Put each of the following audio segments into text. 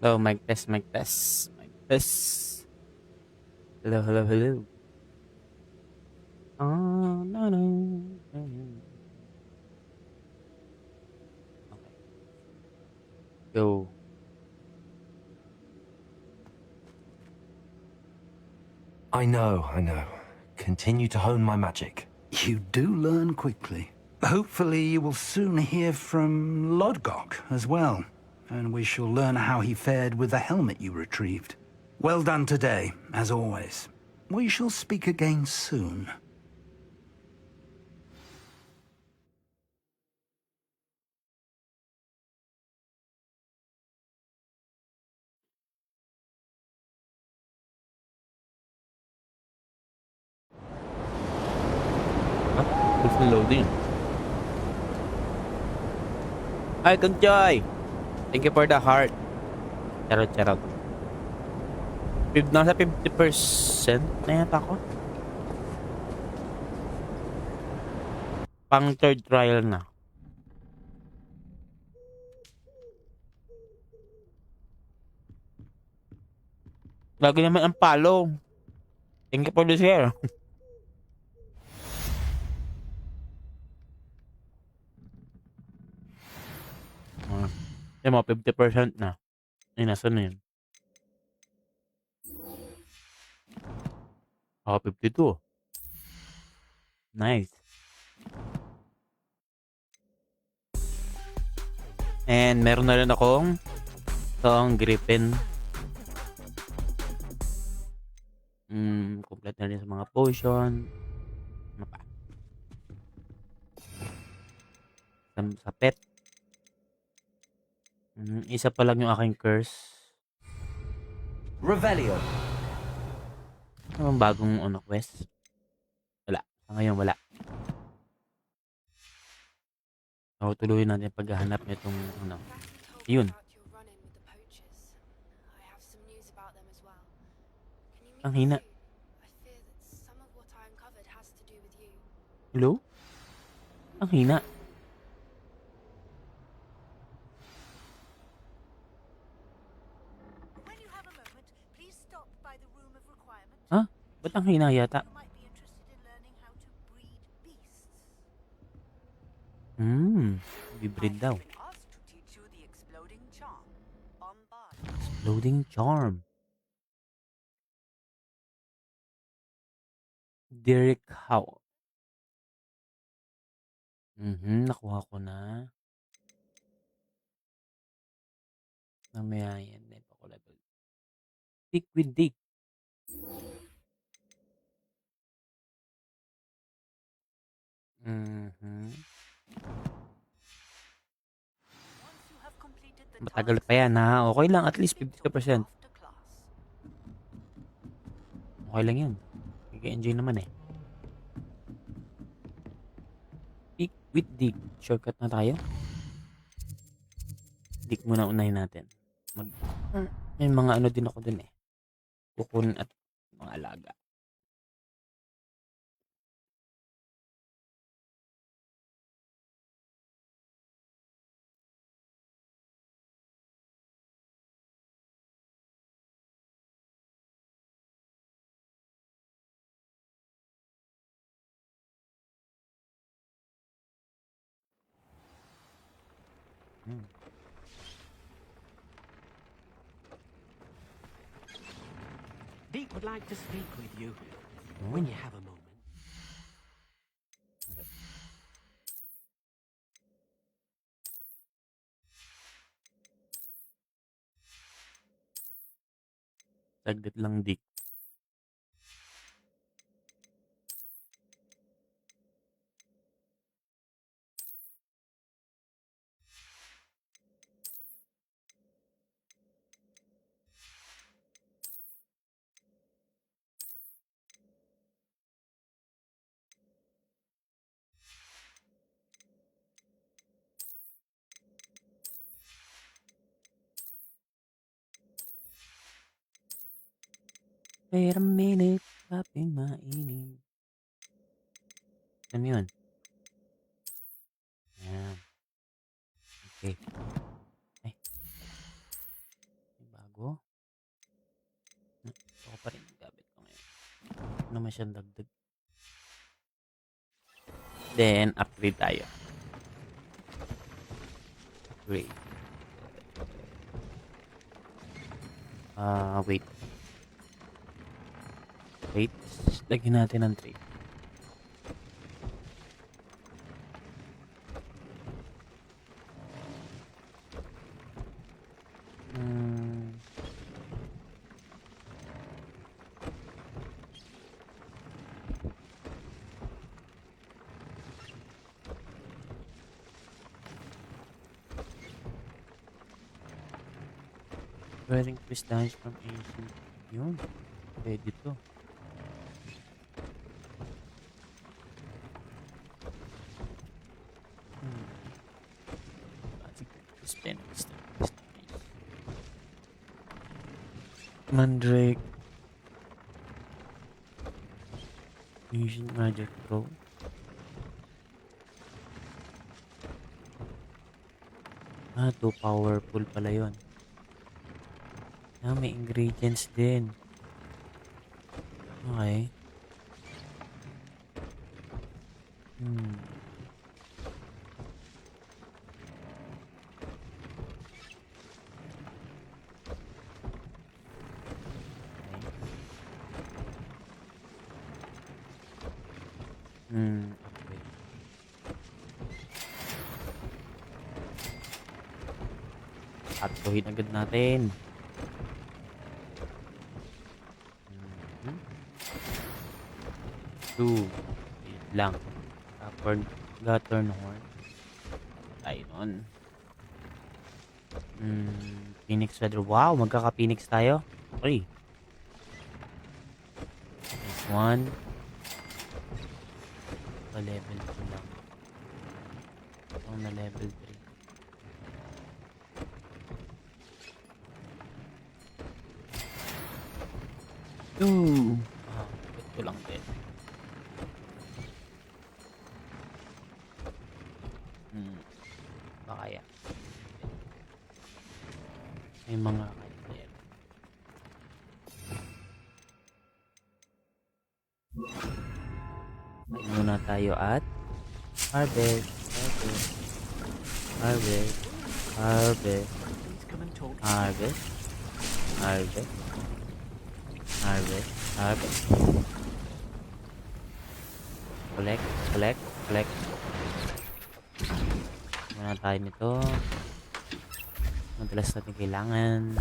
Hello, mic test, mic test, mic test. Hello, hello, hello. Oh, no, no. Okay, go. I know. Continue to hone my magic. You do learn quickly. Hopefully you will soon hear from Lodgok as well, and we shall learn how he fared with the helmet you retrieved. Well done today, as always. We shall speak again soon. Full loading. Hi, Kunjoy! Thank you for the heart. Charot, charot. Nasa 50% na yata ako. Pang third trial na. Lagi naman ang follow. Thank you for the share. Yung mga 50% na. Ay, nasa na yun? 52. Nice. And meron na rin akong itong Griffin. Complete na rin sa mga potion. Ano pa? Sa pet. Isa pa lang yung aking curse. Revelio. Ano bagong quest? Wala. Sa ngayon wala. So, tuloy natin paghahanap nitong yun. Ang hina. Hello? Ang hina. Ha? Ba't ang hina yata? Bibreed daw. Exploding charm. Derek Howe. Nakuha ko na. Mamaya yan. May pakulabag. Stick with Dick. Matagal pa yan ha. Okay lang. At least 50%. Okay lang yan. Nag-enjoy naman eh. Stick with Dick. Shortcut na tayo. Dick muna unahin natin. May mga din ako dun eh. Kukun at mga alaga. Dick would like to speak with you when you have a moment. Saglit lang Dick. Wait a minute, kaping mainit. Ano yun? Ayan. Okay. Ay. May naman siyang dagdag. Then, upgrade tayo. Upgrade. Wait. Wait. Lagyan natin ng trade. Wearing increased damage from ancient. Yun. Pwede to. Mandrake. Ancient magic throw. Too powerful pala yun. May ingredients din. Okay. Okay. Atuhin agad natin. Two. Wait lang. Gatorn horn. Tayo nun. Phoenix feather. Wow, magkaka-phoenix tayo. Okay. This one. Level 2 lang. Ito na level 3. Ito lang din. Baka yan. May mga kaya. Ay muna tayo at harvest. Harvest. Harvest. Harvest. Harvest. Harvest. Harvest. Collect. Collect. Collect. Muna tayo nito. Madalas natin kailangan.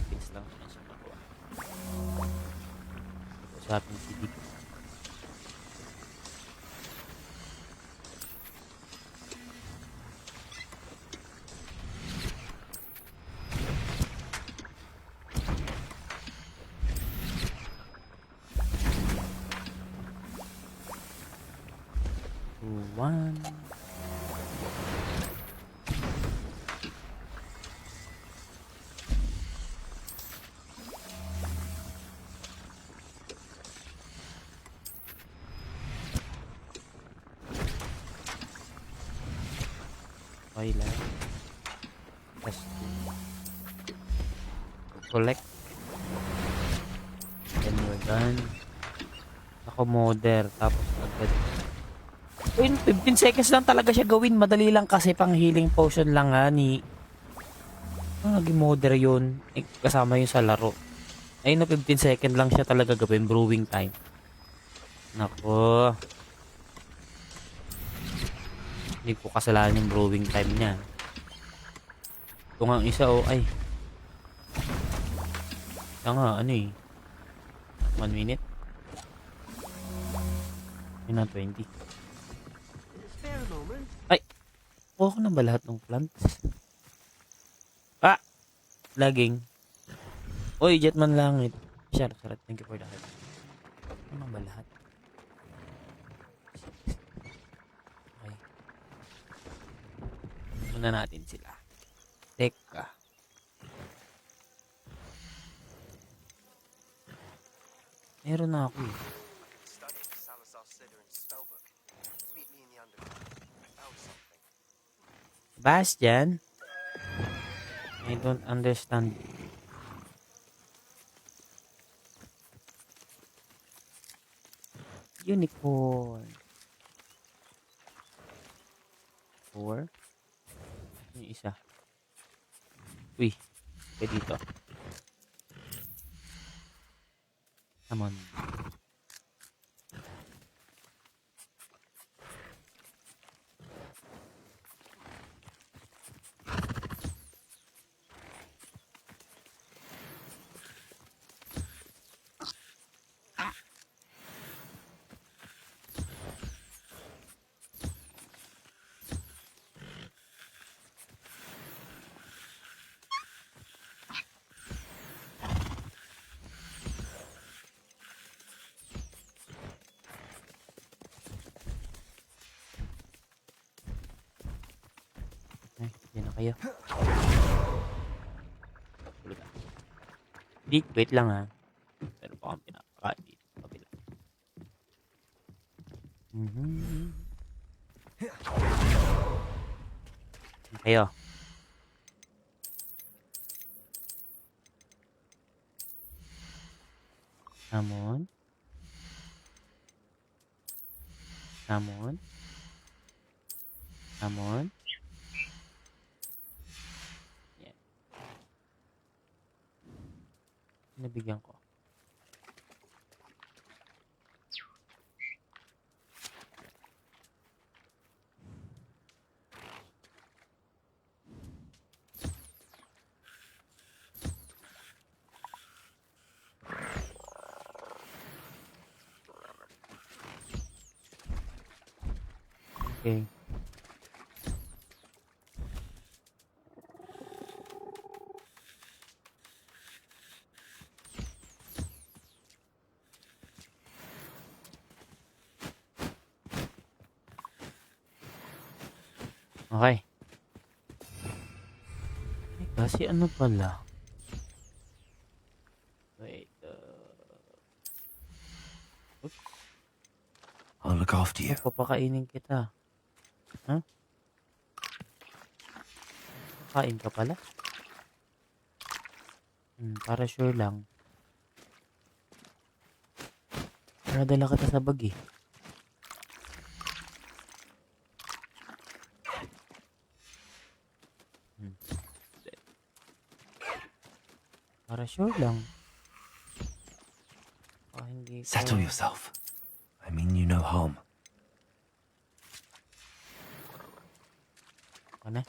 Bilis lang siya sa magawa. Usapin si Big. One. Okay lang. Collect. Then we're done. Accommoder. Tapos agad. 15 seconds lang talaga siya gawin. Madali lang kasi pang healing potion lang nga ni. Naging modder yun. Kasama yun sa laro. Ayun 15 second lang siya talaga gawin. Brewing time. Nako. Hindi ko kasalanan yung brewing time niya. Ito nga isa ay. Ito nga ano 1 minute. Yun na 20. Ay! Kuha ko na ba lahat ng plants? Lagging. Oy, Jetman Langit. Share. Thank you for the help. Ano ba lahat? Okay. Muna natin sila. Teka. Meron na ako Bastian? I don't understand. Unicorn. 4. Yung isa. Uy, ka dito. Come on. Ay, yan na kayo. Tulog na. Di, wait lang ha. Meron pa akong pinapakain dito sa kabila. Yan kayo. Hamon. Hamon. Hamon. Yan. Nabigyan ko. Okay. Okay. Eh, kasi ano pala? Wait. Oops. I'll look after you. Papakainin kita. Huh? Kain ka pala? Para sure lang. Para dala kita sa bag eh. Para sure lang. Hindi ka... Settle yourself. I mean you no harm. Ano?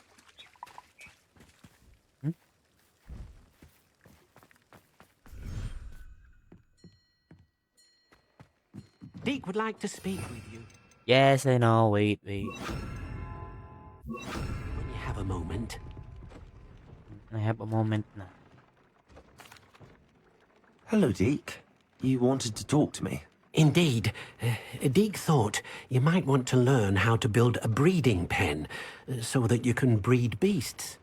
Deke would like to speak with you. Yes, I know. Wait. When you have a moment. I have a moment na. Hello, Deke. You wanted to talk to me? Indeed. Deke thought you might want to learn how to build a breeding pen so that you can breed beasts.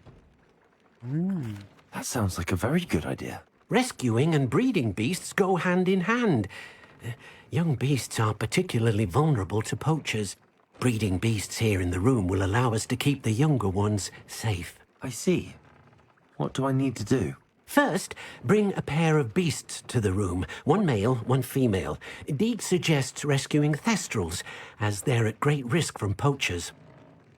That sounds like a very good idea. Rescuing and breeding beasts go hand in hand. Young beasts are particularly vulnerable to poachers. Breeding beasts here in the room will allow us to keep the younger ones safe. I see. What do I need to do? First, bring a pair of beasts to the room. One male, one female. Deke suggests rescuing thestrals, as they're at great risk from poachers.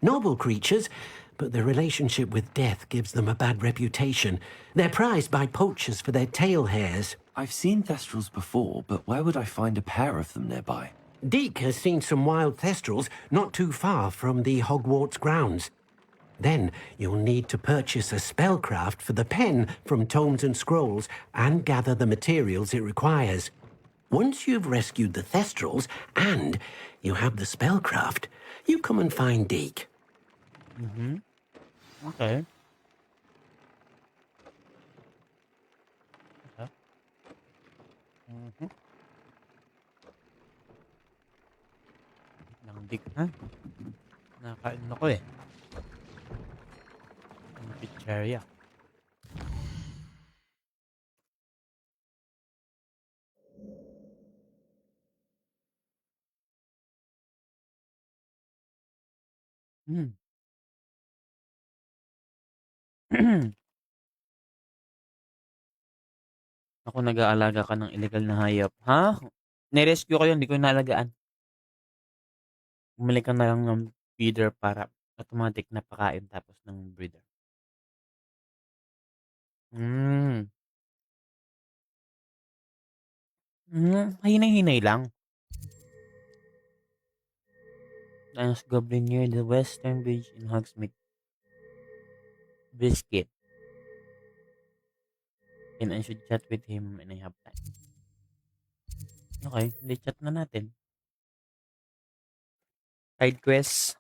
Noble creatures, but their relationship with death gives them a bad reputation. They're prized by poachers for their tail hairs. I've seen thestrals before, but where would I find a pair of them nearby? Deke has seen some wild thestrals not too far from the Hogwarts grounds. Then you'll need to purchase a spellcraft for the pen from Tomes and Scrolls and gather the materials it requires. Once you've rescued the thestrals and you have the spellcraft, you come and find Deke. Okay. Langdik na. Nakain ako eh. Ang pizzeria. Ako nag-aalaga ka ng illegal na hayop. Ha? Nirescue ko yun, hindi ko naalagaan. Bumili ka na lang ng feeder para automatic na pakain tapos ng breeder. Hmm. Hinay-hinay lang. Dance Goblin near the western bridge in Hogsmeade. Biscuit. Then I should chat with him when I have time. Okay, hindi chat na natin. Side quest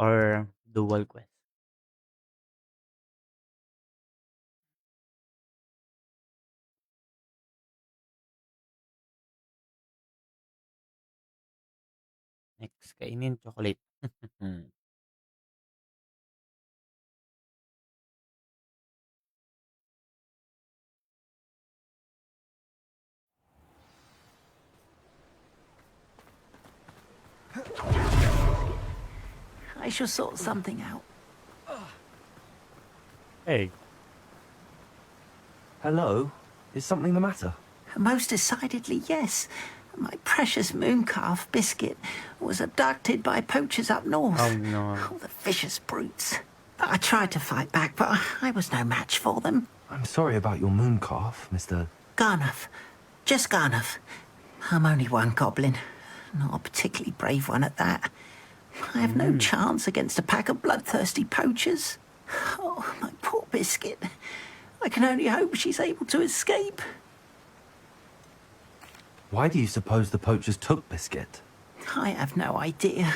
or dual quest. Next, kainin chocolate. I shall sort something out. Hey, Hello? Is something the matter? Most decidedly, yes. My precious mooncalf, Biscuit, was abducted by poachers up north. oh no. Oh, the vicious brutes. I tried to fight back, but I was no match for them. I'm sorry about your moon calf, Mr. Garnuff. Just Garnuff. I'm only one goblin. Not a particularly brave one at that. I have no chance against a pack of bloodthirsty poachers. Oh, my poor Biscuit. I can only hope she's able to escape. Why do you suppose the poachers took Biscuit? I have no idea.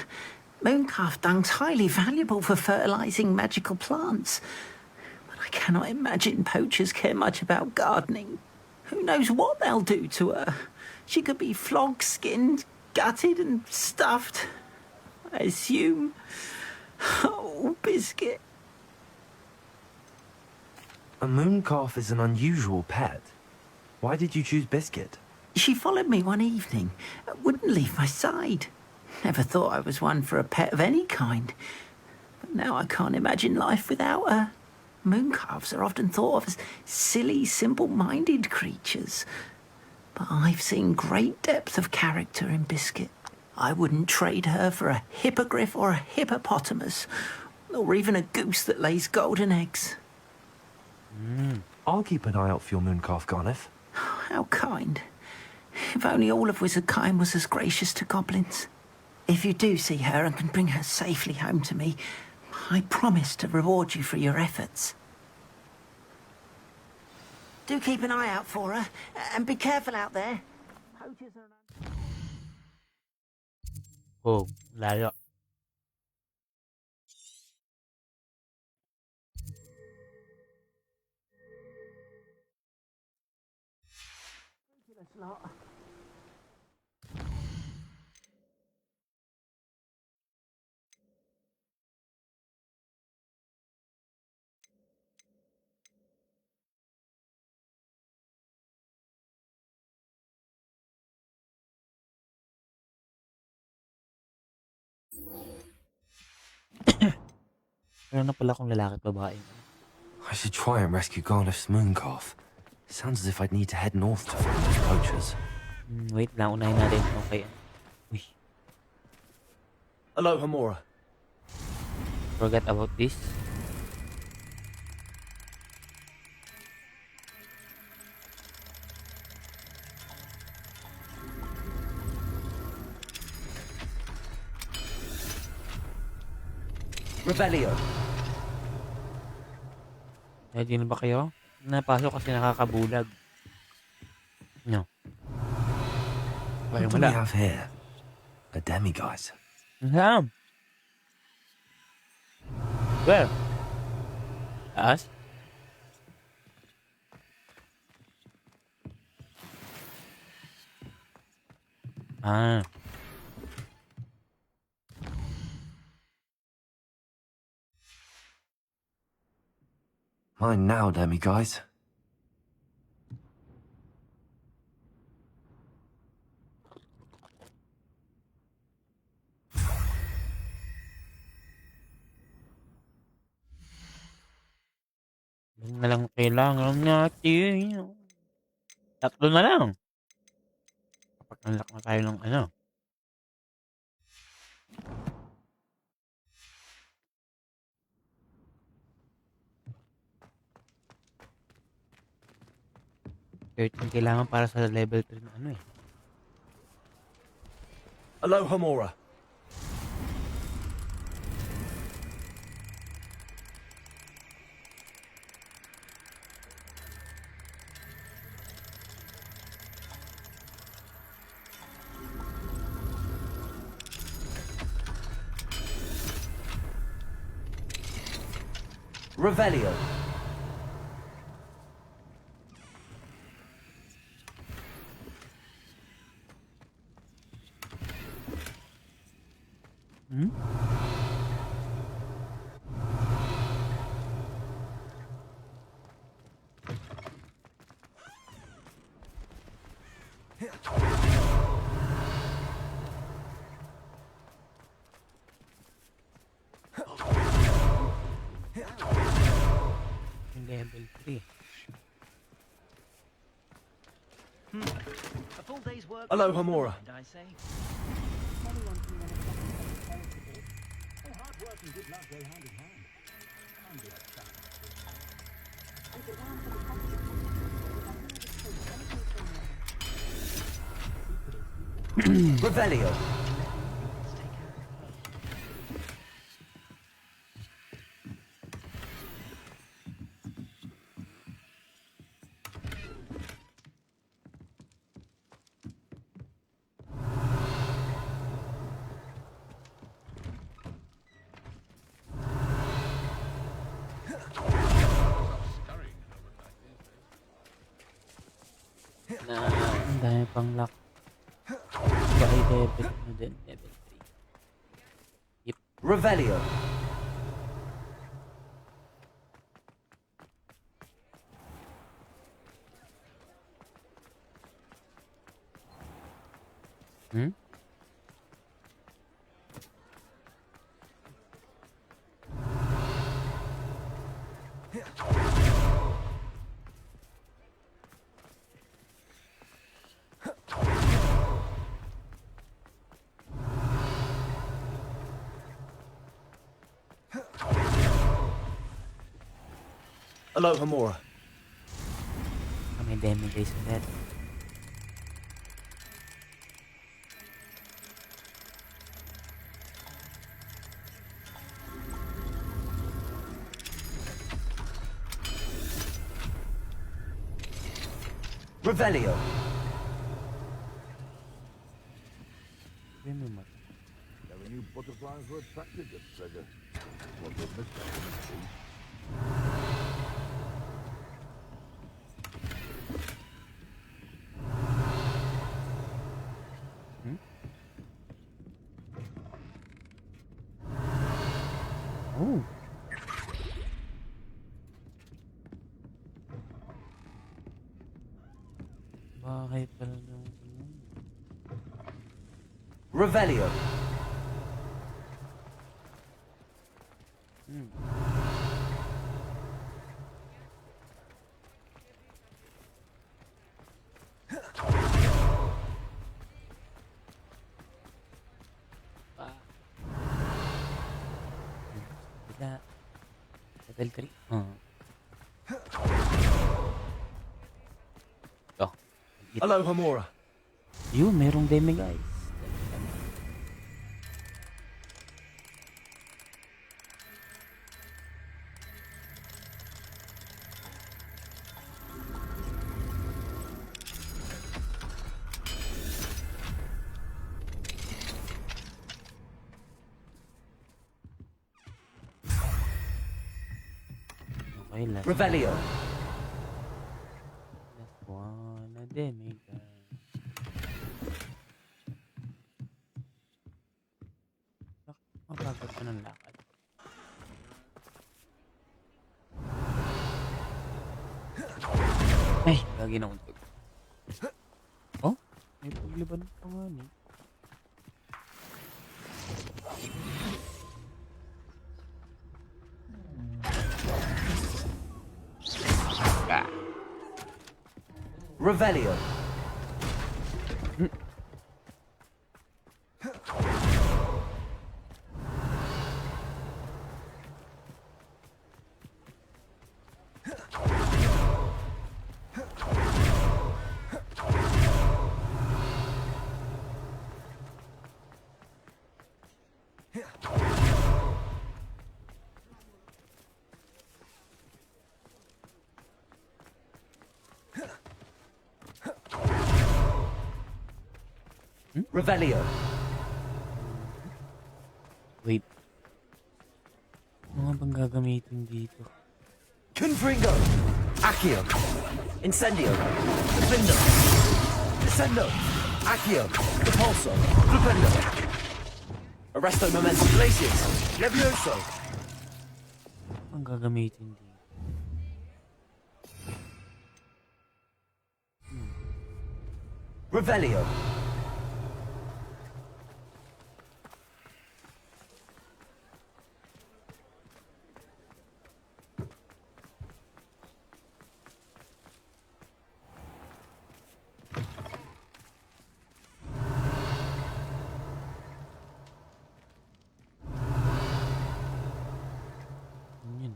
Mooncalf dung's highly valuable for fertilizing magical plants. But I cannot imagine poachers care much about gardening. Who knows what they'll do to her? She could be flogged, skinned, gutted and stuffed. I assume. Oh, Biscuit. A moon calf is an unusual pet. Why did you choose Biscuit? She followed me one evening, wouldn't leave my side. Never thought I was one for a pet of any kind. But now I can't imagine life without her. Mooncalves are often thought of as silly, simple-minded creatures. But I've seen great depth of character in Biscuit. I wouldn't trade her for a hippogriff or a hippopotamus, or even a goose that lays golden eggs. I'll keep an eye out for your moon calf, Garniff. How kind. If only all of Wizardkind was as gracious to goblins. If you do see her and can bring her safely home to me, I promise to reward you for your efforts. Do keep an eye out for her, and be careful out there. Poachers are Oh, layo. a lot. Meron na pala akong lalaki at babae. I should try and rescue Garniff's moon calf. Sounds as if I'd need to head north to find those poachers. Wait lang, unahin natin. Okay. Uy, Hello, Hamora. forget about this. Rebellion. Ready na ba kayo? Napasok kasi nakakabulag. No. What do we have here? A demiguise. Saan? Where? Taas? Ah. Mine now, demiguise. Yun na lang kailangan natin. Tatlo na lang. Unlock na tayo ng ano. Yung kailangan para sa level 3 na ano eh. Aloha Mora. Revelio. Hmm? Yung level 3. A full day's work. Aloha Mora. I say. Revelio. Ang dami pang lock. By level na din, level 3. Revelio. Hmm? Aloha Mora. May demo guys ulit. Revelio. Sabi mo mat. Never knew butterflies were attracted to treasure. What would miss that in the sea? Oh. Bahay pala ng ano. Revelio. Bila. Level 3. Ito. Aloha Mora. Yun, merong demi guys. Okay, last Revelio. one. A demi guys. Mabagat pa ng lakad. Ay, lagi na untog. Oh? May pagliban pa nga ni. Revelio. Revelio. Wait. Ano nga bang gagamitin dito? Confringo. Accio. Incendio. Defendo. Descendo. Accio. Repulso. Flipendo. Arresto Momentum Glacius. Levioso. Ang gagamitin dito? Revelio. Ano yun?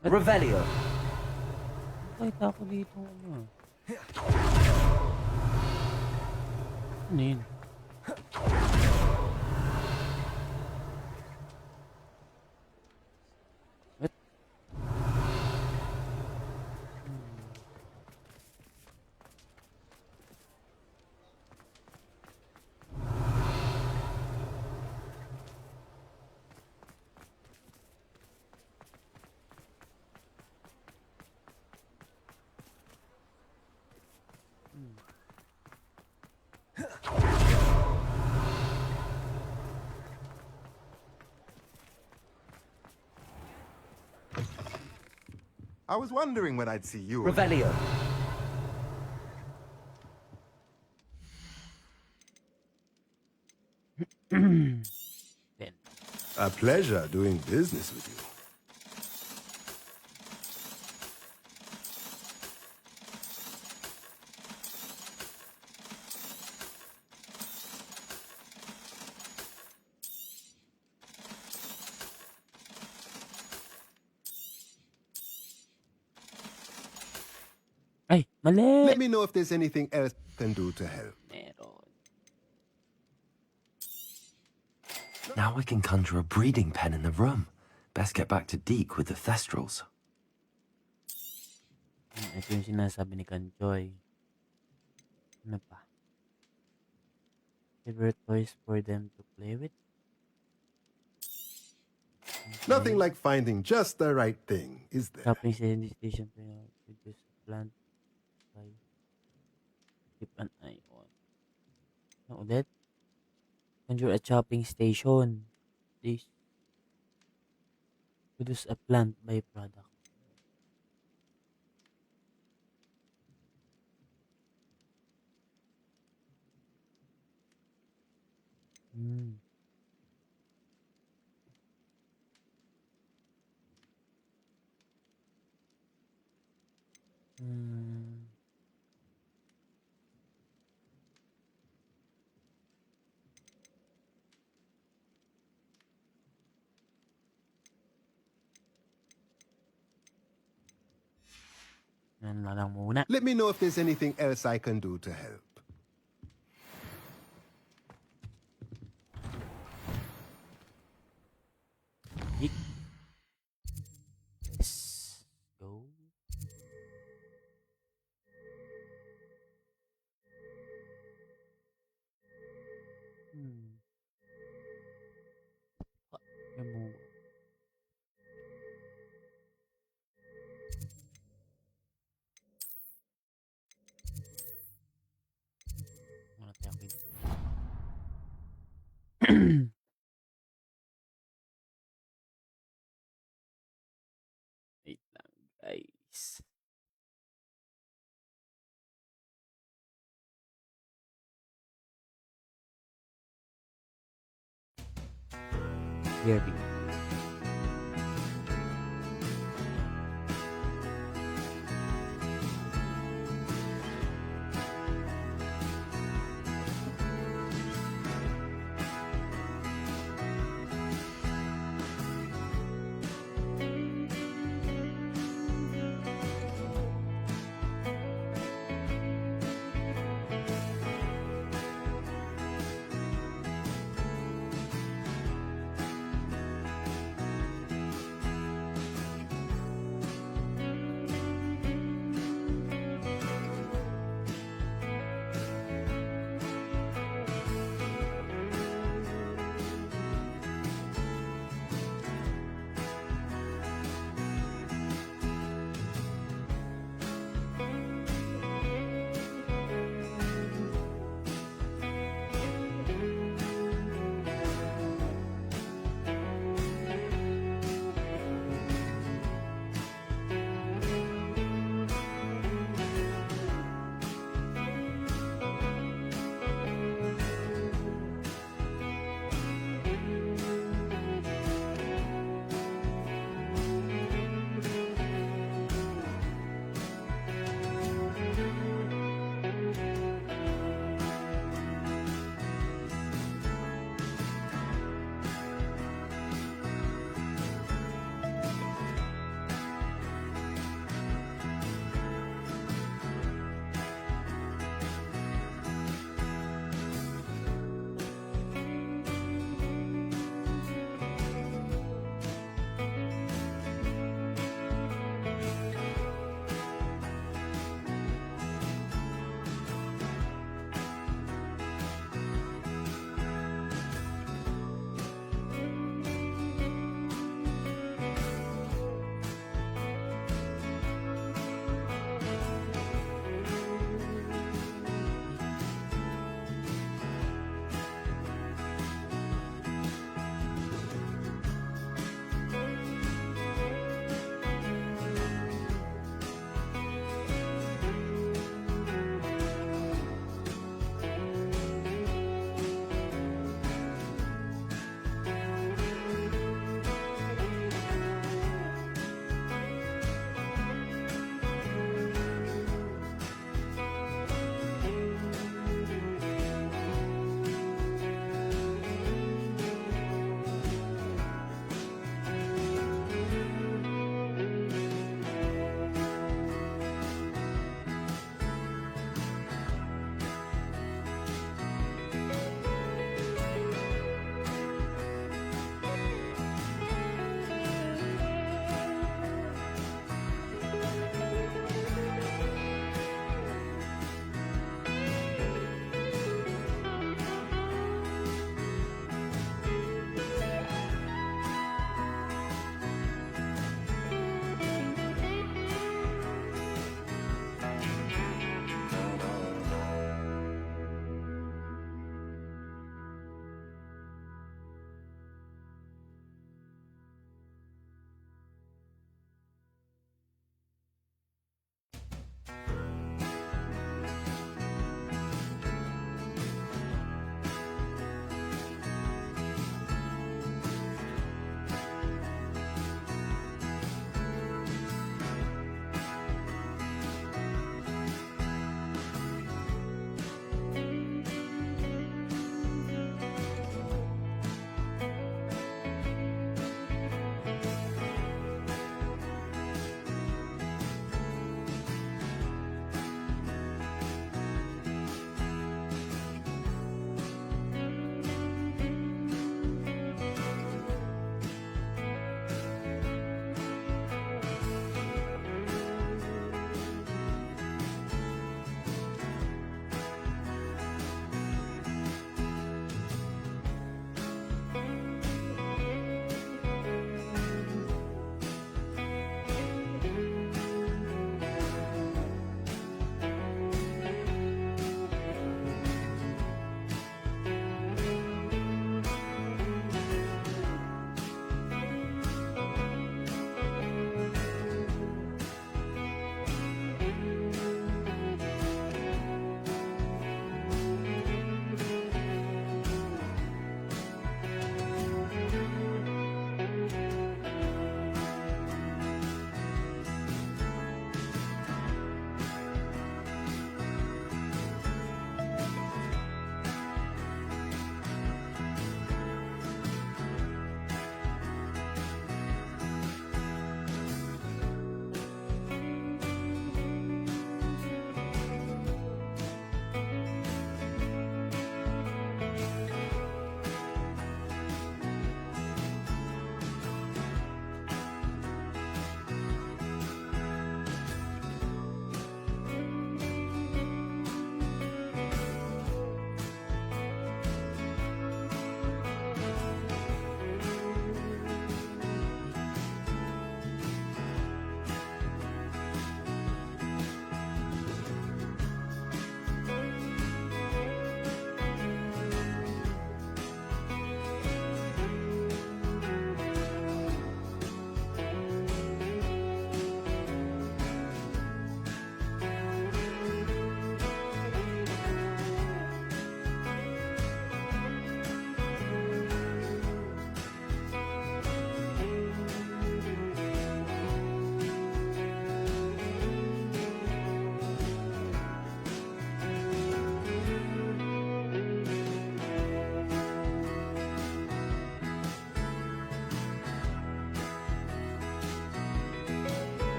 Revelio. Nakita ko dito ano. Ano yun? What? I was wondering when I'd see you. Revelio. Then. A pleasure doing business with you. Ay, mali! Let me know if there's anything else I can do to help. Meron. Now I can conjure a breeding pen in the room. Best get back to Deke with the Thestrals. Ito yung sinasabi ni Kanchoy. Ano pa? Favorite toys for them to play with? Nothing like finding just the right thing, is there? Shopping station to reduce plant by keep an eye on. Ano ulit? Conjure a chopping station. This produce a plant byproduct. Hmm. Hmm. Yan na lang muna. Let me know if there's anything else I can do to help. Let's go. Hmm. Remove. Ano tayo pwede? Wait lang, guys. Here we go.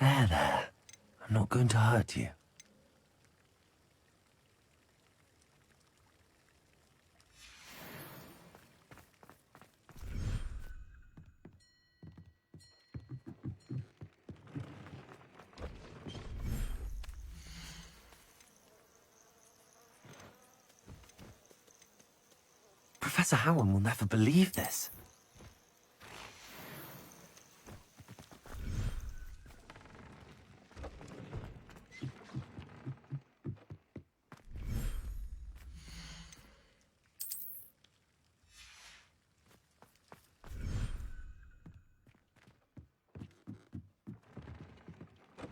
There. I'm not going to hurt you. Professor Howard will never believe this.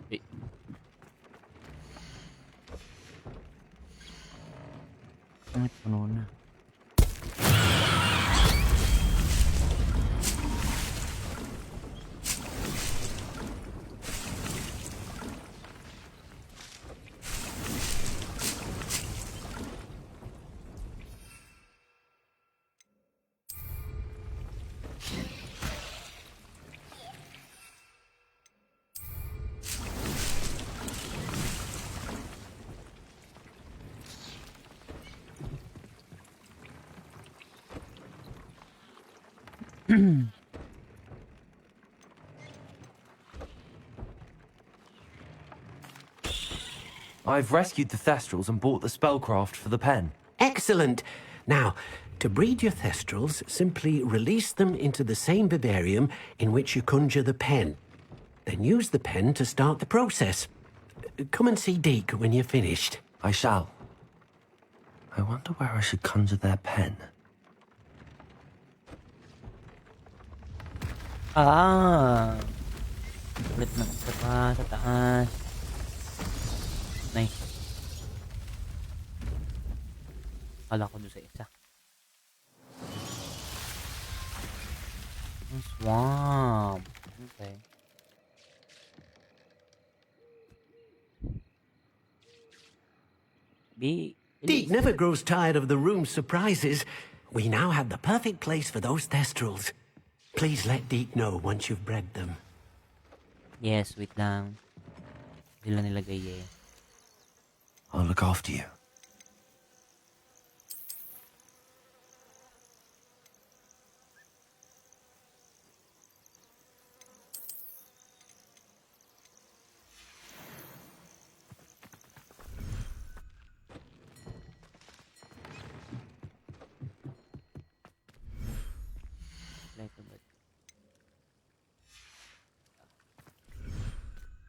Wait. Ay, puno na. I've rescued the Thestrals and bought the spellcraft for the pen. Excellent. Now, to breed your Thestrals, simply release them into the same vivarium in which you conjure the pen. Then use the pen to start the process. Come and see Deke when you're finished. I shall. I wonder where I should conjure their pen. Ah. Ulit na isa pa sa taas. Nice. Kala ko doon sa isa. Swamp. Okay. Deke never grows tired of the room's surprises. We now have the perfect place for those Thestrals. Please let Deke know once you've bred them. Yes, wait lang. Sila nilagay eh. I'll look after you.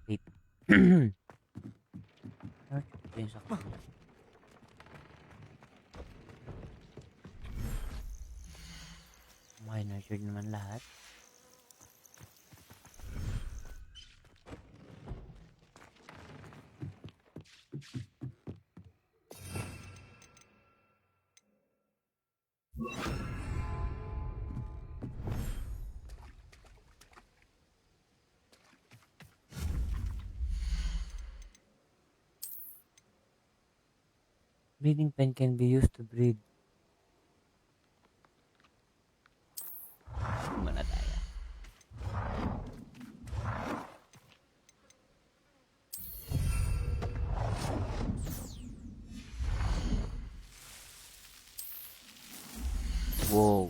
Wait. Ito yung sa kanila. Okay, nurtured naman lahat. Breeding pen can be used to breed. Muna tayo. Wow.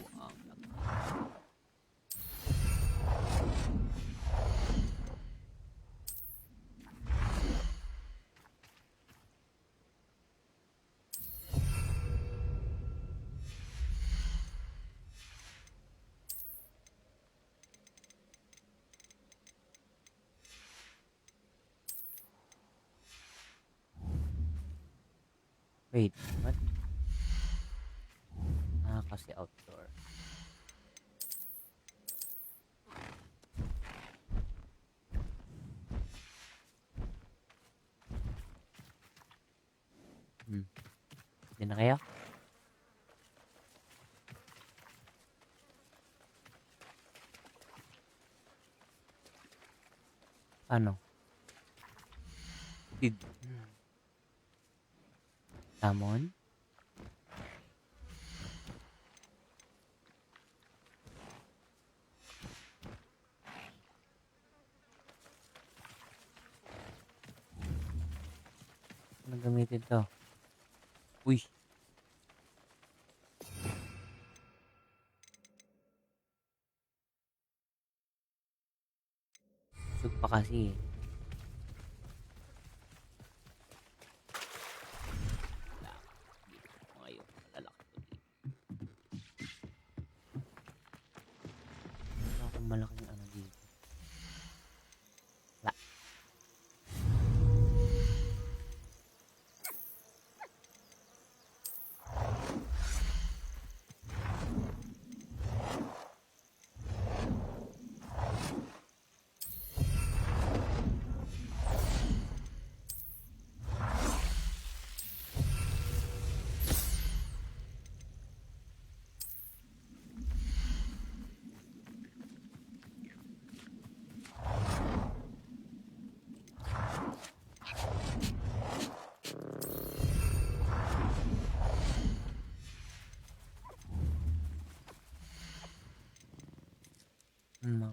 Wait, what? Ah, kasi outdoor. Hindi na kaya? Ano? Summon? Anong gamitin to? Uy. Busog pa kasi eh. Ngayon, malalaki ko dito. Wala akong malaking ano dito. Wala. No.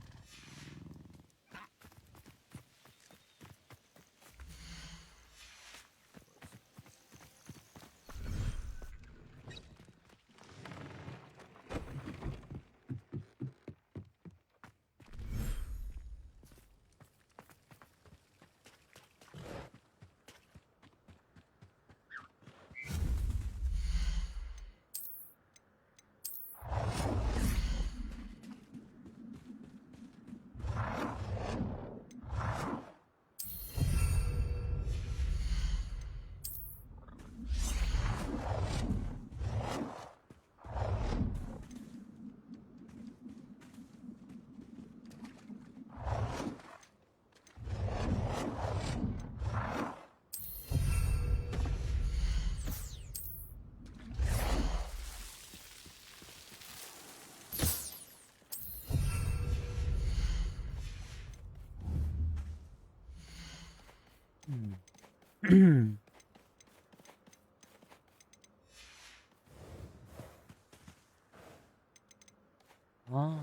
Oh.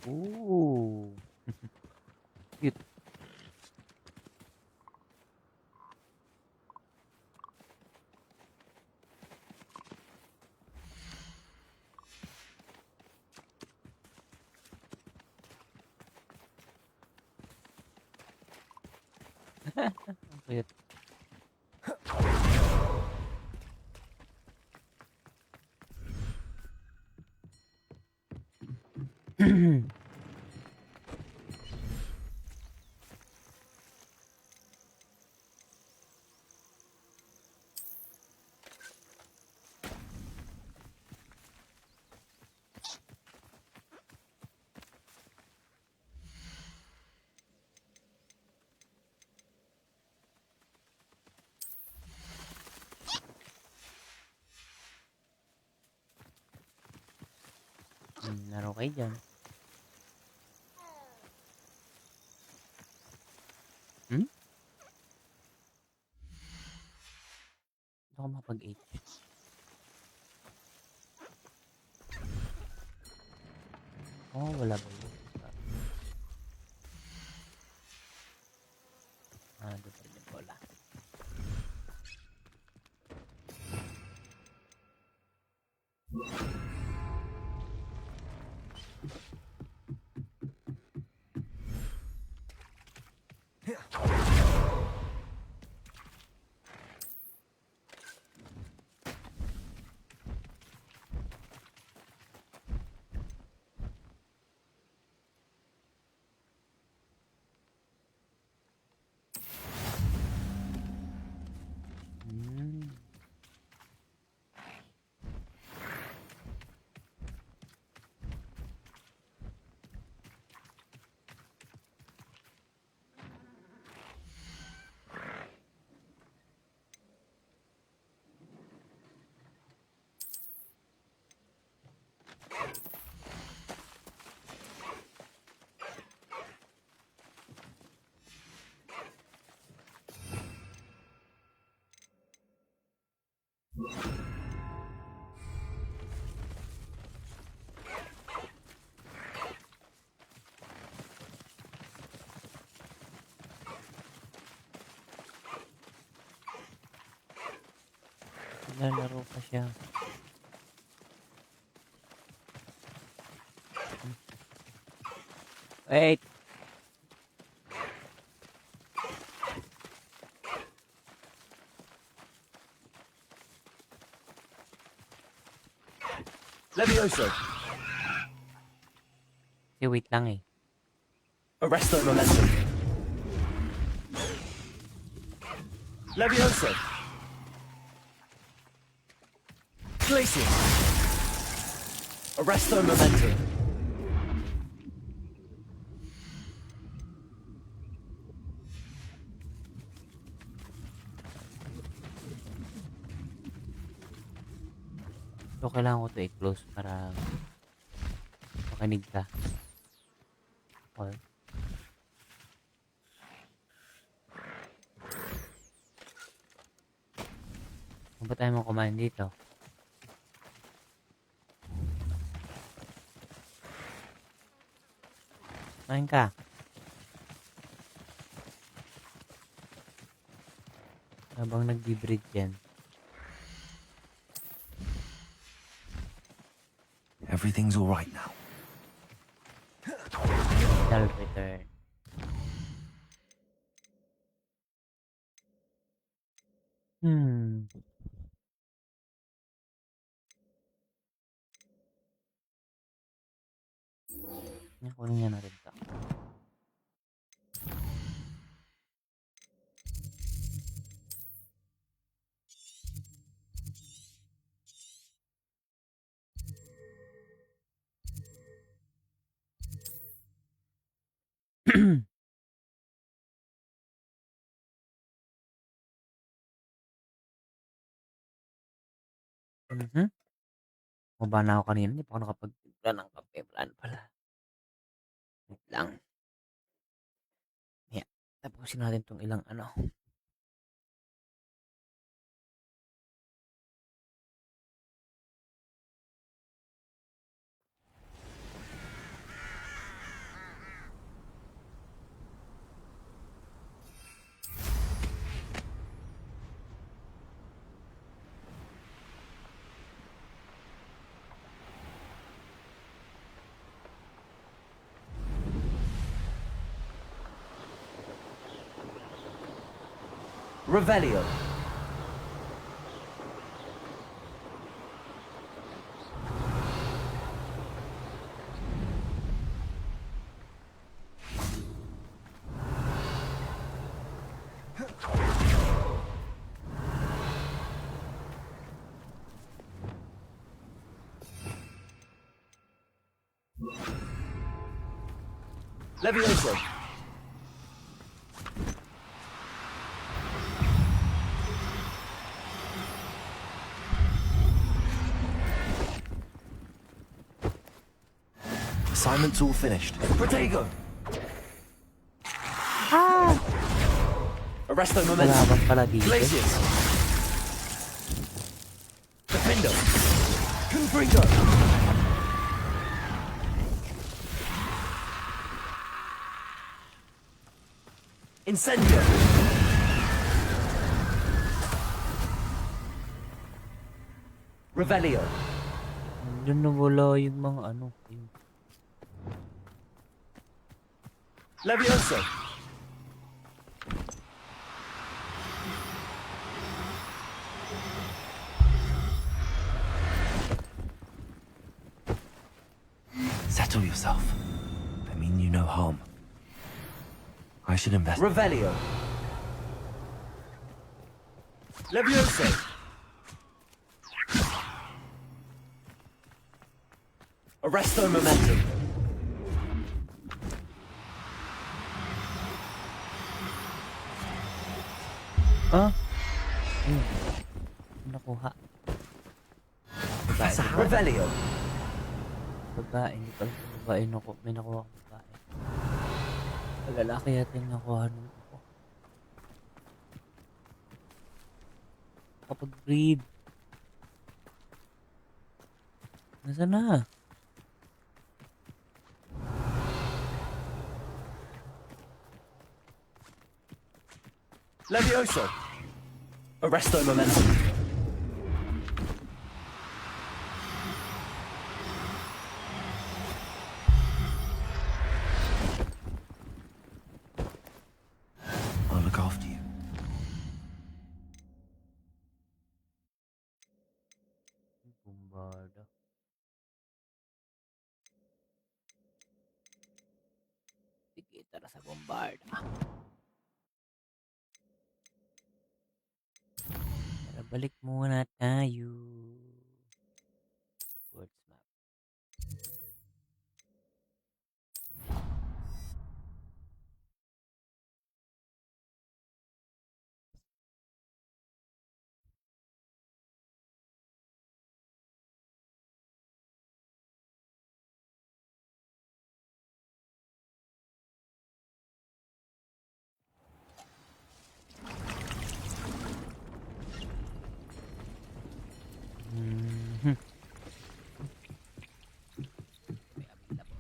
Ooh. Cute. Cute. Laro kayo dyan. Hmm? Hindi ako mapag-H. Oh, wala ba yun? Doon pa rin yung bola. Naglalaro pa siya. Wait. Levioso. Wait lang eh. Arresto momentum. Levioso. Glacius. Arresto momentum. So, kailangan ko to i-close para makinig ka. Okay. Ano ba tayo kumain dito? Kumain ka. Habang nag-breed yan. Everything's all right now. Shall return. Kunin niya na rin to. Bumaba na ako kanina. Hindi pa ako nakapagtimpla ng kape. Wala na pala. Wait lang. Yeah. Tapusin natin tong ilang ano. Revelio. Levioso. Assignment's all finished. Protego. Arresto Wala momentum. bang pala dito? Glacius. Defendo. Confringo. Incendio. Revelio. Doon na wala yung mga ano. Yung Levioso. Settle yourself. I mean you no harm. I should invest. Revelio. Levioso. Arresto momentum. nakuha. Professor Revelio. Babae, hindi pala sa babae. May nakuha akong babae. Lalaki yata yung nakuha nung ako. Kapag-breed. Nasaan na? Levioso. Arresto momentum. para sa bombarda. Tara, balik muna tayo. Words map. Mhm. May available.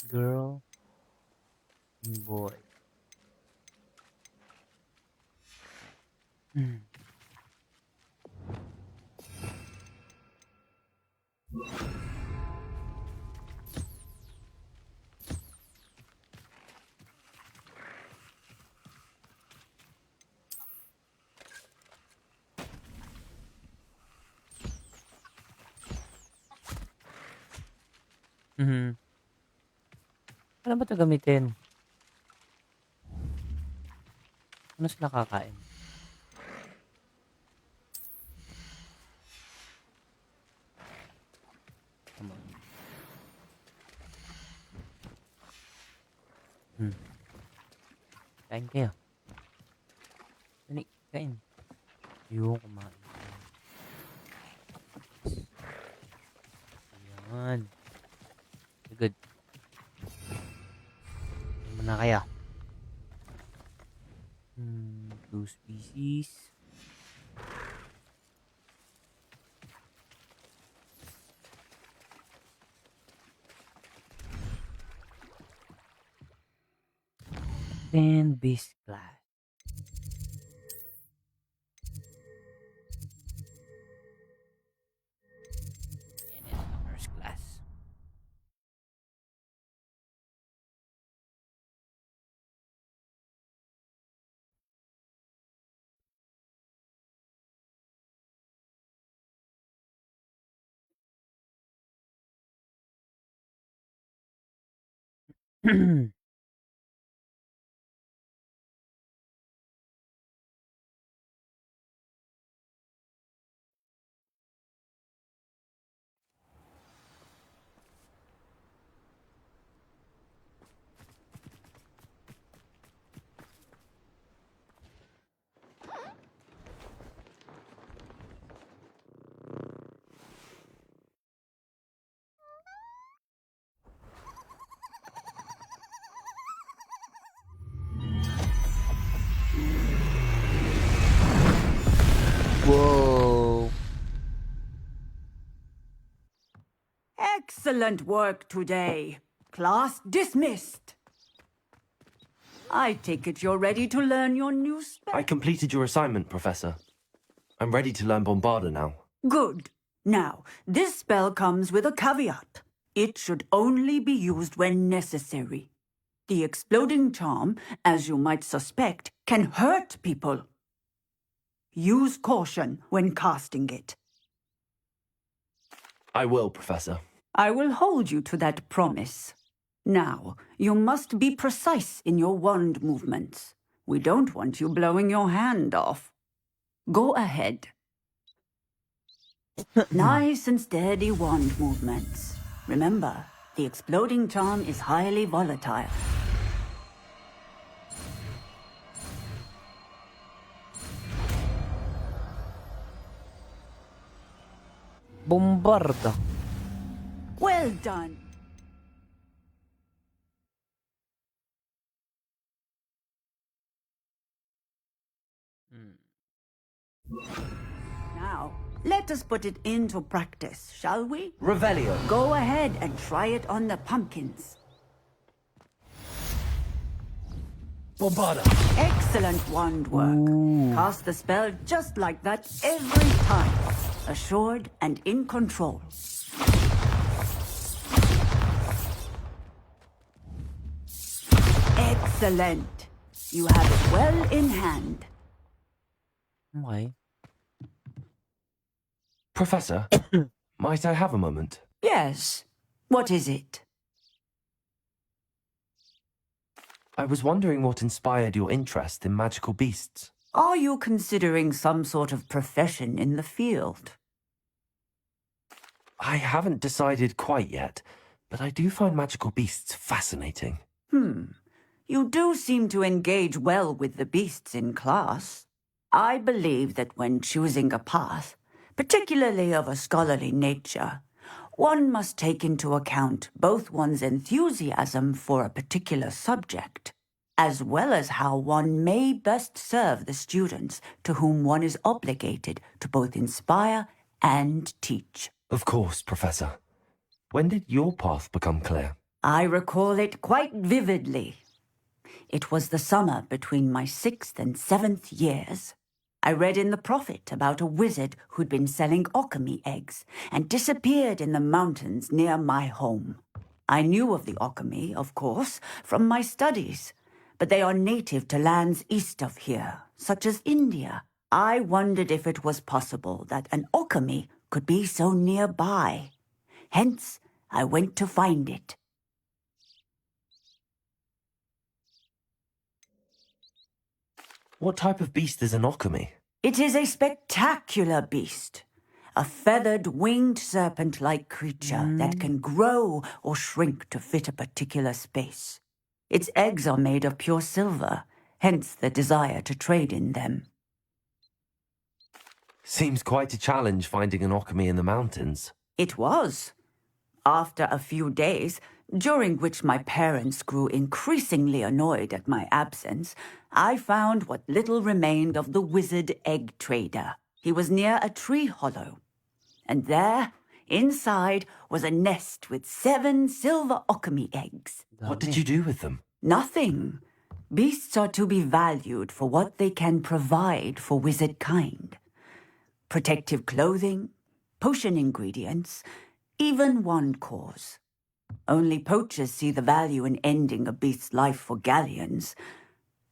Girl and boy. Hmm. Mhm. Ano ba 'to gamitin? Ano sila kakain? Come on. Hmm. Kain kayo. Dali, kain. Ayun, kumain kayo. Ayan. Good. Kain muna kayo. 2 species. Then base class. And then first class. Whoa. Excellent work today. Class dismissed. I take it you're ready to learn your new spell. I completed your assignment, Professor. I'm ready to learn Bombarda now. Good. Now, this spell comes with a caveat. It should only be used when necessary. The exploding charm, as you might suspect, can hurt people. Use caution when casting it. I will, Professor. I will hold you to that promise. Now, you must be precise in your wand movements. We don't want you blowing your hand off. Go ahead. Nice and steady wand movements. Remember, the exploding charm is highly volatile. Bombarda. Well done. Now, let us put it into practice, shall we? Revelio. Go ahead and try it on the pumpkins. Bombarda. Excellent wand work. Cast the spell just like that every time. Assured and in control. Excellent. You have it well in hand. Okay. Professor, might I have a moment? Yes. What is it? I was wondering what inspired your interest in magical beasts. Are you considering some sort of profession in the field? I haven't decided quite yet, but I do find magical beasts fascinating. You do seem to engage well with the beasts in class. I believe that when choosing a path, particularly of a scholarly nature, one must take into account both one's enthusiasm for a particular subject, as well as how one may best serve the students to whom one is obligated to both inspire and teach. Of course, Professor. When did your path become clear? I recall it quite vividly. It was the summer between my 6th and 7th years. I read in the Prophet about a wizard who'd been selling okami eggs and disappeared in the mountains near my home. I knew of the okami, of course, from my studies, but they are native to lands east of here, such as India. I wondered if it was possible that an okami could be so nearby. Hence, I went to find it. What type of beast is an okami? It is a spectacular beast. A feathered, winged serpent-like creature that can grow or shrink to fit a particular space. Its eggs are made of pure silver, hence the desire to trade in them. Seems quite a challenge finding an okami in the mountains. It was. After a few days, during which my parents grew increasingly annoyed at my absence, I found what little remained of the wizard egg trader. He was near a tree hollow, and there, inside, was a nest with 7 silver okami eggs. What did you do with them? Nothing. Beasts are to be valued for what they can provide for wizard kind. Protective clothing, potion ingredients, even wand cores. Only poachers see the value in ending a beast's life for galleons.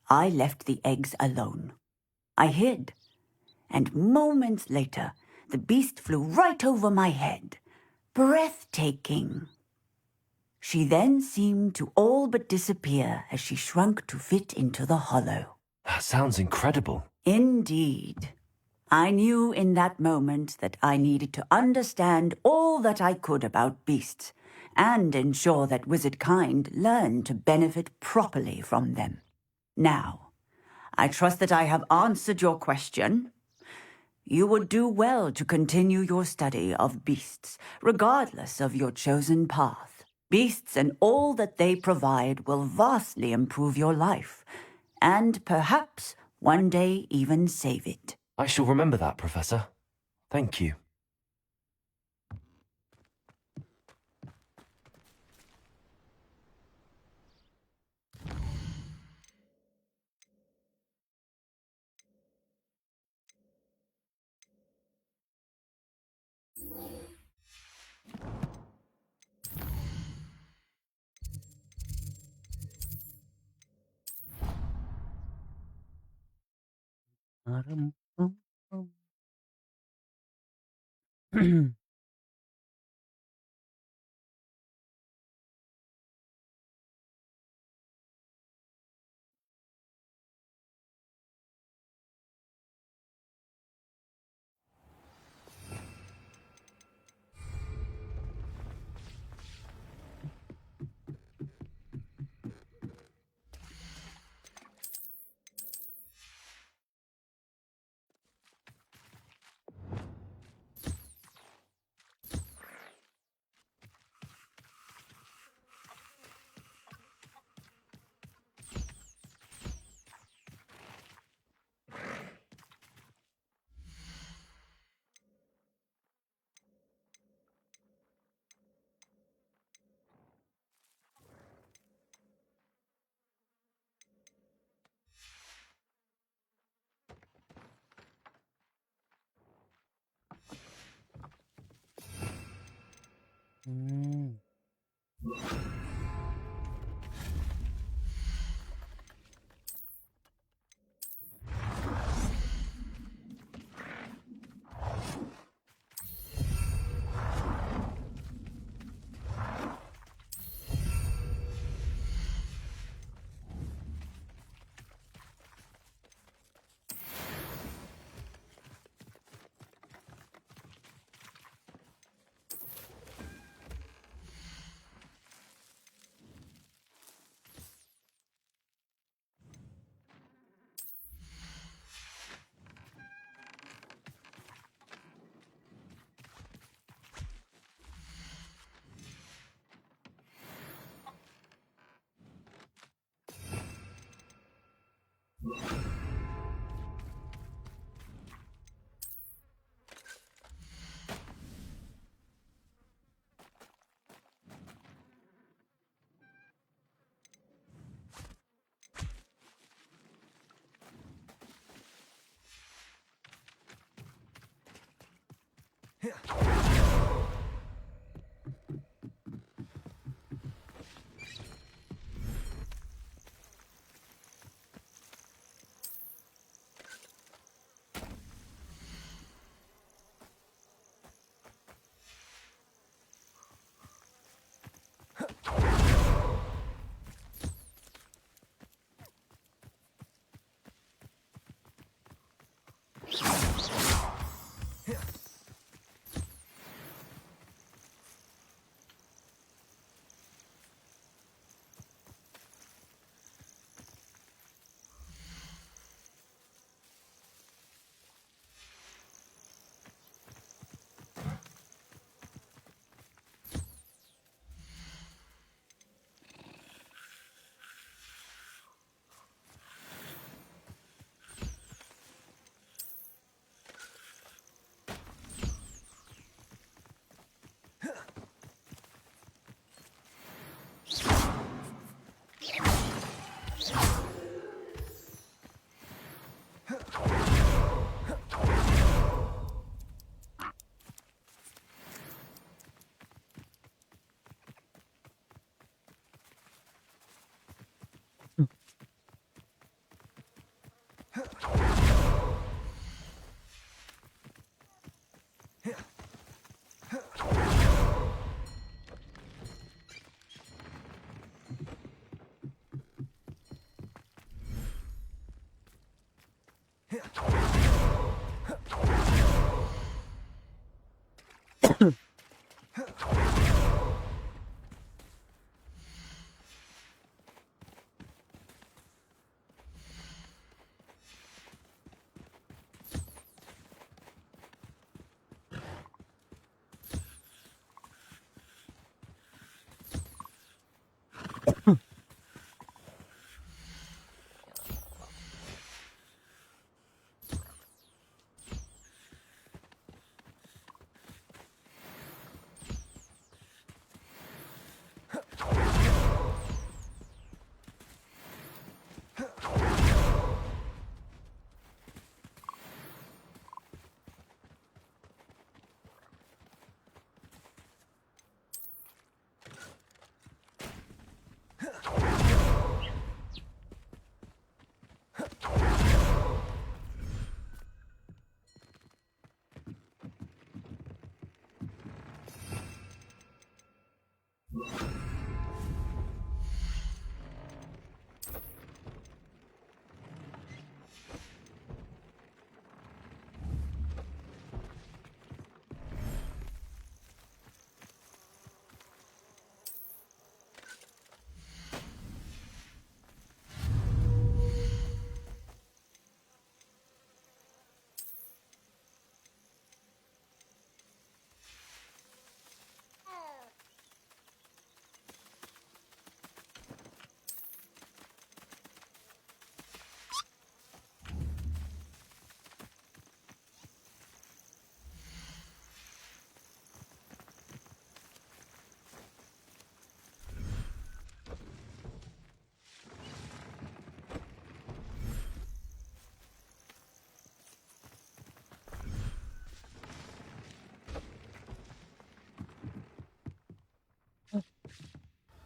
I left the eggs alone. I hid, and moments later, the beast flew right over my head. Breathtaking. She then seemed to all but disappear as she shrunk to fit into the hollow. That sounds incredible. Indeed. I knew in that moment that I needed to understand all that I could about beasts and ensure that wizard kind learned to benefit properly from them. Now, I trust that I have answered your question. You would do well to continue your study of beasts, regardless of your chosen path. Beasts and all that they provide will vastly improve your life, and perhaps one day even save it. I shall remember that, Professor. Thank you.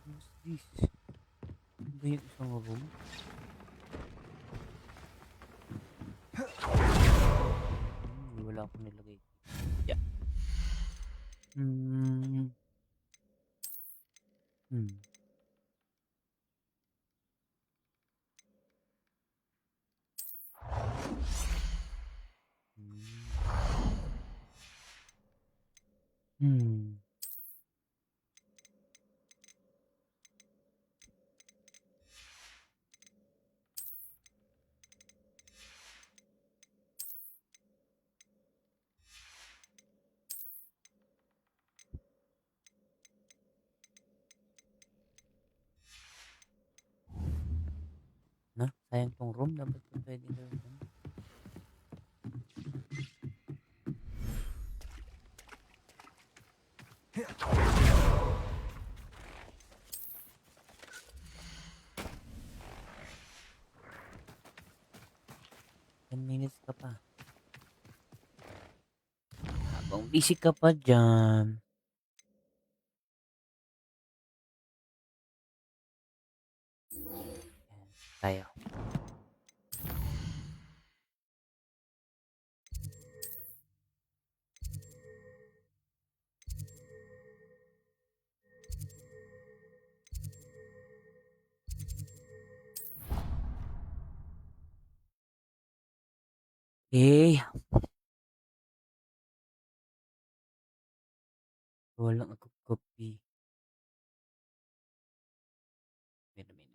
What's this? Ano ba yung isang room? Wala akong nilagay. Yeah. Hmm. Hmm. Hmm. Na, sayang tong room. Dapat pa pwedeng gawin yan. 10 minutes ka pa. Bang busy ka pa dyan. Tayo. Eh, walang ako copy. Wait a minute.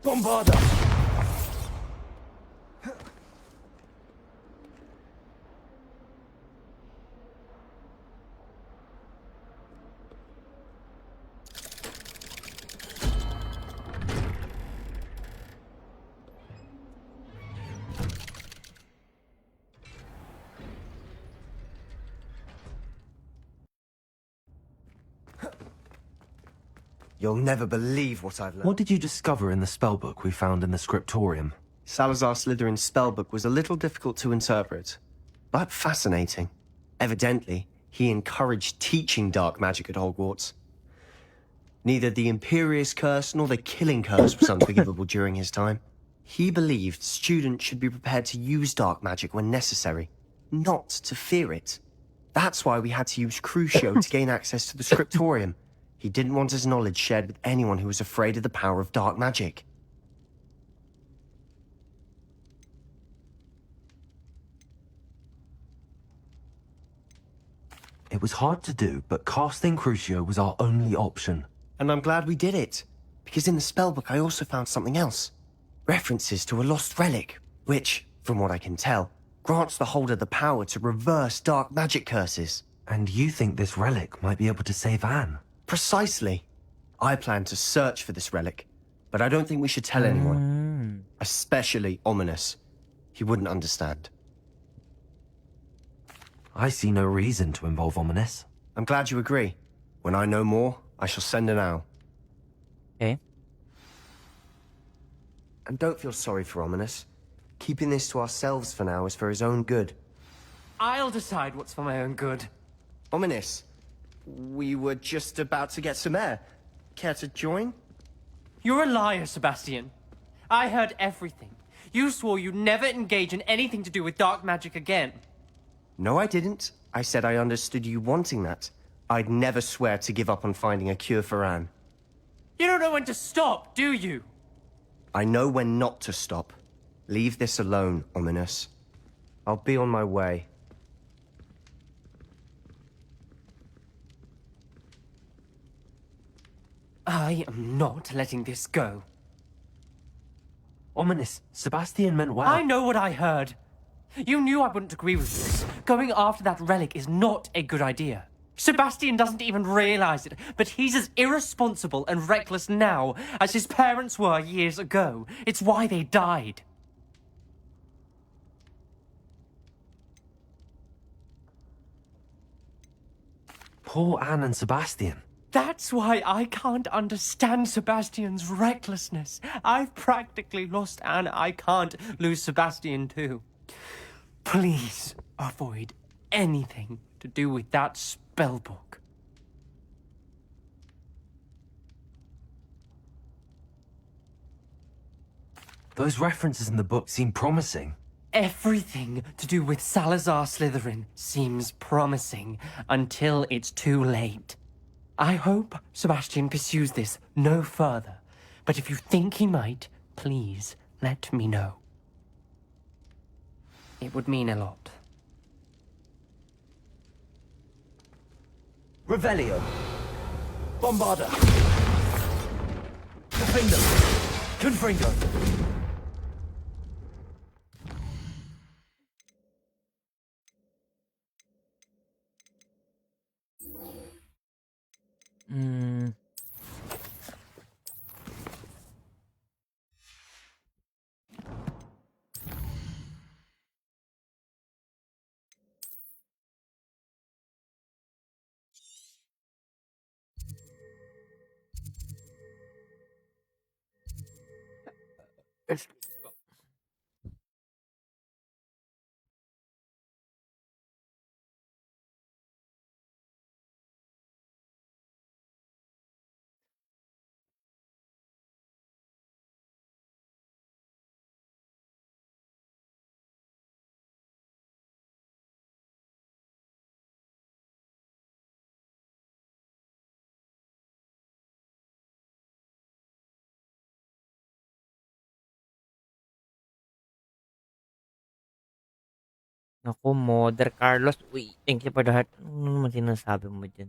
Bombarda! You'll never believe what I've learned. What did you discover in the spellbook we found in the scriptorium? Salazar Slytherin's spellbook was a little difficult to interpret, but fascinating. Evidently, he encouraged teaching dark magic at Hogwarts. Neither the Imperious Curse nor the Killing Curse was unforgivable during his time. He believed students should be prepared to use dark magic when necessary, not to fear it. That's why we had to use Crucio to gain access to the scriptorium. He didn't want his knowledge shared with anyone who was afraid of the power of dark magic. It was hard to do, but casting Crucio was our only option. And I'm glad we did it, because in the spellbook I also found something else. References to a lost relic, which, from what I can tell, grants the holder the power to reverse dark magic curses. And you think this relic might be able to save Anne? Precisely. I plan to search for this relic, but I don't think we should tell anyone. Especially Ominous. He wouldn't understand. I see no reason to involve Ominous. I'm glad you agree. When I know more, I shall send an owl. Okay. And don't feel sorry for Ominous. Keeping this to ourselves for now is for his own good. I'll decide what's for my own good. Ominous, we were just about to get some air. Care to join? You're a liar, Sebastian. I heard everything. You swore you'd never engage in anything to do with dark magic again. No, I didn't. I said I understood you wanting that. I'd never swear to give up on finding a cure for Anne. You don't know when to stop, do you? I know when not to stop. Leave this alone, Ominous. I'll be on my way. I am not letting this go. Ominous, Sebastian meant well. I know what I heard. You knew I wouldn't agree with this. Going after that relic is not a good idea. Sebastian doesn't even realize it, but he's as irresponsible and reckless now as his parents were years ago. It's why they died. Poor Anne and Sebastian. That's why I can't understand Sebastian's recklessness. I've practically lost Anne. I can't lose Sebastian too. Please avoid anything to do with that spellbook. Those references in the book seem promising. Everything to do with Salazar Slytherin seems promising until it's too late. I hope Sebastian pursues this no further, but if you think he might, please let me know. It would mean a lot. Revelio. Bombarda. Defender. Confringo. Naku, Mother Carlos. Uy, thank you for the heart. Ano naman sinasabi mo dyan?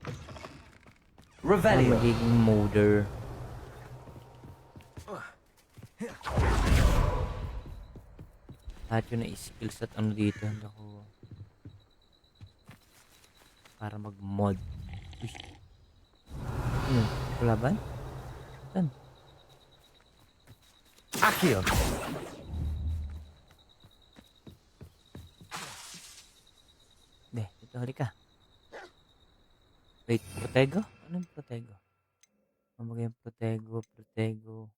Ano Revelio. magiging Mother? Lahat yun na skills at ano dito. Naku. Para mag-mod. Uy. Ano? Kalaban? Saan? Accio. Hindi. Dito, halika. Wait, Protego? Anong Protego? Mamagay Protego, Protego.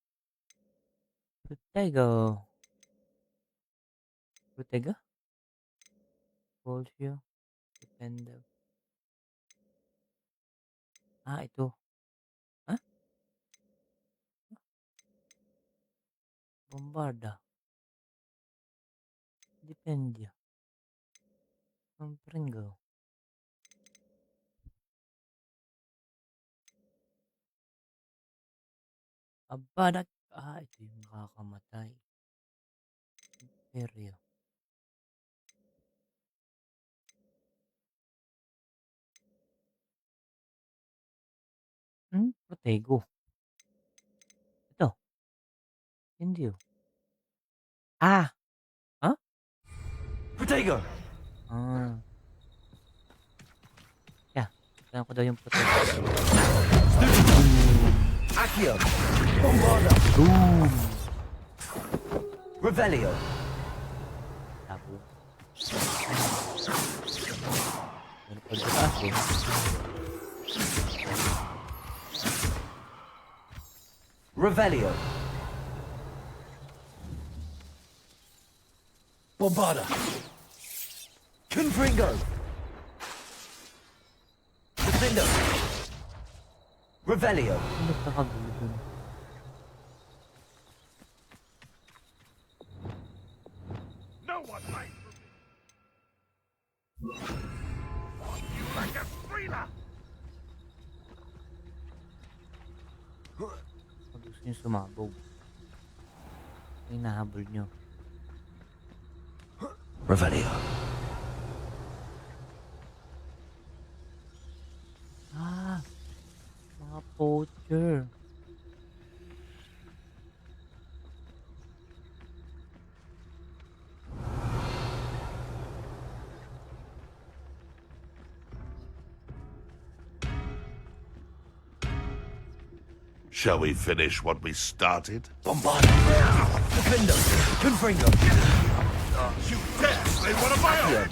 Protego. Protego? Bolsio. Defender. Ah, ito. Ha? Bombarda. Dependia. Pringo. Aba, ito yung makakamatay. Imperio. Protego. Ito. Hindi oh. Ah! Huh? Protego. Ah. Yeah. Kailangan ko daw yung Protego. Accio. Bombarda. Boom! Revelio. Tabo. Ano pa dito eh? Revelio. Bombarda. Confringo. Defender. Revelio. Ano nagkakagulo dun? No one likes you like a thriller. Pag gusto nyo sumabog. May nahabol nyo. Revelio. Ah! Mga poacher. Shall we finish what we started? Bombarda. Defender. Confringo. You dare slay one of my own!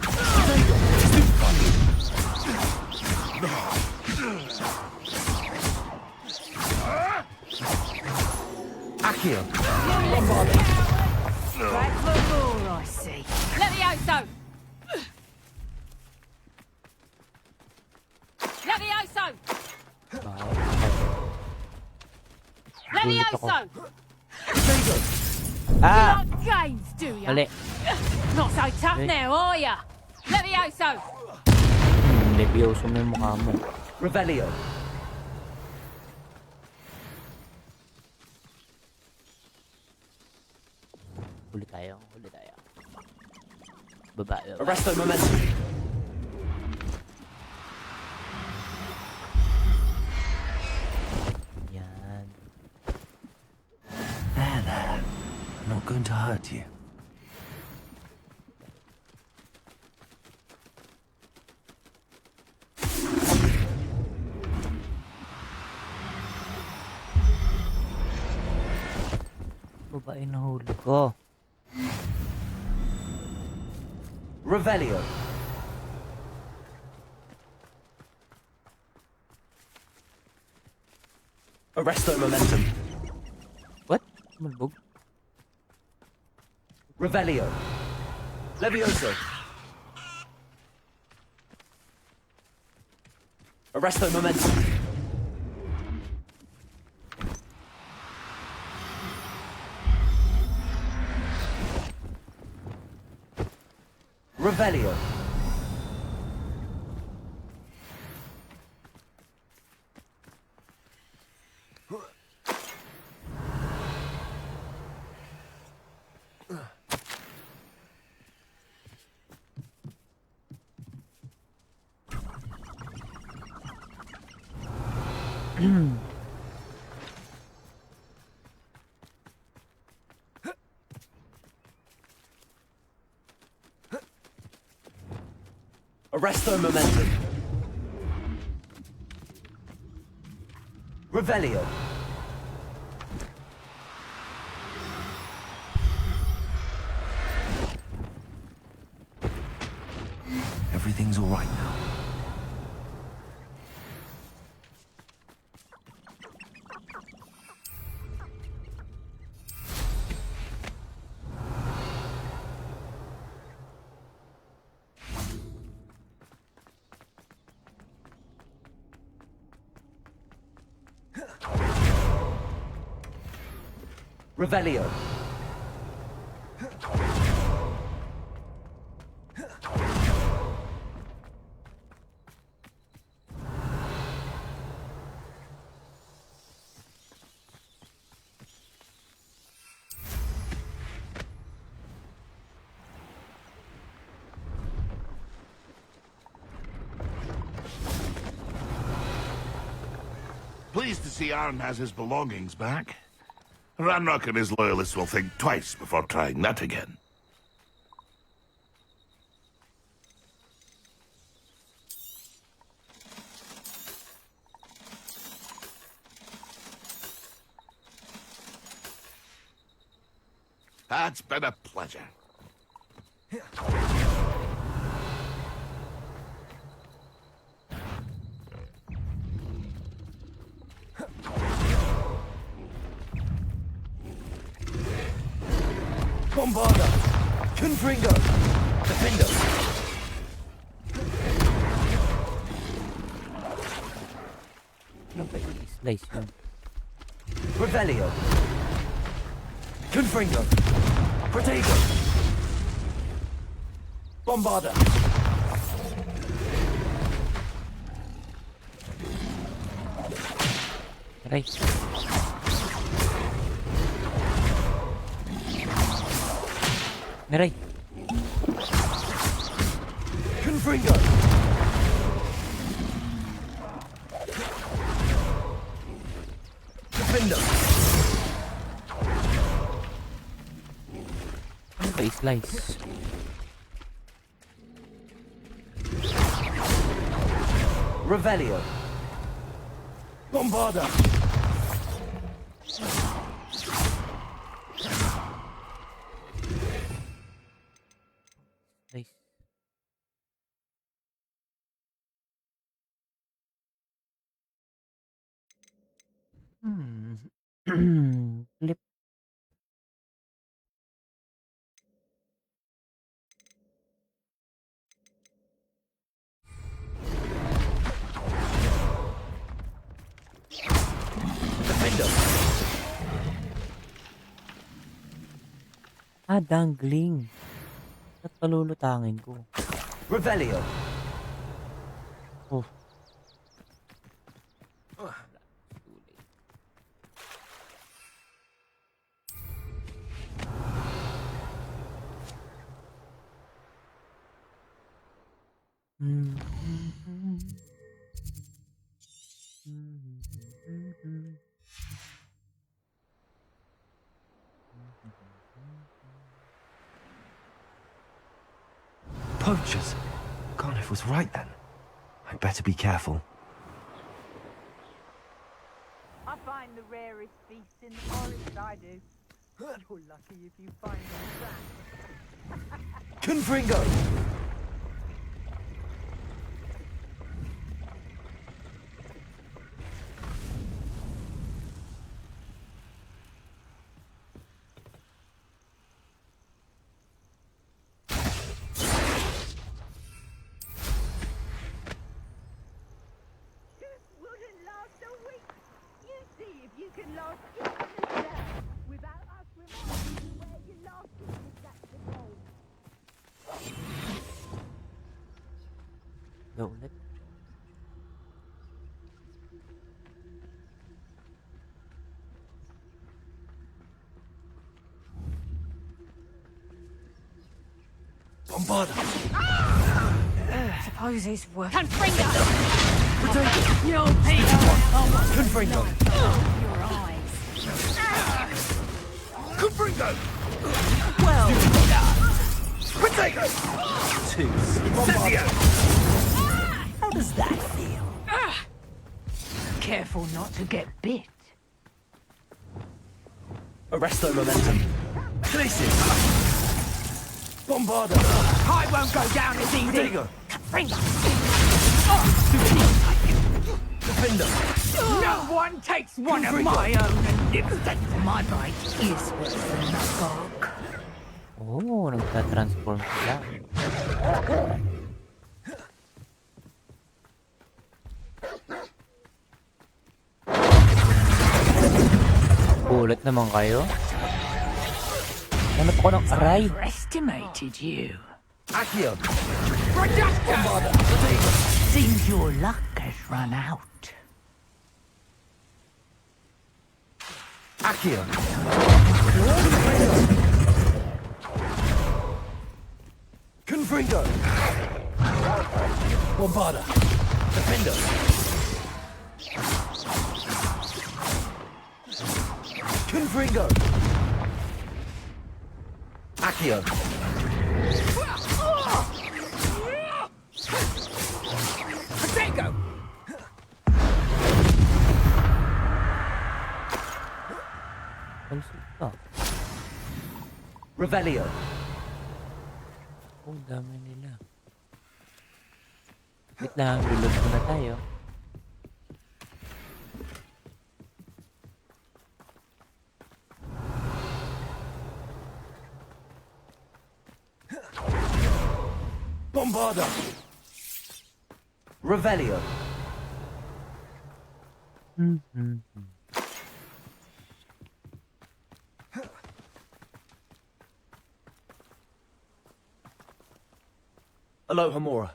Accio. Bombarda. Back for more, I see. Levioso! Levioso! Levioso! Ah! You like games, do ya? Mali. Not so tough Eh. now, are ya? Levioso! Levioso mo yung mukha mo. Revelio. Huli tayo, huli tayo. Baba. Arresto momentum. Yan. There. I'm not going to hurt you. Babae na huli ko. Revelio. Arresto momentum. What? Malbog? Revelio. Levioso. Arresto momentum. Revelio. Arresto momentum. Revelio. Everything's all right now. Revelio. Pleased to see Arn has his belongings back. Ranrock and his loyalists will think twice before trying that again. It's been a pleasure. Bombarda. Confringo. Defendo. Ano ba i-slice yun? Revelio. Confringo. Protego. Bombarda. Aray. Aray. Confringo. Defendo. Ano ba i-slice? Revelio. Bombarda. Slice. Flip. Defendo. Dangling. At palulutangin ko. Revelio. Oh. Poachers? Garniff was right then. I'd better be careful. I find the rarest beasts in the forest, I do. You're lucky if you find them trapped. Confringo. Go ulit. Bombarda. Suppose it's worth. Confringo! You'll pay Confringo. your eyes. Confringo! Well, Protego! Two. Bombarda! does that feel? Careful not to get bit. Arresto momentum. Places. Bombarda. I won't go down as easy. Protego. Finger. Defender. No one takes one of my own and lives that. My bite is worse than the bark. Oh, nagtatransform sila. Ulit naman kayo. Hanap ko ng aray. Overestimated you. Accio. Seems your luck has run out. Accio. Confringo. Bombarda. Defender. Confringo. Accio. Protego. Konsulta. Revelio. Oh, dami nila. Wait lang, reload muna tayo. Bombarda. Revelio. Aloha Mora.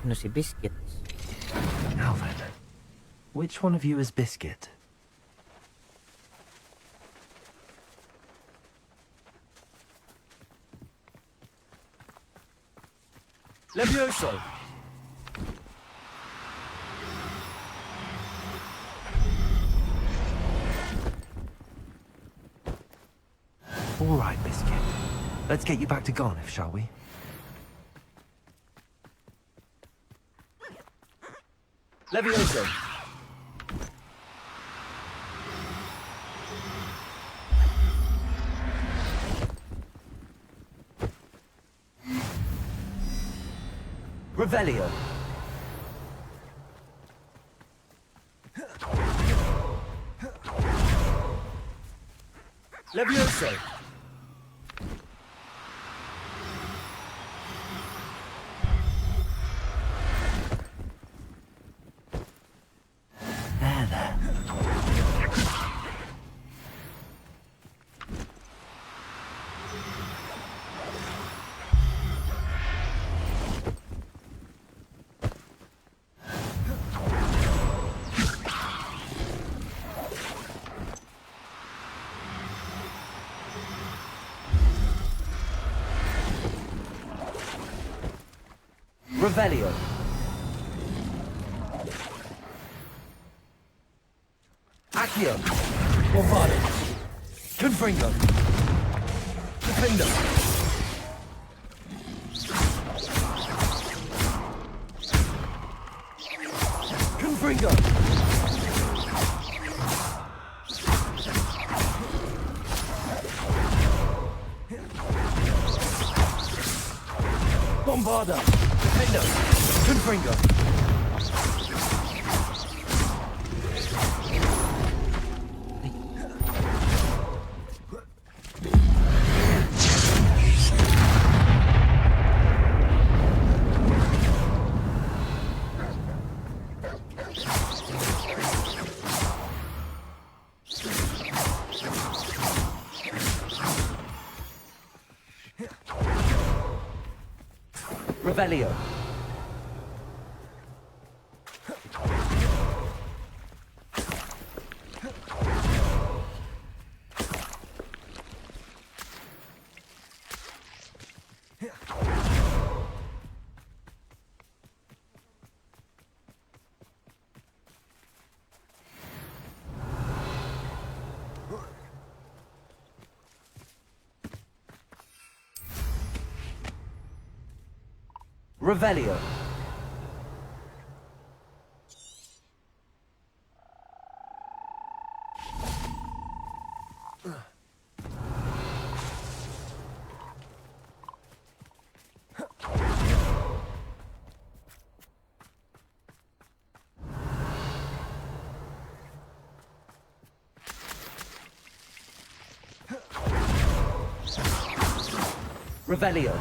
Ano si Biscuit? Now then, which one of you is Biscuit? Levioso. All right, Biscuit. Let's get you back to Garniff, shall we? Levioso. Revelio. Levioso. There, there. Revelio. Accio. Bombarda. Confringo. Defender. Confringo. Bombarda. Defender. Confringo. Revelio. Revelio. Revelio.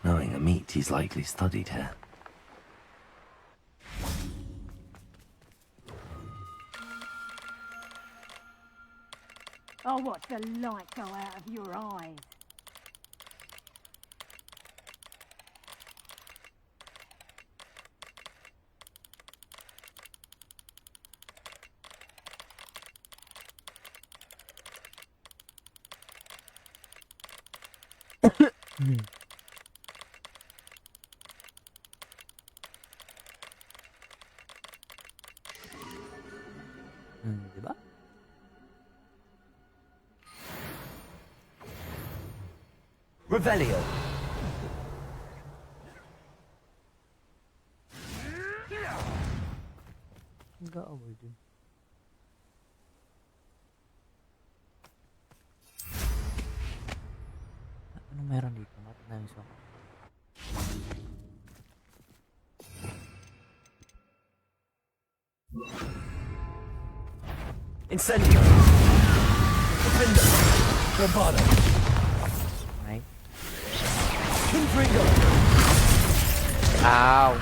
Knowing a meat, he's likely studied here. Oh, watch the light go out of your eyes. Diba? Revelio. Nag-aaway dun. Ano meron dito? Bakit dami sa Incendio. Defender. Bombado. Okay. Confringo. Ow!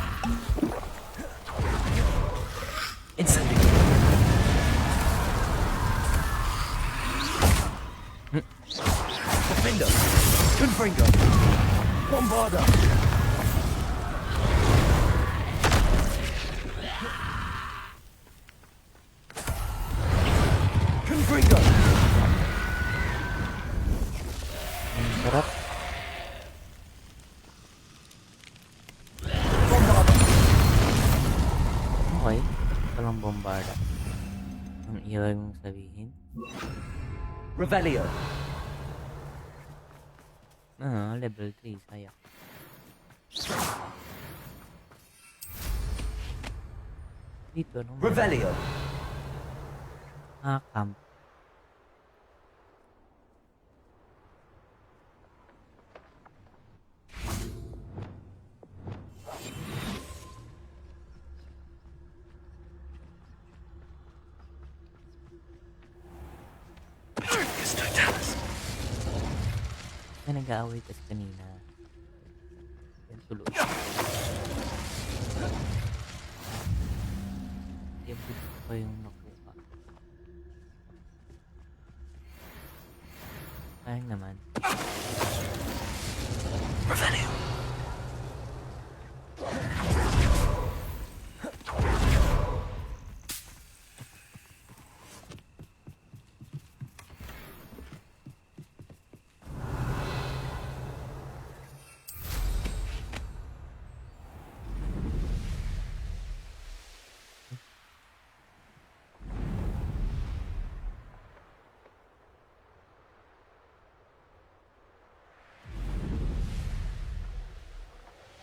Incendio. Defender. Confringo. Bombarda. Confringo. Sarap. Okay. Walang bombarda. Ang ibig mong sabihin? Revelio. Level 3. Sayang. Dito, ano? Revelio. Camp. May nag-aaway kasi kanina. Yan tuloy. Yung gusto ko yung nakuha. Sayang naman. Revelio.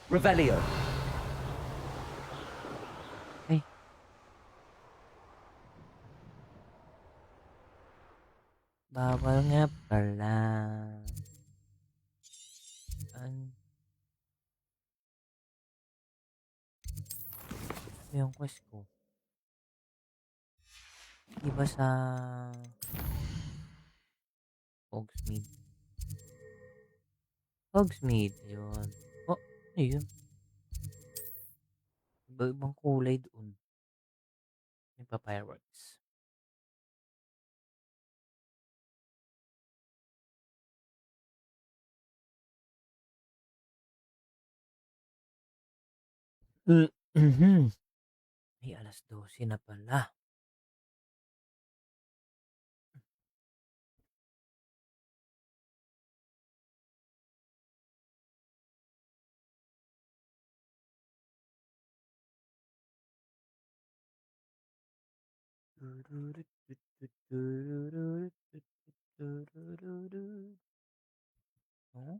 Revelio. Ay. Bawal nga pala. Yung quest ko. Diba sa Hogsmeade? Hogsmeade, yun. Oh, ano yun? Iba-ibang kulay doon. May pa-fireworks. Mhm. Ay, 12:00 na pala. Huh?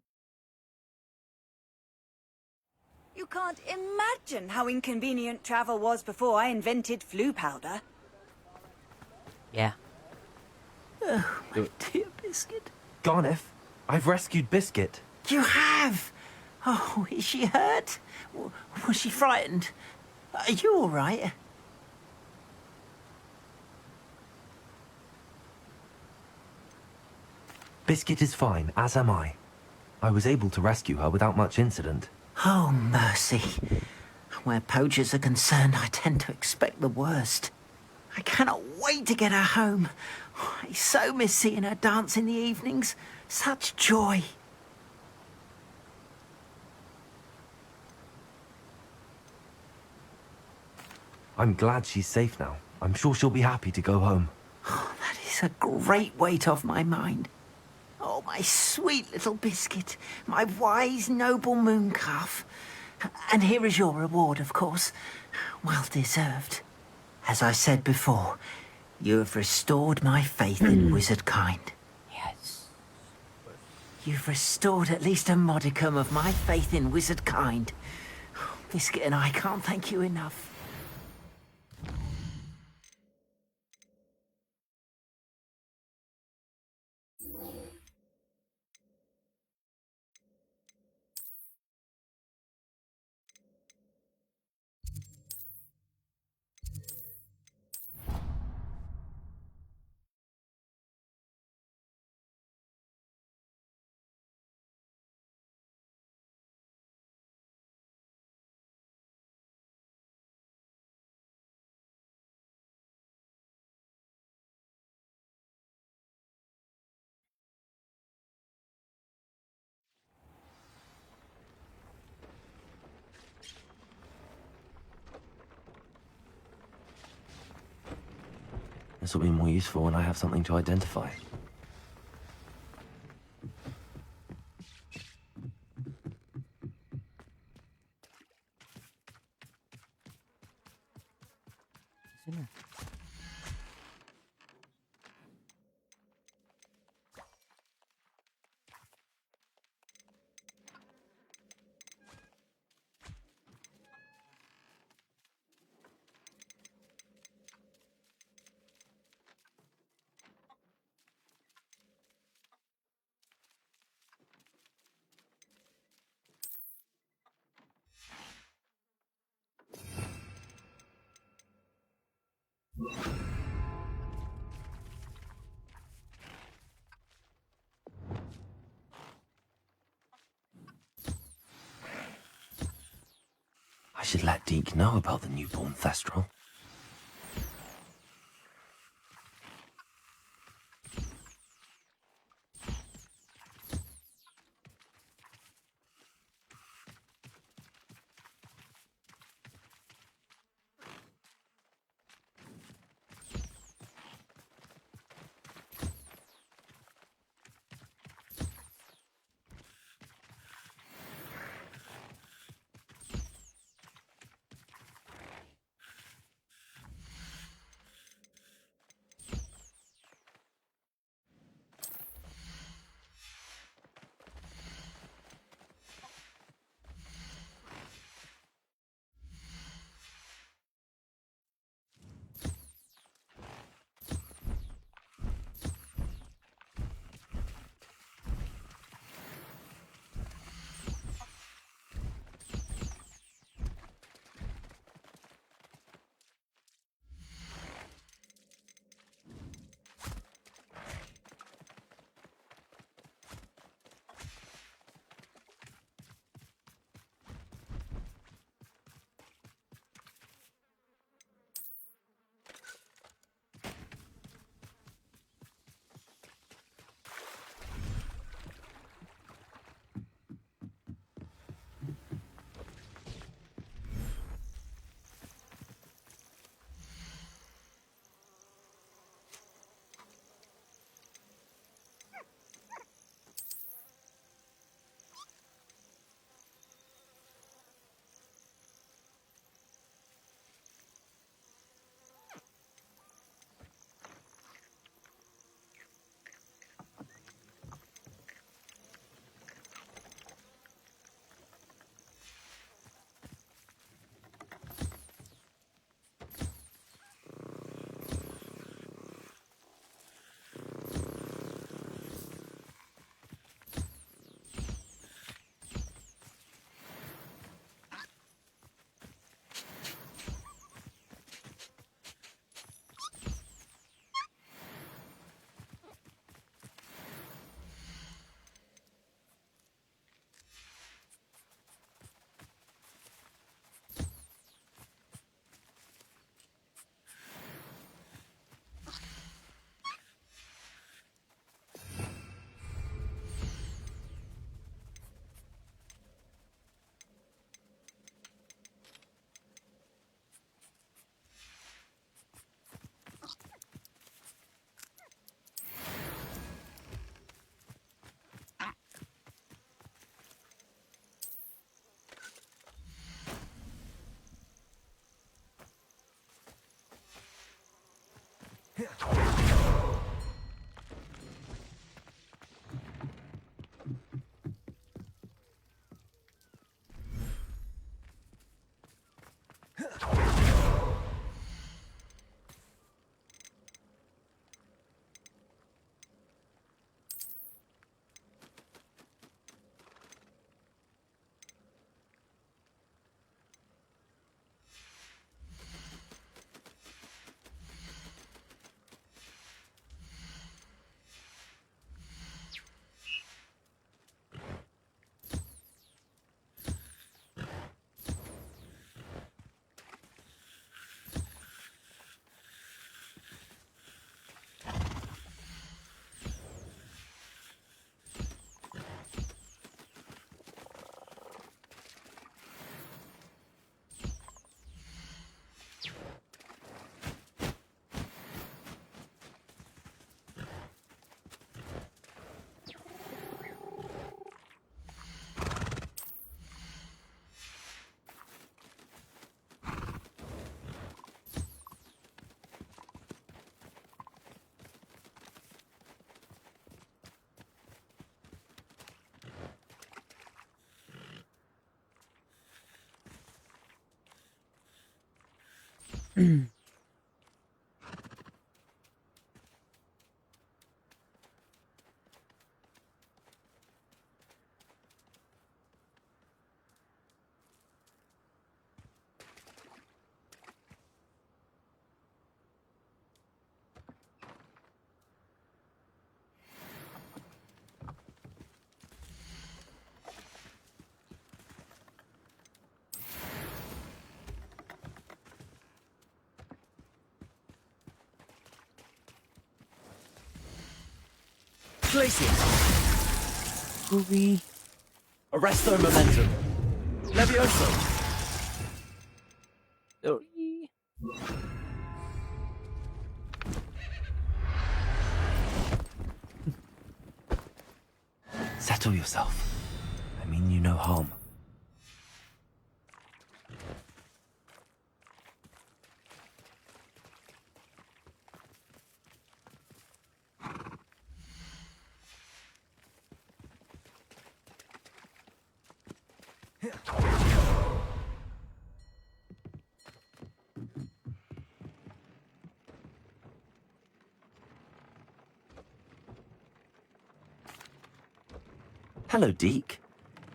You can't imagine how inconvenient travel was before I invented flu powder. Yeah. Oh, my dear Biscuit. Garneth, I've rescued Biscuit. You have? Oh, is she hurt? Was she frightened? Are you all right? Biscuit is fine, as am I. I was able to rescue her without much incident. Oh, mercy. Where poachers are concerned, I tend to expect the worst. I cannot wait to get her home. I so miss seeing her dance in the evenings. Such joy. I'm glad she's safe now. I'm sure she'll be happy to go home. Oh, that is a great weight off my mind. Oh, my sweet little Biscuit, my wise, noble mooncalf. And here is your reward, of course. Well deserved. As I said before, you have restored my faith in wizard kind. Yes. You've restored at least a modicum of my faith in wizard kind. Biscuit and I can't thank you enough. This will be more useful when I have something to identify. Sino? I should let Deke know about the newborn Thestral. Glacius. Movie. Arresto momentum. Levioso. Sorry. Settle yourself. I mean you no harm. Hello, Deke.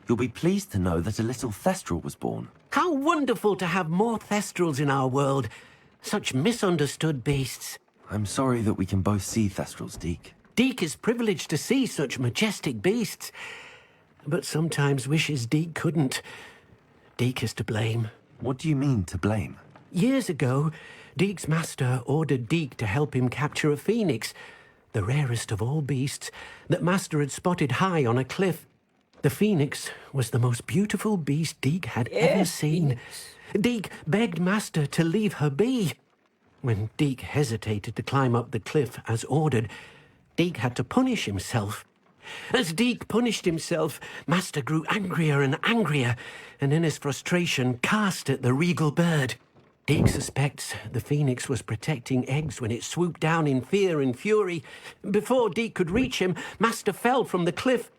You'll be pleased to know that a little Thestral was born. How wonderful to have more Thestrals in our world. Such misunderstood beasts. I'm sorry that we can both see Thestrals, Deke. Deke is privileged to see such majestic beasts, but sometimes wishes Deke couldn't. Deke is to blame. What do you mean, to blame? Years ago, Deke's master ordered Deke to help him capture a phoenix, the rarest of all beasts, that master had spotted high on a cliff. The phoenix was the most beautiful beast Deke had ever seen. Deke begged master to leave her be. When Deke hesitated to climb up the cliff as ordered, Deke had to punish himself. As Deke punished himself, master grew angrier and angrier, and in his frustration cast at the regal bird. Deke suspects the phoenix was protecting eggs when it swooped down in fear and fury. Before Deke could reach him, master fell from the cliff.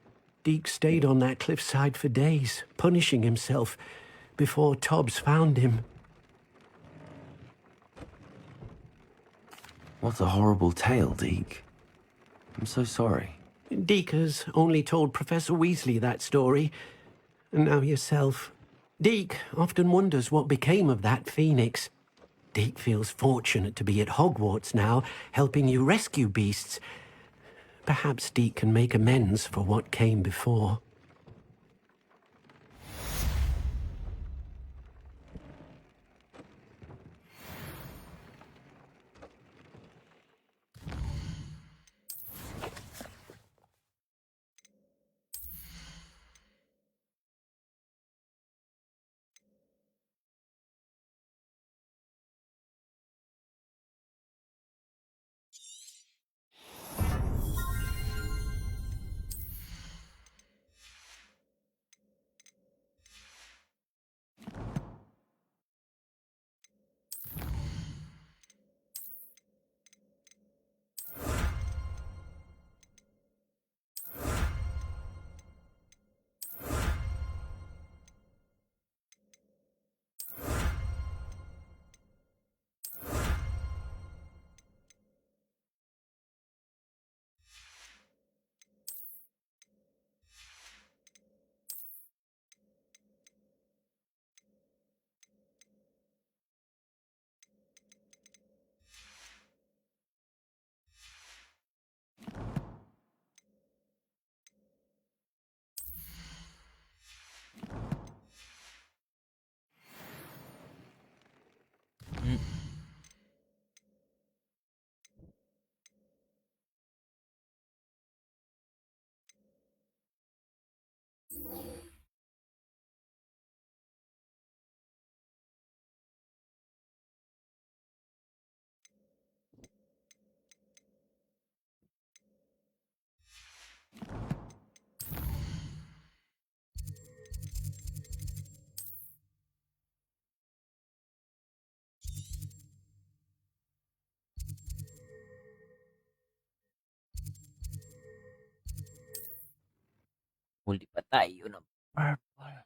Deke stayed on that cliffside for days, punishing himself, before Tobbs found him. What a horrible tale, Deke. I'm so sorry. Deke has only told Professor Weasley that story, and now yourself. Deke often wonders what became of that phoenix. Deke feels fortunate to be at Hogwarts now, helping you rescue beasts. Perhaps Deke can make amends for what came before. Huli pa tayo ng purple.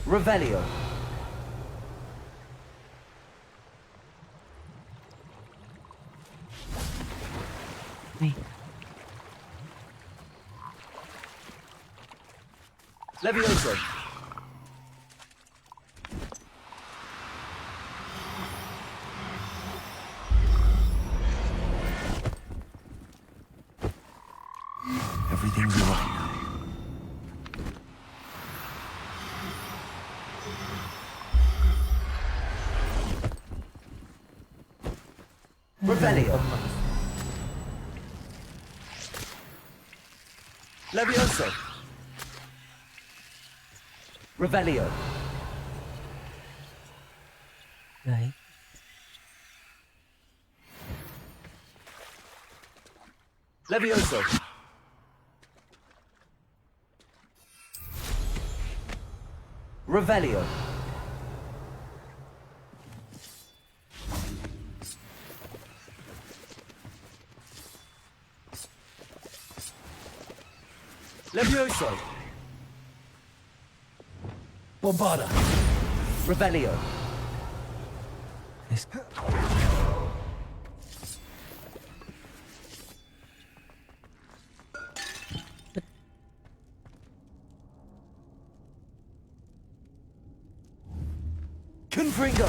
Revelio. Ay, Levioso. Everything's all right now. Revelio. Levioso. Revelio. guys. Levioso. Revelio. Levioso. Bombarda. Revelio. This Confringo.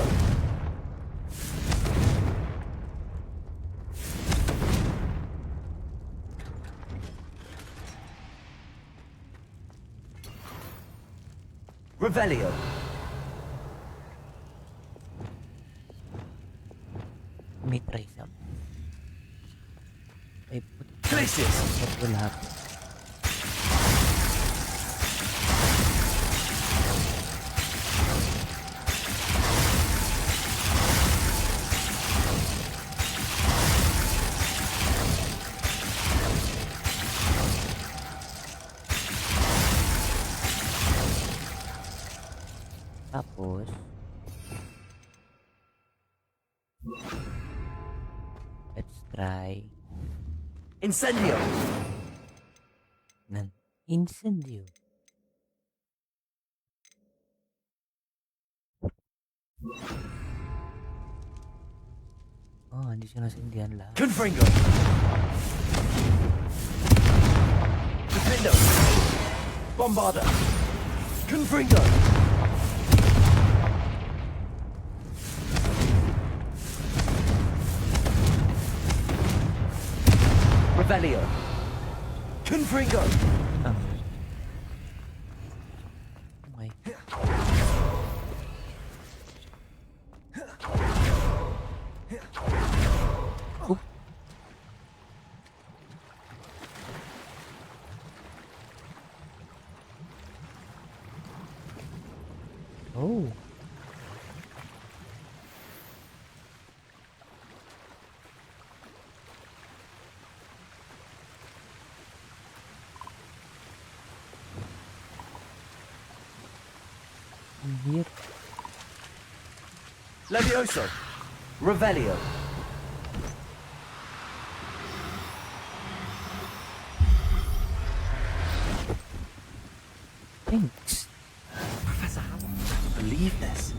Revelio. may try some. Ay, Glacius. put lahat. Tapos, let's try Incendio. ng incendio. Oh, hindi siya nasindihan lahat. Confringo. Defendo. Bombarda. Confringo. Revelio. Confringo. Okay. Oop. Oh. Here. Levioso. Revelio. Thanks. Professor Howard doesn't believe this.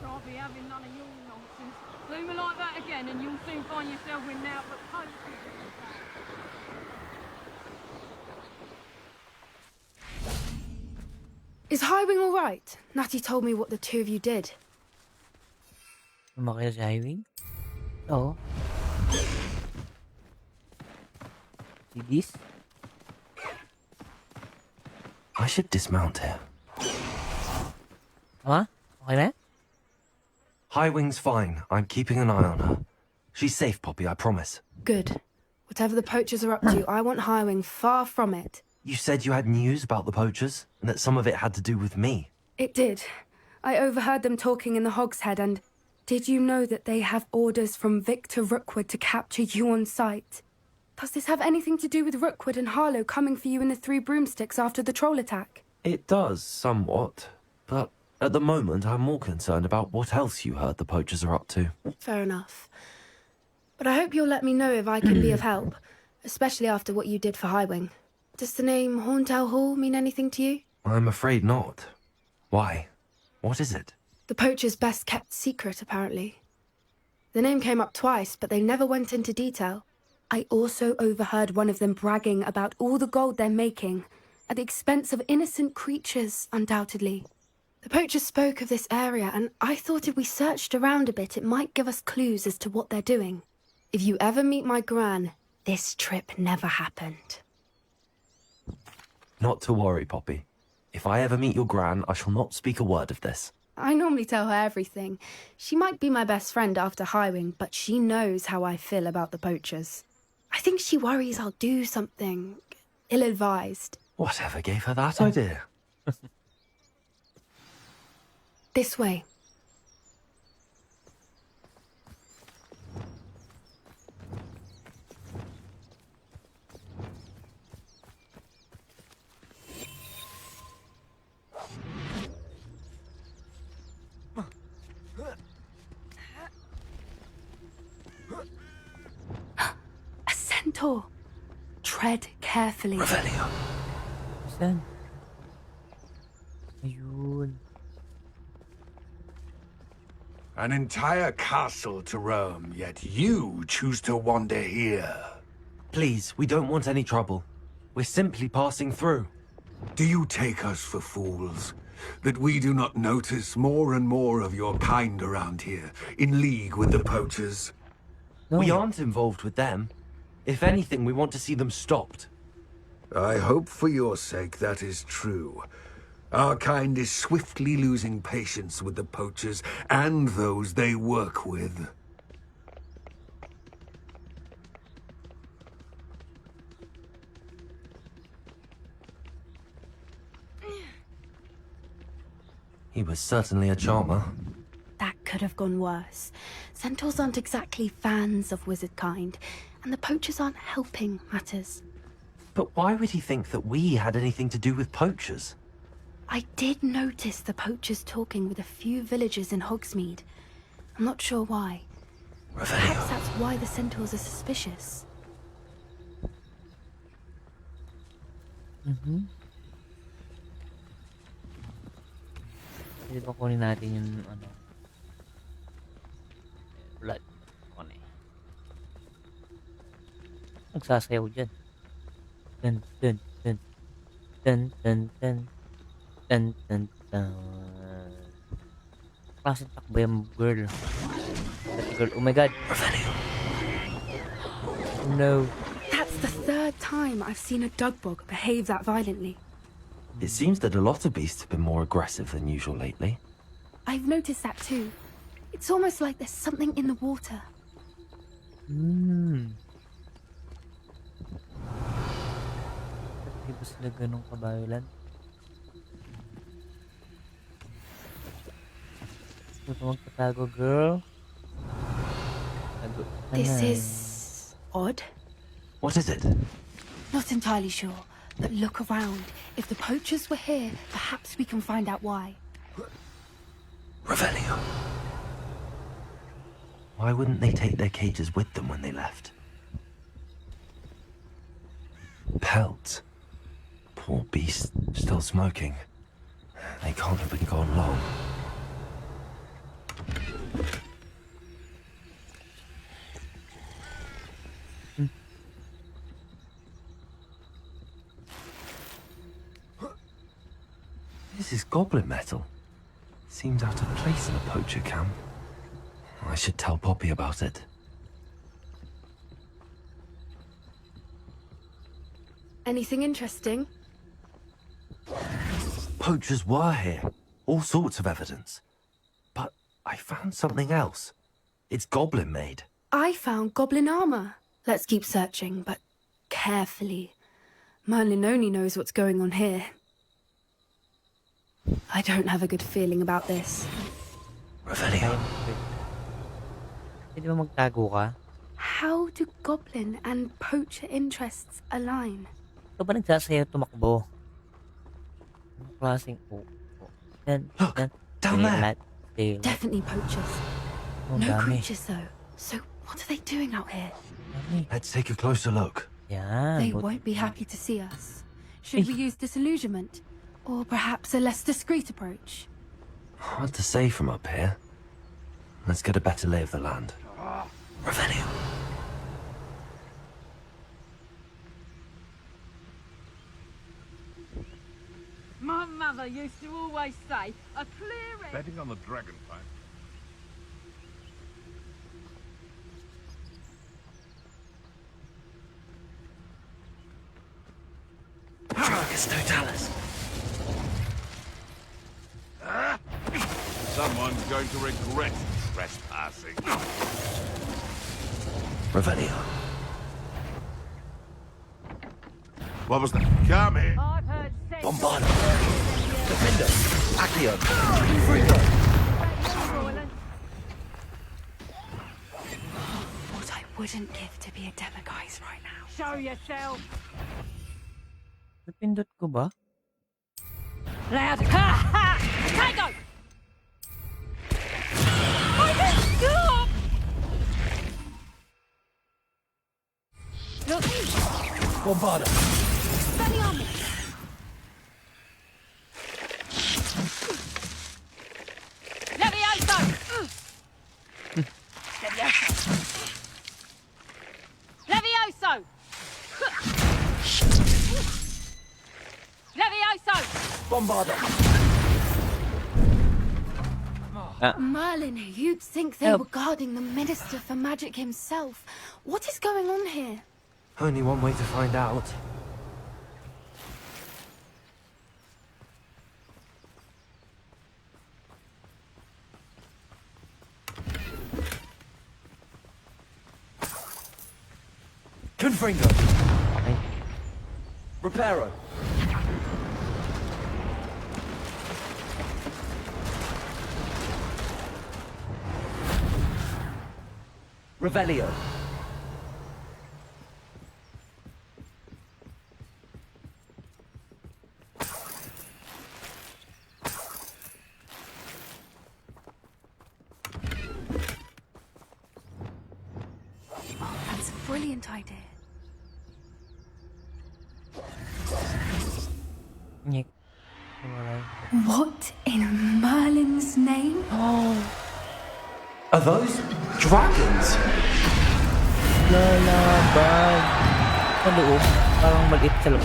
I'll be having none of your nonsense. Do me like that again and you'll soon find yourself in now but post. Is Highwing all right? Natty told me what the two of you did. Sumakay si Highwing? Oo. See this? I should dismount here. Huh? Okay na? Highwing's fine. I'm keeping an eye on her. She's safe, Poppy, I promise. Good. Whatever the poachers are up to, I want Highwing far from it. You said you had news about the poachers, and that some of it had to do with me. It did. I overheard them talking in the Hogshead, and did you know that they have orders from Victor Rookwood to capture you on sight? Does this have anything to do with Rookwood and Harlow coming for you in the Three Broomsticks after the troll attack? It does, somewhat. But at the moment, I'm more concerned about what else you heard the poachers are up to. Fair enough. But I hope you'll let me know if I can be of help, especially after what you did for Highwing. Does the name Horntail Hall mean anything to you? I'm afraid not. Why? What is it? The poacher's best kept secret, apparently. The name came up twice, but they never went into detail. I also overheard one of them bragging about all the gold they're making, at the expense of innocent creatures, undoubtedly. The poachers spoke of this area, and I thought if we searched around a bit, it might give us clues as to what they're doing. If you ever meet my gran, this trip never happened. Not to worry, Poppy. If I ever meet your gran, I shall not speak a word of this. I normally tell her everything. She might be my best friend after Highwing, but she knows how I feel about the poachers. I think she worries I'll do something ill-advised. Whatever gave her that idea? This way. A centaur. Tread carefully. Revelio. Saan? Ayun. An entire castle to roam, yet you choose to wander here. Please, we don't want any trouble. We're simply passing through. Do you take us for fools? That we do not notice more and more of your kind around here, in league with the poachers? No. We aren't involved with them. If anything, we want to see them stopped. I hope for your sake that is true. Our kind is swiftly losing patience with the poachers and those they work with. He was certainly a charmer. That could have gone worse. Centaurs aren't exactly fans of wizard kind, and the poachers aren't helping matters. But why would he think that we had anything to do with poachers? I did notice the poachers talking with a few villagers in Hogsmeade. I'm not sure why. Perhaps that's why the centaurs are suspicious. Pwede ba kunin natin yung ano? Blood. Kunin. Nagsasayaw dyan. Dun, dun, dun. Dun, dun, dun. Dun, dun, dun. Klaseng takbo yung girl. That girl. Oh my god. Oh no. That's the third time I've seen a dugbog behave that violently. It seems that a lot of beasts have been more aggressive than usual lately. I've noticed that too. It's almost like there's something in the water. Hindi ba sila ganun kabayalan? Gusto ko magtatago, girl. Tago. This Ayan. is odd. What is it? Not entirely sure, but look around. If the poachers were here, perhaps we can find out why. Revelio. Why wouldn't they take their cages with them when they left? Pelt. Poor beast, still smoking. They can't have been gone long. This is this goblin metal? Seems out of place in a poacher camp. I should tell Poppy about it. Anything interesting? Poachers were here. All sorts of evidence. But I found something else. It's goblin made. I found goblin armor. Let's keep searching, but carefully. Merlin only knows what's going on here. I don't have a good feeling about this. Revelio. Pwede ba magtago ka? How do goblin and poacher interests align? Ito ba nagsasayaw tumakbo? Anong klaseng Yan, yan. Down there. Definitely poachers. Oh, No dami. creatures though. So what are they doing out here? Let's take a closer look. Yan. They won't be happy to see us. Should we use disillusionment? Or perhaps a less discreet approach? Hard to say from up here. Let's get a better lay of the land. Revelio. My mother used to always say, a clear Betting on the dragonfly. Dragus Totalis. Someone's going to regret trespassing. Revelio. What was that? Come here. I've heard sense. Bombarda. Defender. Accio. Confringo. What I wouldn't give to be a demiguise right now. Show yourself. Napindot ko ba? Loud. Ha ha! Tango! I can stop! Look. Bombarda. Benny on me. Levioso! Levioso! Levioso! Levioso! Bombarda. Merlin, you'd think they were guarding the Minister for Magic himself. What is going on here? Only one way to find out. Confringo. Reparo. Revelio. That's a brilliant idea. Nyek. What in Merlin's name? Are those dragons? Lalaban. Sa loob. Parang maliit sa loob.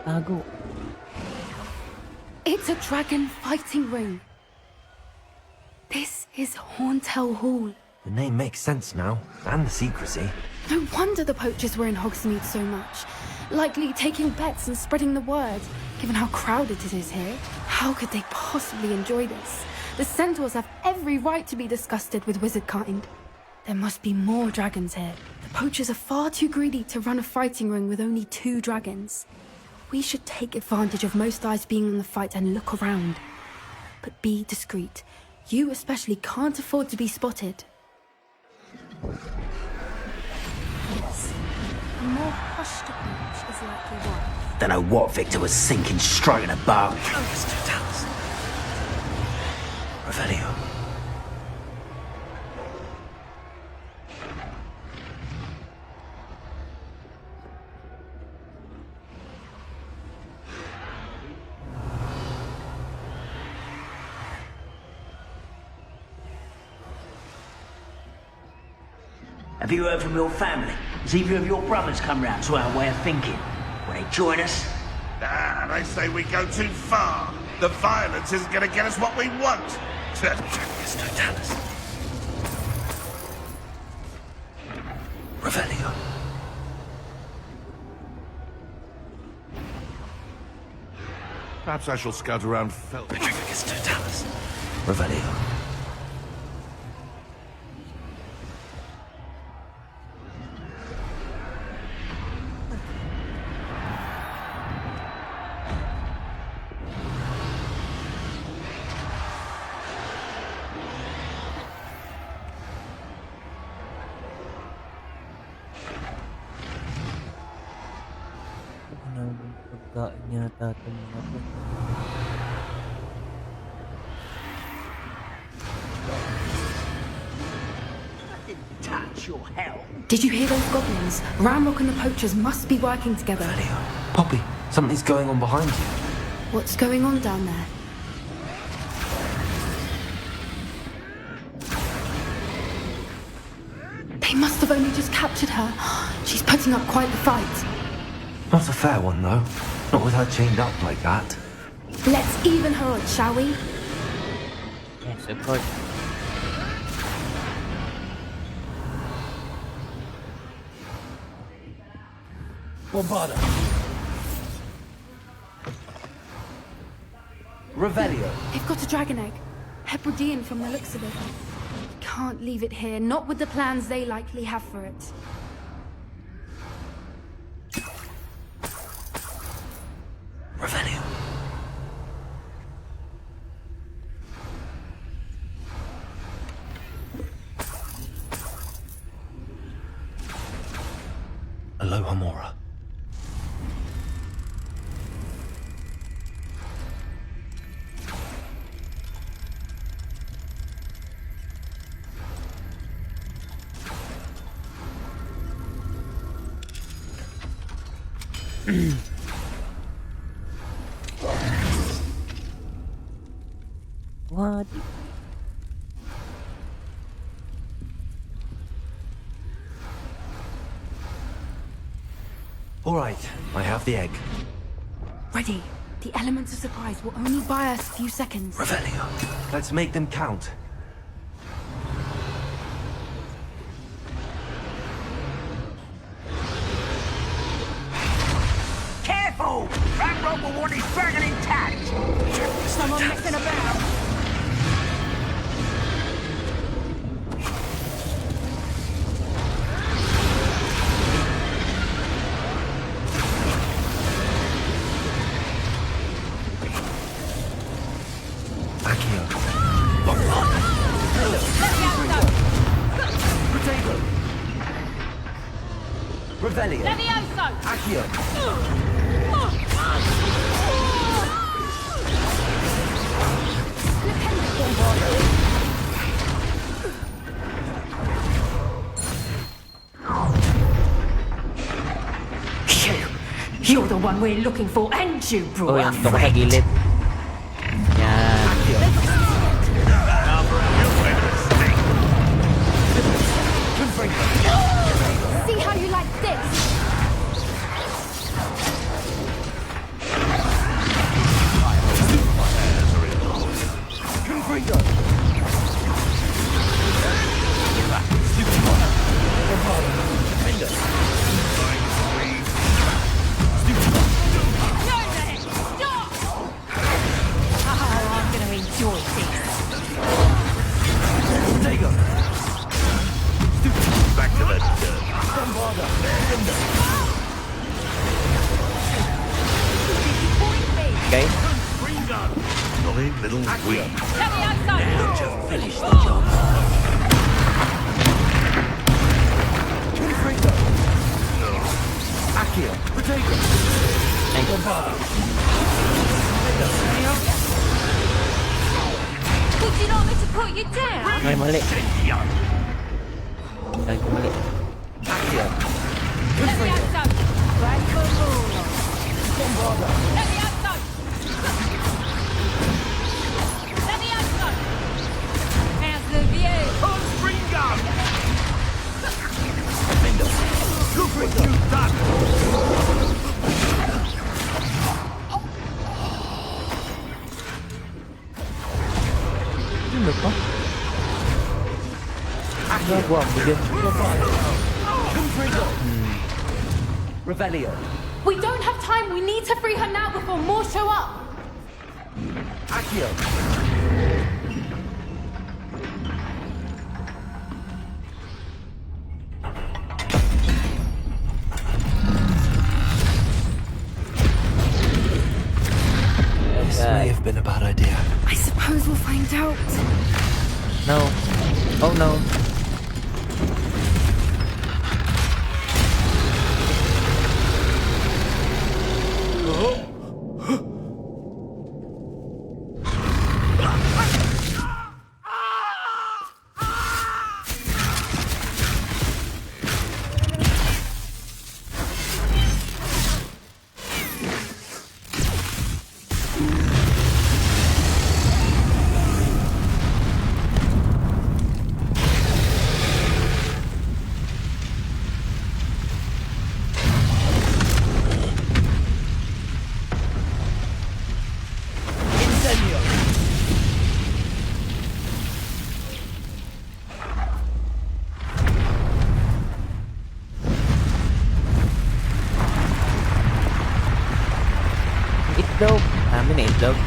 Tago. It's a dragon fighting ring. This is Hauntel Hall. The name makes sense now, and the secrecy. No wonder the poachers were in Hogsmeade so much. Likely taking bets and spreading the word, given how crowded it is here. How could they possibly enjoy this? The centaurs have every right to be disgusted with wizard kind. There must be more dragons here. The poachers are far too greedy to run a fighting ring with only 2 dragons. We should take advantage of most eyes being on the fight and look around. But be discreet. You especially can't afford to be spotted. Yes. A more hushed approach is likely one. Don't know what Victor was thinking, striking a bow. Dragus Totalis. Revelio. Have you heard from your family? Has either of your brothers come round to our way of thinking? Will they join us? Ah, they say we go too far. The violence isn't going to get us what we want. It's Totalis. Revelio. Perhaps I shall scout around Fel... Petrificus Totalis. Revelio. Pagkain yata itong mga to. Touch your hell. Did you hear those goblins? Ramrock and the poachers must be working together. Poppy, something's going on behind you. What's going on down there? They must have only just captured her. She's putting up quite the fight. Not a fair one, though. Not with her chained up like that. Let's even her odds, shall we? Yes, of course. Bombarda. Revelio. They've got a dragon egg. Hebridean from the looks of it. Can't leave it here, not with the plans they likely have for it. Revelio. Aloha Mora. What? All right, I have the egg. Ready. The elements of surprise will only buy us a few seconds. Revelio. Let's make them count. Careful! Ramrock will want his dragon intact! Someone messing about. Accio. Revelio. Levioso! Accio. You're the one we're looking for, and you Oh, brought yung a toko sa friend. gilid. Yan. See how you like this? Confringo. I'm gonna enjoy this. Back to the dirt. Okay. Jolly little weed. Levioso! Just finish the job. Accio. Protego. Thank you. Would you like me to put you down? Ay, mali. Ay, mali. Accio. Levioso! Right for Bombarda! Levioso! Levioso! How's the view? On spring gun! Nagawa mo din. Revelio. We don't have time. We need to free her now before more show up. Accio. This may have been a bad idea. I suppose we'll find out. No. Oh no. Incendio. Itlog. Amin na itlog.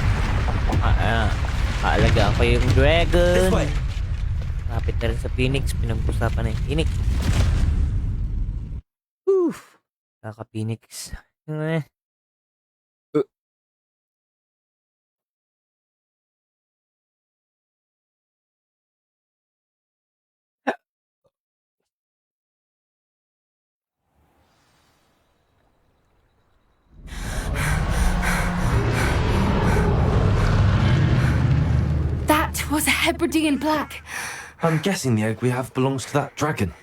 Kaalagaan ko yung dragon. This way. Kapit na rin sa Phoenix. Pinag-usapan na yung Phoenix. Oof. Kaka-Phoenix. That was a Hebridean black. I'm guessing the egg we have belongs to that dragon.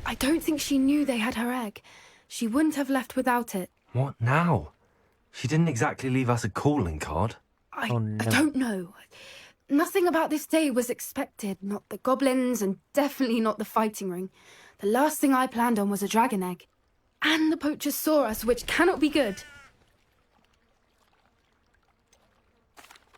I don't think she knew they had her egg. She wouldn't have left without it. What now? She didn't exactly leave us a calling card. I Oh, no. don't know. Nothing about this day was expected. Not the goblins, and definitely not the fighting ring. The last thing I planned on was a dragon egg. And the poachers saw us, which cannot be good.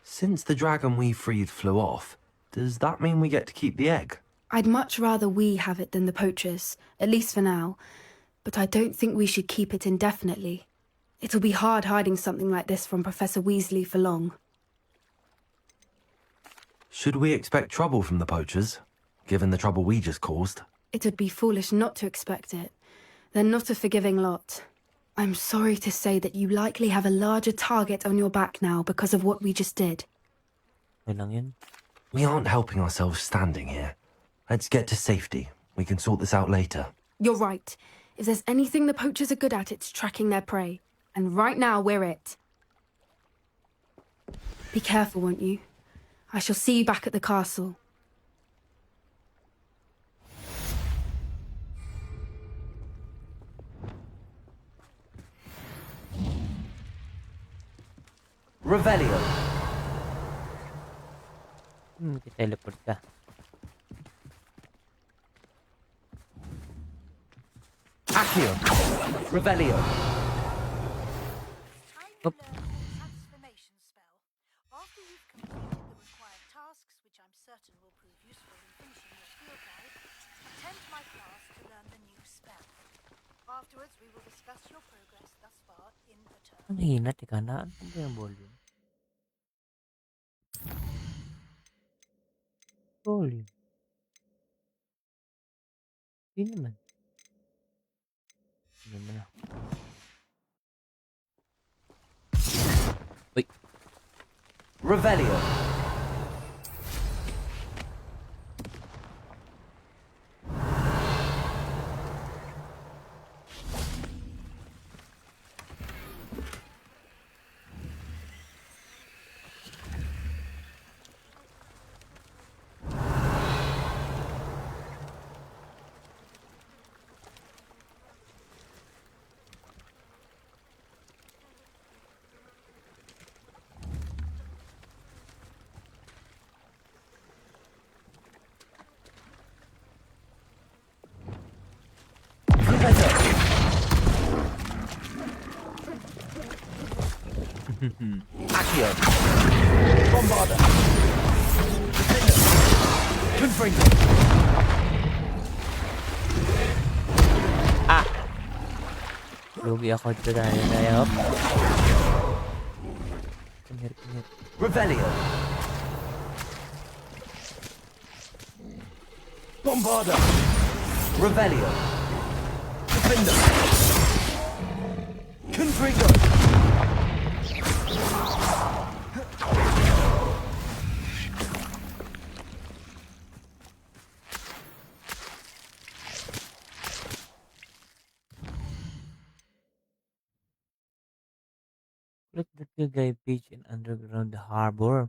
Since the dragon we freed flew off, does that mean we get to keep the egg? I'd much rather we have it than the poachers, at least for now. But I don't think we should keep it indefinitely. It'll be hard hiding something like this from Professor Weasley for long. Should we expect trouble from the poachers, given the trouble we just caused? It would be foolish not to expect it. They're not a forgiving lot. I'm sorry to say that you likely have a larger target on your back now because of what we just did. Yun lang yun. We aren't helping ourselves standing here. Let's get to safety. We can sort this out later. You're right. If there's anything the poachers are good at, it's tracking their prey. And right now, we're it. Be careful, won't you? I shall see you back at the castle. Revelio. Teleport ka. Accio. Revelio. Oop. Transformation spell. After you've completed the required tasks, which I'm certain will prove useful in finishing your field guide, attend my class to learn the new spell. Afterwards, we will discuss your progress thus far in the term. Ang hina, teka na. Ano ba yung volume? Volume. Hindi naman. Hindi naman na. Uy. Revelio. Accio. Bombarda. Confringo. Ah! Lugi ako dito tayo. Come here. Revelio. Bombarda. Revelio. Defender. Confringo. Look at the guy beach and underground harbor.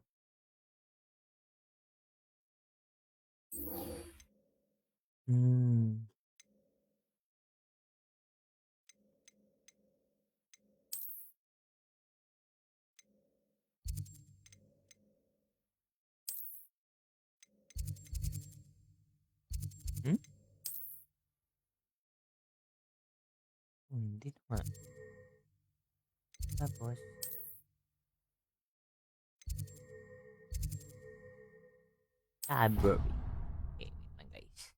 Hmm. Hmm? Hindi naman. Tapos, harbor. Okay, wait lang guys.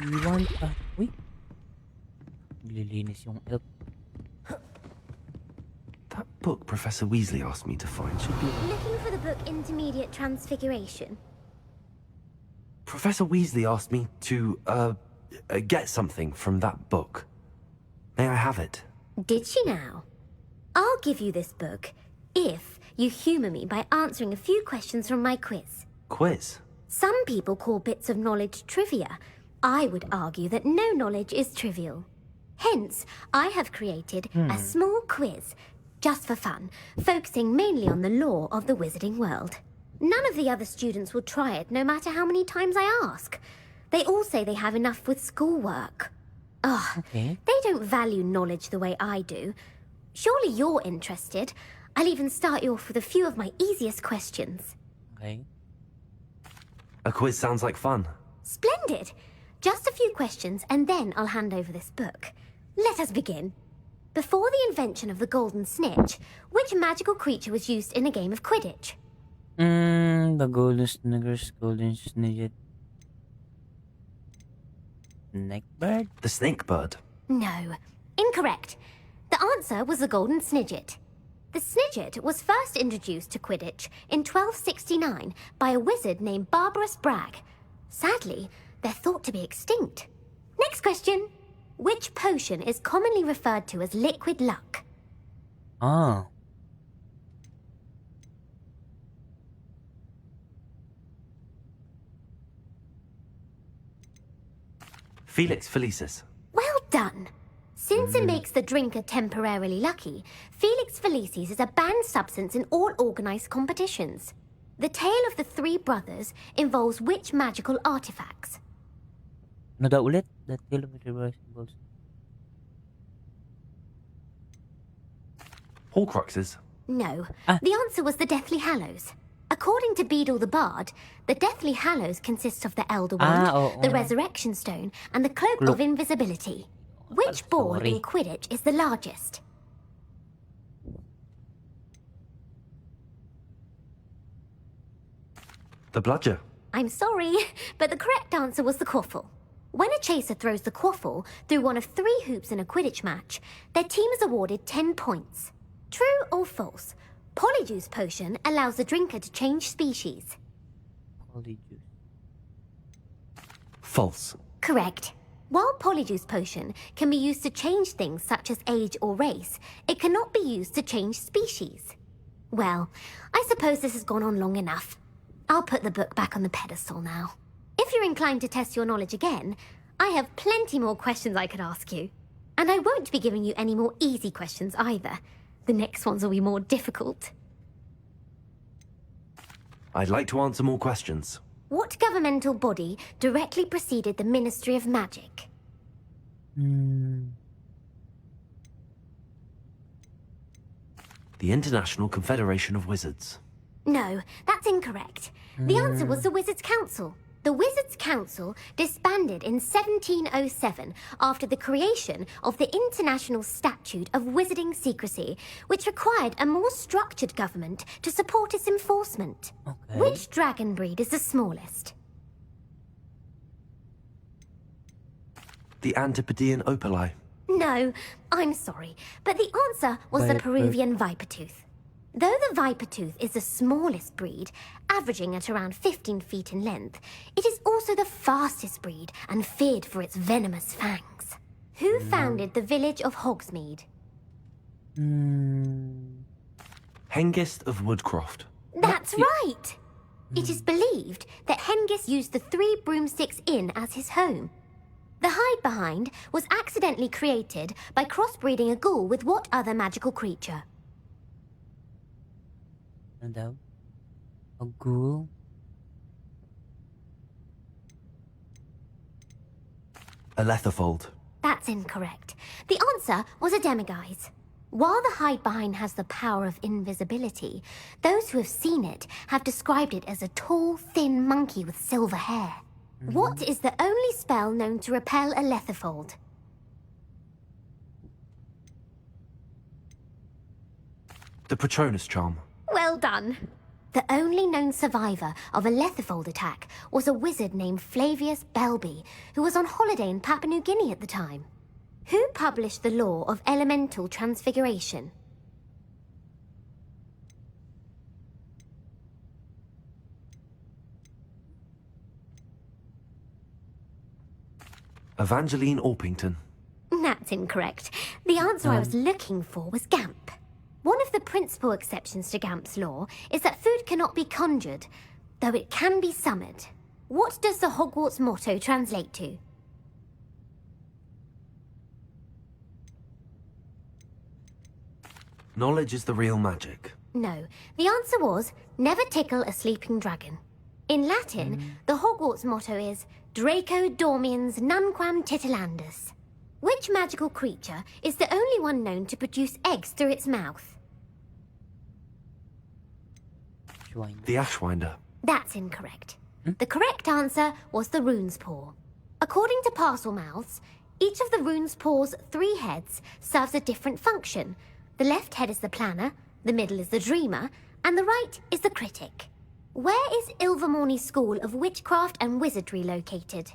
Iwan pa. Uy. Naglilinis yung elf. That book Professor Weasley asked me to find should be... Looking for the book Intermediate Transfiguration? Professor Weasley asked me to, get something from that book. May I have it? Did she now? I'll give you this book if you humour me by answering a few questions from my quiz. Quiz? Some people call bits of knowledge trivia. I would argue that no knowledge is trivial. Hence, I have created a small quiz, just for fun, focusing mainly on the lore of the wizarding world. None of the other students will try it, no matter how many times I ask. They all say they have enough with schoolwork. They don't value knowledge the way I do. Surely you're interested. I'll even start you off with a few of my easiest questions. Okay. A quiz sounds like fun. Splendid! Just a few questions, and then I'll hand over this book. Let us begin. Before the invention of the golden snitch, which magical creature was used in a game of Quidditch? The golden sniggers, golden snidget. Snakebird? The snake bird. No. Incorrect. The answer was the golden snidget. The snidget was first introduced to Quidditch in 1269 by a wizard named Barbarous Bragg. Sadly, they're thought to be extinct. Next question. Which potion is commonly referred to as liquid luck? Ah. Felix Felicis. Well done. Since it makes the drinker temporarily lucky, Felix Felicis is a banned substance in all organised competitions. The tale of the three brothers involves which magical artifacts? Ano daw ulit? The Tale of the Reverse Symbols. Horcruxes. No. The answer was the Deathly Hallows. According to Beadle the Bard, the Deathly Hallows consists of the Elder Wand, the Resurrection Stone, and the Cloak of Invisibility. Which ball in Quidditch is the largest? The bludger. I'm sorry, but the correct answer was the quaffle. When a chaser throws the quaffle through one of 3 hoops in a Quidditch match, their team is awarded 10 points. True or false? Polyjuice potion allows the drinker to change species. Polyjuice. False. Correct. While Polyjuice potion can be used to change things such as age or race, it cannot be used to change species. Well, I suppose this has gone on long enough. I'll put the book back on the pedestal now. If you're inclined to test your knowledge again, I have plenty more questions I could ask you. And I won't be giving you any more easy questions either. The next ones will be more difficult. I'd like to answer more questions. What governmental body directly preceded the Ministry of Magic? The International Confederation of Wizards. No, that's incorrect. The answer was the Wizards' Council. The Wizards' Council disbanded in 1707 after the creation of the International Statute of Wizarding Secrecy, which required a more structured government to support its enforcement. Which dragon breed is the smallest? The Antipodean Opali. No, I'm sorry, but the answer was the Peruvian Vipertooth. Though the Vipertooth is the smallest breed, averaging at around 15 feet in length, it is also the fastest breed and feared for its venomous fangs. Who founded the village of Hogsmeade? Hengist of Woodcroft. That's right! It is believed that Hengist used the 3 Broomsticks Inn as his home. The Hide-Behind was accidentally created by crossbreeding a ghoul with what other magical creature? Ano daw? A ghoul? A Letherfold. That's incorrect. The answer was a Demiguise. While the Hide-Behind has the power of invisibility, those who have seen it have described it as a tall, thin monkey with silver hair. What is the only spell known to repel a Letherfold? The Patronus Charm. Well done. The only known survivor of a Lethifold attack was a wizard named Flavius Belby, who was on holiday in Papua New Guinea at the time. Who published the law of elemental transfiguration? Evangeline Orpington. That's incorrect. The answer I was looking for was Gamp. One of the principal exceptions to Gamp's law is that food cannot be conjured, though it can be summoned. What does the Hogwarts motto translate to? Knowledge is the real magic. No, the answer was never tickle a sleeping dragon. In Latin, the Hogwarts motto is Draco Dormiens Nunquam Titilandus. Which magical creature is the only one known to produce eggs through its mouth? The Ashwinder. That's incorrect. The correct answer was the rune's paw. According to parcel mouths, each of the rune's paw's 3 heads serves a different function. The left head is the planner, the middle is the dreamer, and the right is the critic. Where is Ilvermorny's School of Witchcraft and Wizardry located?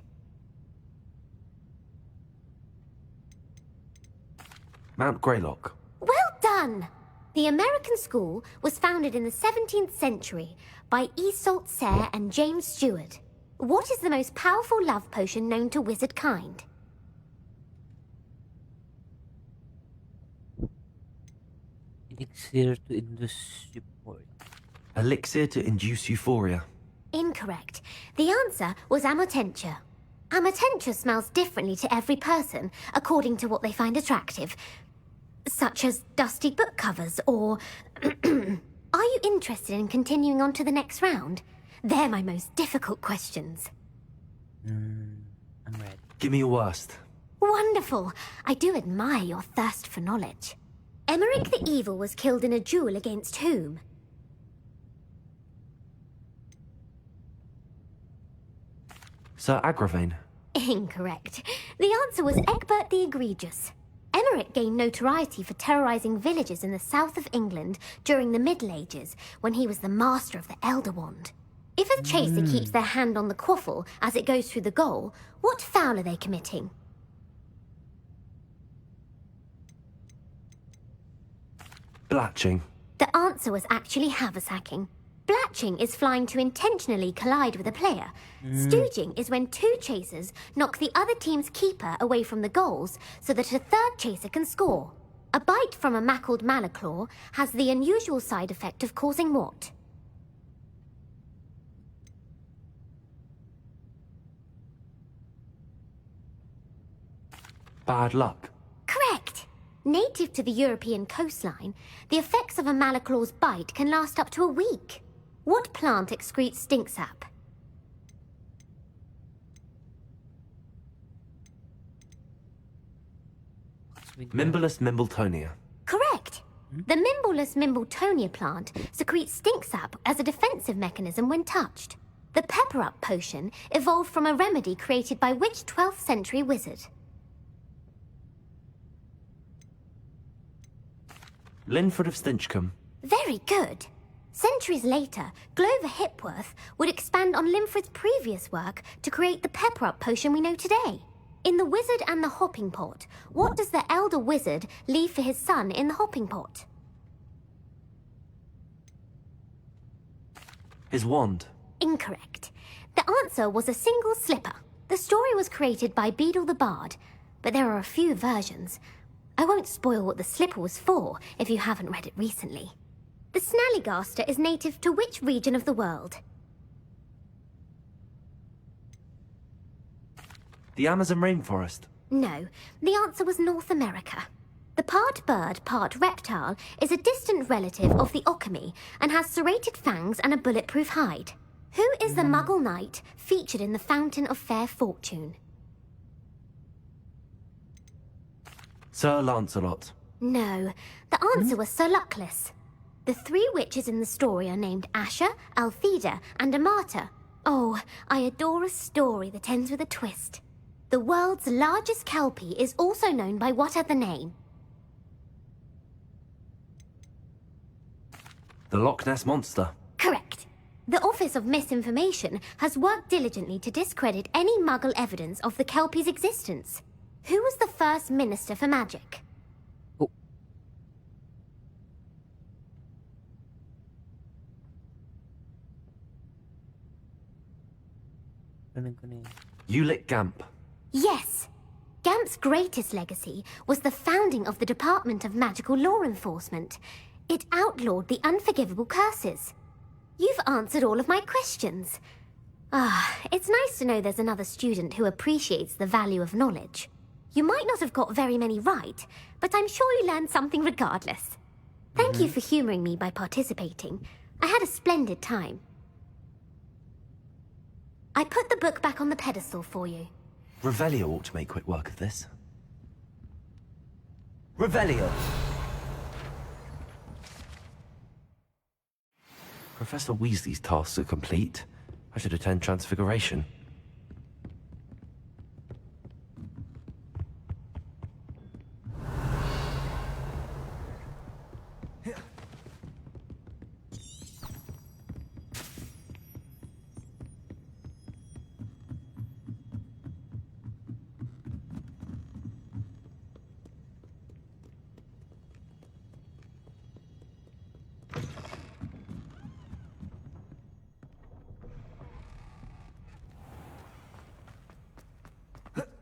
Mount Greylock. Well done! The American school was founded in the 17th century by Iseult Sayre and James Stewart. What is the most powerful love potion known to wizard kind? Elixir to induce support. Elixir to induce euphoria. Incorrect. The answer was Amotentia. Amotentia smells differently to every person, according to what they find attractive, such as dusty book covers or... Are you interested in continuing on to the next round? They're my most difficult questions. I'm ready. Give me your worst. Wonderful. I do admire your thirst for knowledge. Emmerich the Evil was killed in a duel against whom? Sir Agravain. Incorrect. The answer was Egbert the Egregious. Emmerich gained notoriety for terrorizing villages in the south of England during the Middle Ages, when he was the master of the Elder Wand. If a chaser keeps their hand on the quaffle as it goes through the goal, what foul are they committing? Blatching. The answer was actually haversacking. Blatching is flying to intentionally collide with a player. Stooging is when 2 chasers knock the other team's keeper away from the goals so that a third chaser can score. A bite from a mackled malaclaw has the unusual side effect of causing what? Bad luck. Correct! Native to the European coastline, the effects of a malaclaw's bite can last up to a week. What plant excretes stink sap? Mimblus Mimbletonia. Correct! The Mimblus Mimbletonia plant secretes stink sap as a defensive mechanism when touched. The Pepper Up potion evolved from a remedy created by which 12th century wizard? Linford of Stinchcombe. Very good. Centuries later, Glover Hipworth would expand on Linford's previous work to create the Pepper Up potion we know today. In The Wizard and the Hopping Pot, what does the elder wizard leave for his son in the hopping pot? His wand. Incorrect. The answer was a single slipper. The story was created by Beadle the Bard, but there are a few versions. I won't spoil what the slipper was for if you haven't read it recently. The Snallygaster is native to which region of the world? The Amazon rainforest. No, the answer was North America. The part bird, part reptile is a distant relative of the Occamy and has serrated fangs and a bulletproof hide. Who is the Muggle knight featured in the Fountain of Fair Fortune? Sir Lancelot. No, the answer was Sir Luckless. The 3 witches in the story are named Asher, Altheda, and Amata. Oh, I adore a story that ends with a twist. The world's largest kelpie is also known by what other name? The Loch Ness Monster. Correct. The Office of Misinformation has worked diligently to discredit any Muggle evidence of the Kelpie's existence. Who was the first Minister for Magic? Ulick Gamp. Yes! Gamp's greatest legacy was the founding of the Department of Magical Law Enforcement. It outlawed the unforgivable curses. You've answered all of my questions. It's nice to know there's another student who appreciates the value of knowledge. You might not have got very many right, but I'm sure you learned something regardless. Thank you for humoring me by participating. I had a splendid time. I put the book back on the pedestal for you. Revelio ought to make quick work of this. Revelio. Professor Weasley's tasks are complete. I should attend Transfiguration.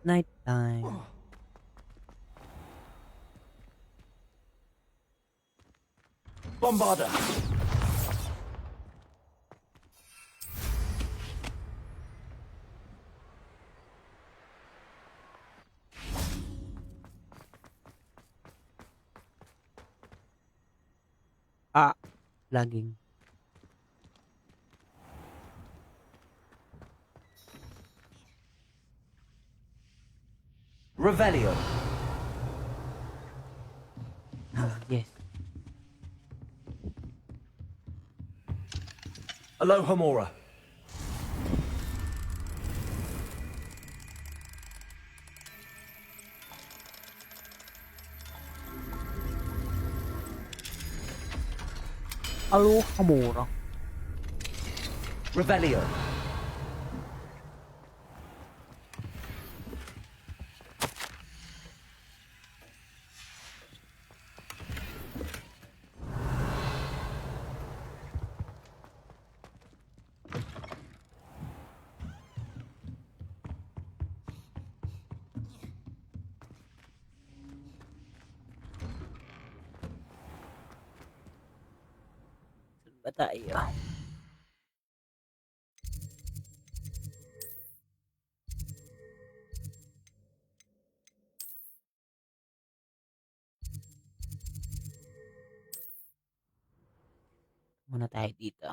Nighttime. Bombarda. Lagging. Revelio. Yes. Alohomora. Alohomora. Revelio. Saan ba tayo? Muna tayo dito.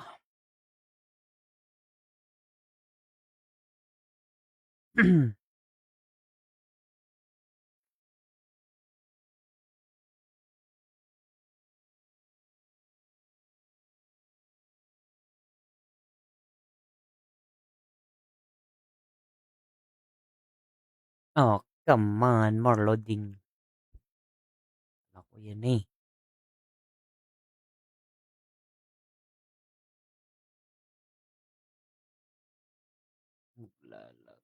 Oh, come on. More loading. Ako yan eh. Naglalag.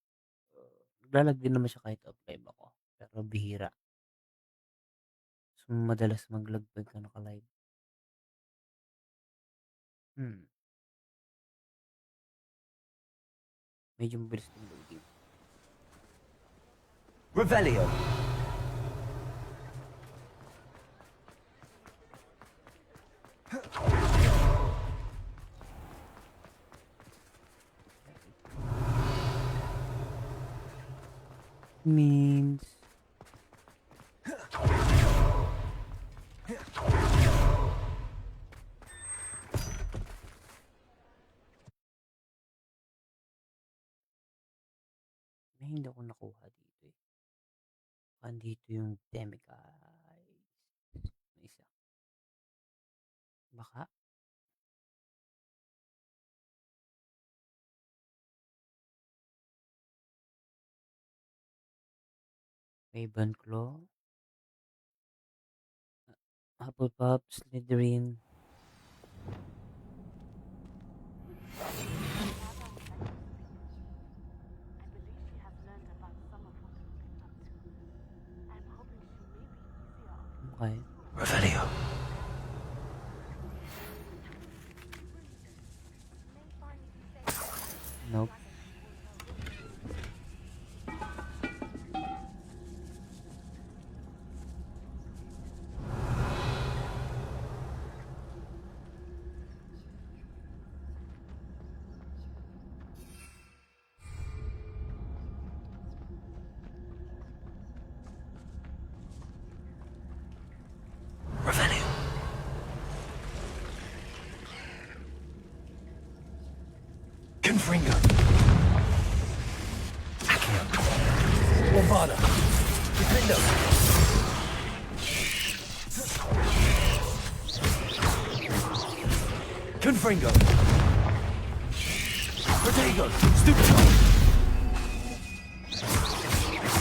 Naglalag din naman siya kahit offline ako. Pero bihira. So, madalas maglag pagka naka-live. Medyo mabilis din loading. Revelio. Means may hindi ako nakuha dito eh. Andito yung Demiguise. May isa. Baka? Ravenclaw? Hufflepuff, Slytherin. Revelio. Nope. Revelio. Confringo. Accio. Bombarda. Defender. Confringo. Protego. Stupido.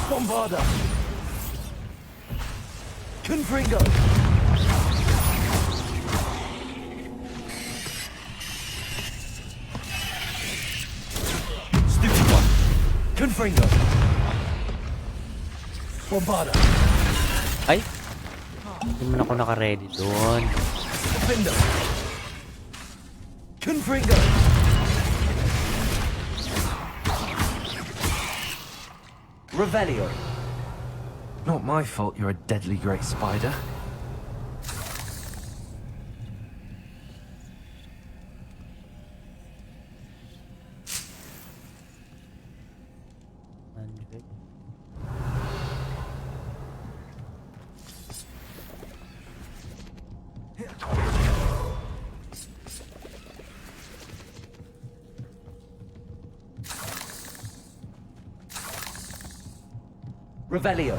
Bombarda. Confringo. Stupid one. Confringo. Bombarda. Ay! Hindi man ako naka-ready doon. Defender. Confringo. Revelio. Not my fault you're a deadly great spider. Revelio.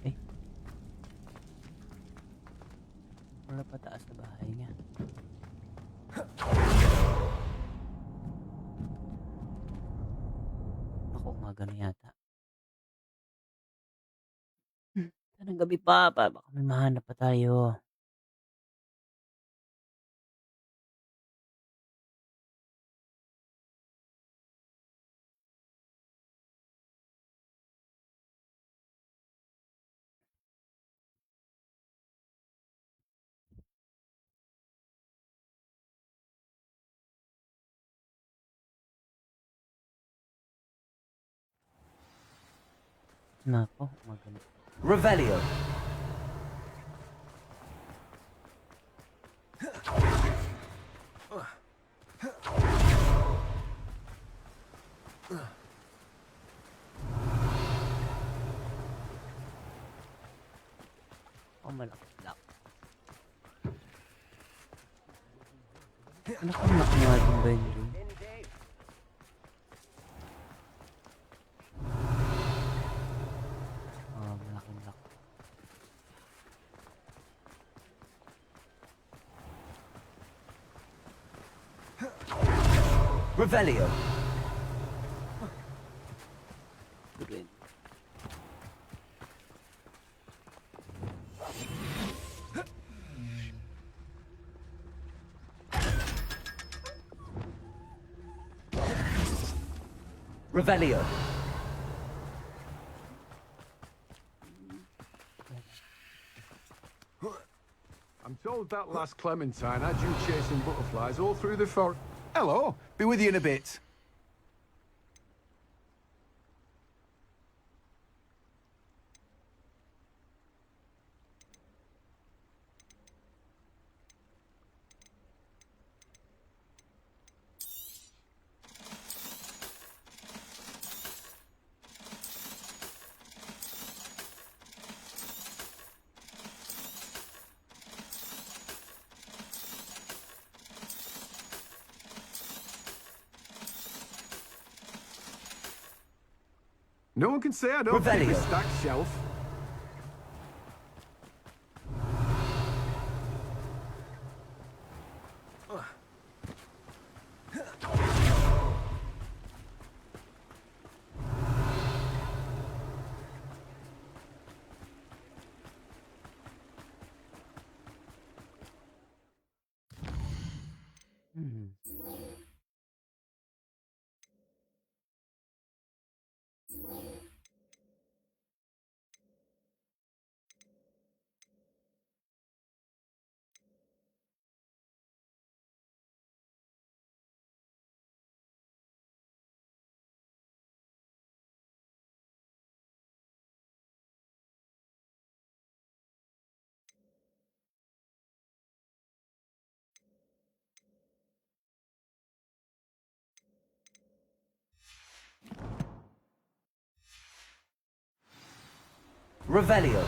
Eh. Wala pa taas sa bahay niya. Ako, umaga na yata. Sanang gabi pa. Baka may mahanap pa tayo. Nako, umaga na. Revelio. Oh, malakas lang. Ano kung nakuha din ba yun dun? Oh, malaking lock. Revelio. Revelio. I'm told that last Clementine had you chasing butterflies all through the forest. Hello, be with you in a bit. No one can say I don't keep a Revelio. stacked shelf. Hmm. Revelio.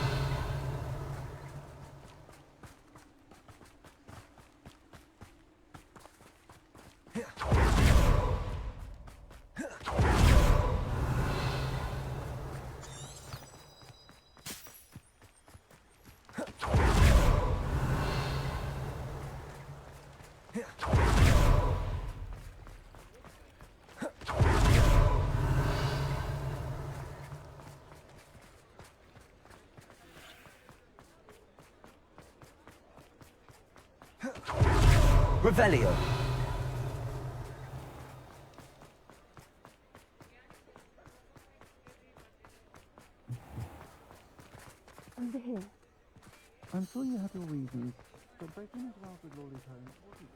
Revelio. Under here. I'm sure you had your reasons, but breaking into Alfred Lawley's home wasn't.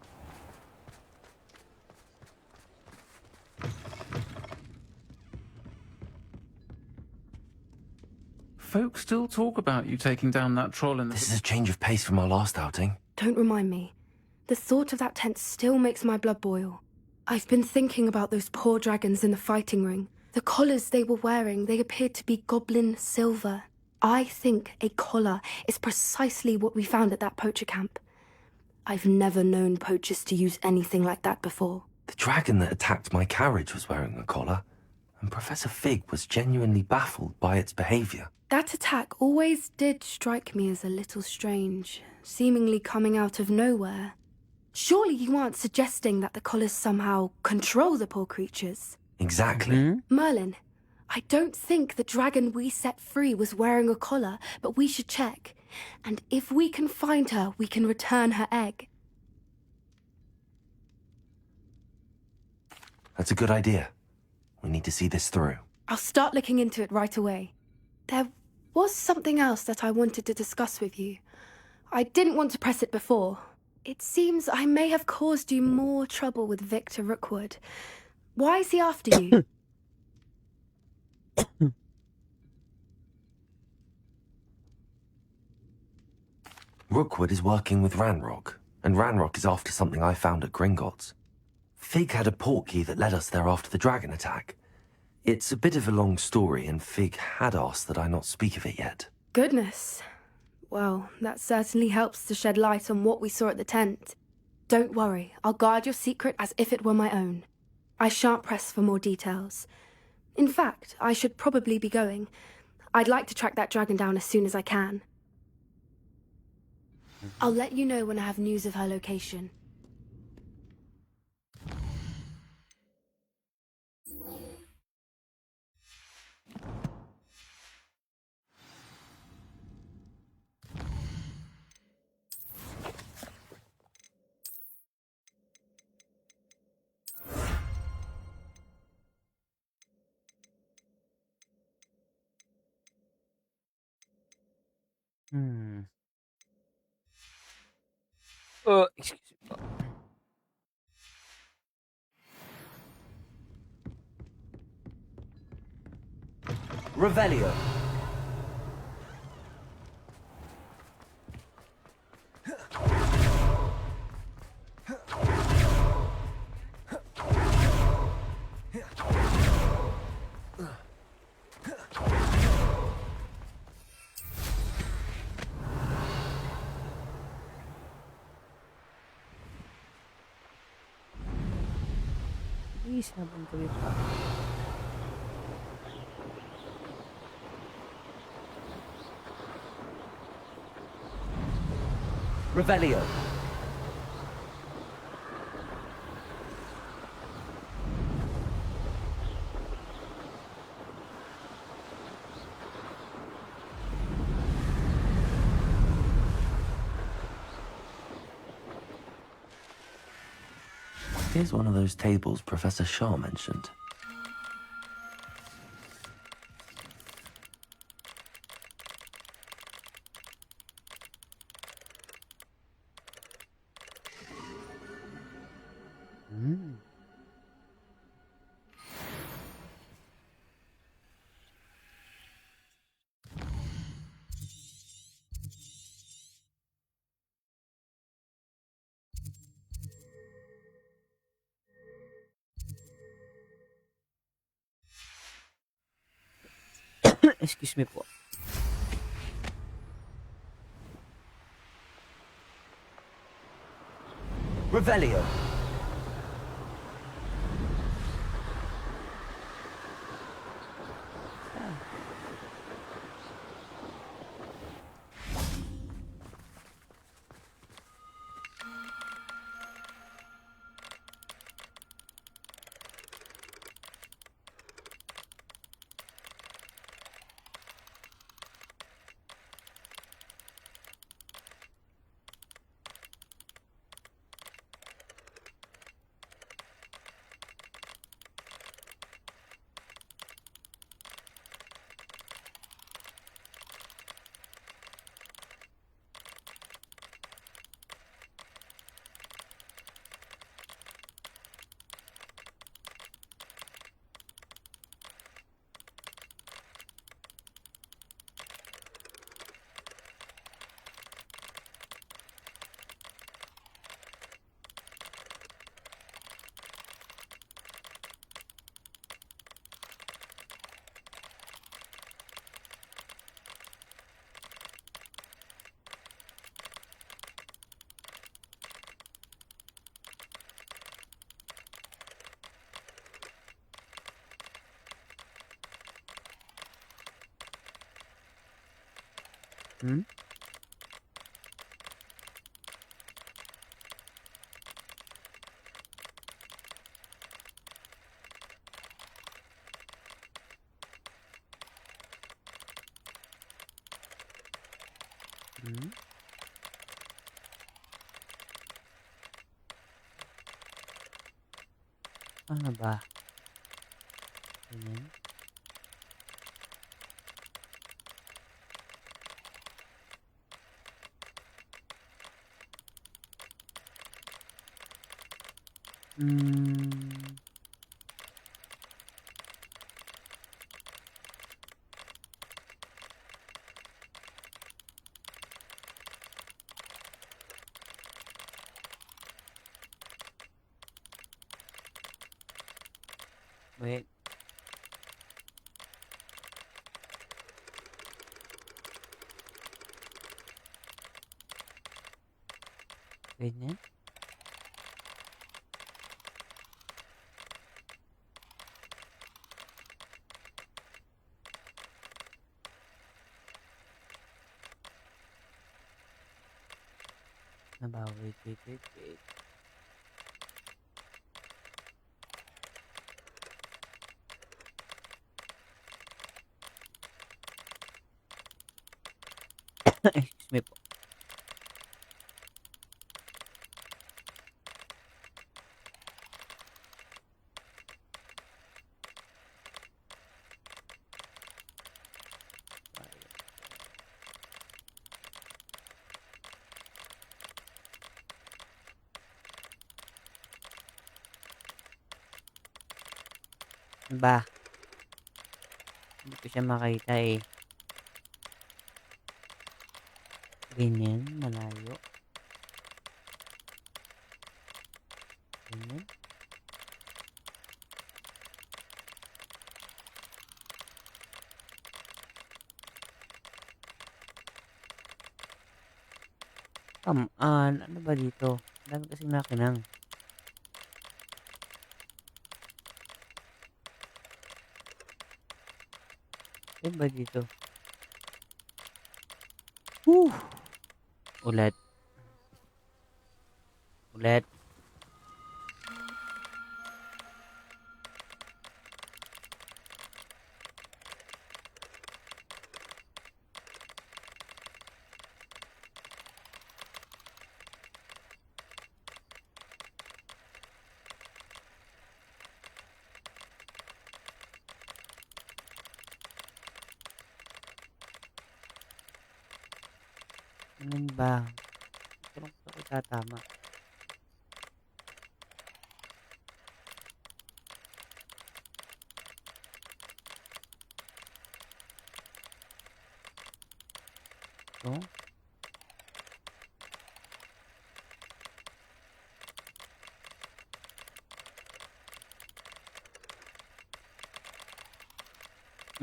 Folks still talk about you taking down that troll in the... This is a change of pace from our last outing. Don't remind me. The thought of that tent still makes my blood boil. I've been thinking about those poor dragons in the fighting ring. The collars they were wearing, they appeared to be goblin silver. I think a collar is precisely what we found at that poacher camp. I've never known poachers to use anything like that before. The dragon that attacked my carriage was wearing a collar, and Professor Fig was genuinely baffled by its behaviour. That attack always did strike me as a little strange, seemingly coming out of nowhere. Surely you aren't suggesting that the collars somehow control the poor creatures? Exactly. Merlin, I don't think the dragon we set free was wearing a collar, but we should check. And if we can find her, we can return her egg. That's a good idea. We need to see this through. I'll start looking into it right away. There was something else that I wanted to discuss with you. I didn't want to press it before. It seems I may have caused you more trouble with Victor Rookwood. Why is he after you? Rookwood is working with Ranrock, and Ranrock is after something I found at Gringotts. Fig had a portkey that led us there after the dragon attack. It's a bit of a long story, and Fig had asked that I not speak of it yet. Goodness. Well, that certainly helps to shed light on what we saw at the tent. Don't worry, I'll guard your secret as if it were my own. I shan't press for more details. In fact, I should probably be going. I'd like to track that dragon down as soon as I can. I'll let you know when I have news of her location. Excuse me. Revelio. Please habang tuloy pa. Revelio. Here's one of those tables Professor Shaw mentioned. Excuse me po. Revelio. Ano ba? Ganyan. Wait. Ganyan. Ano ba? Wait. Excuse me po. Ano ba? Hindi ko siya makita eh. Ganyan, malayo. Ganyan. Come on, ano ba dito? Dami kasing makinang. Ano ba dito? Whew! Ulit. Alin ba? Ito lang ako tatama. Ito?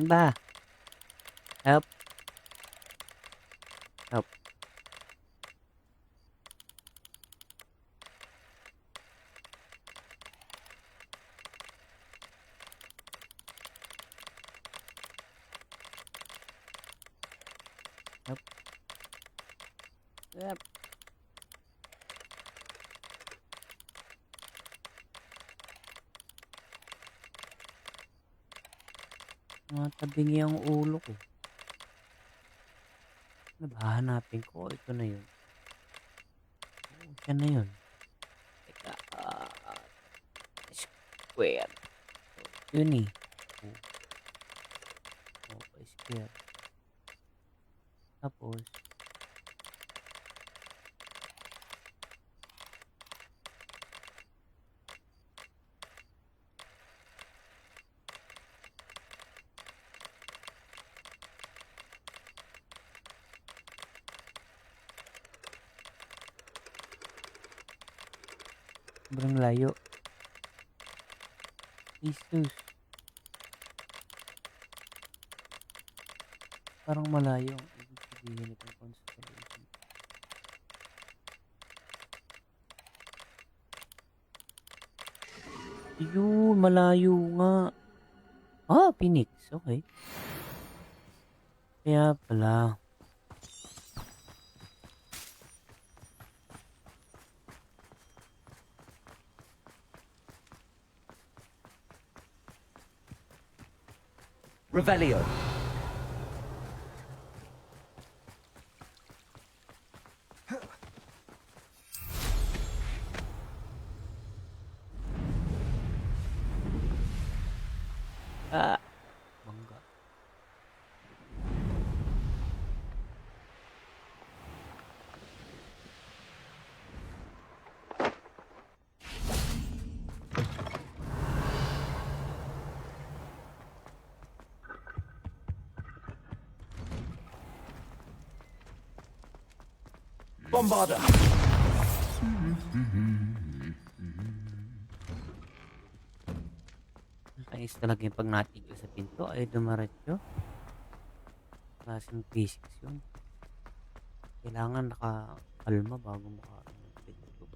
Ano ba? Help. Help. Help. Help. Tabingi ang ulo ko. Ano ba? Hanapin ko. Ito na yun. Oo, siya na yun. Teka. Square. Yun eh. Square. Tapos. Sobrang layo. Jesus. Parang malayo ang ibig sabihin itong constellation. Yun, malayo nga. Phoenix. Okay. Kaya pala. Revelio. Bangga. Bombarda. Nakais talaga yung pag natigil sa pinto ay dumaretso. Klaseng physics yun. Kailangan nakakalma bago makaroon ng pinto.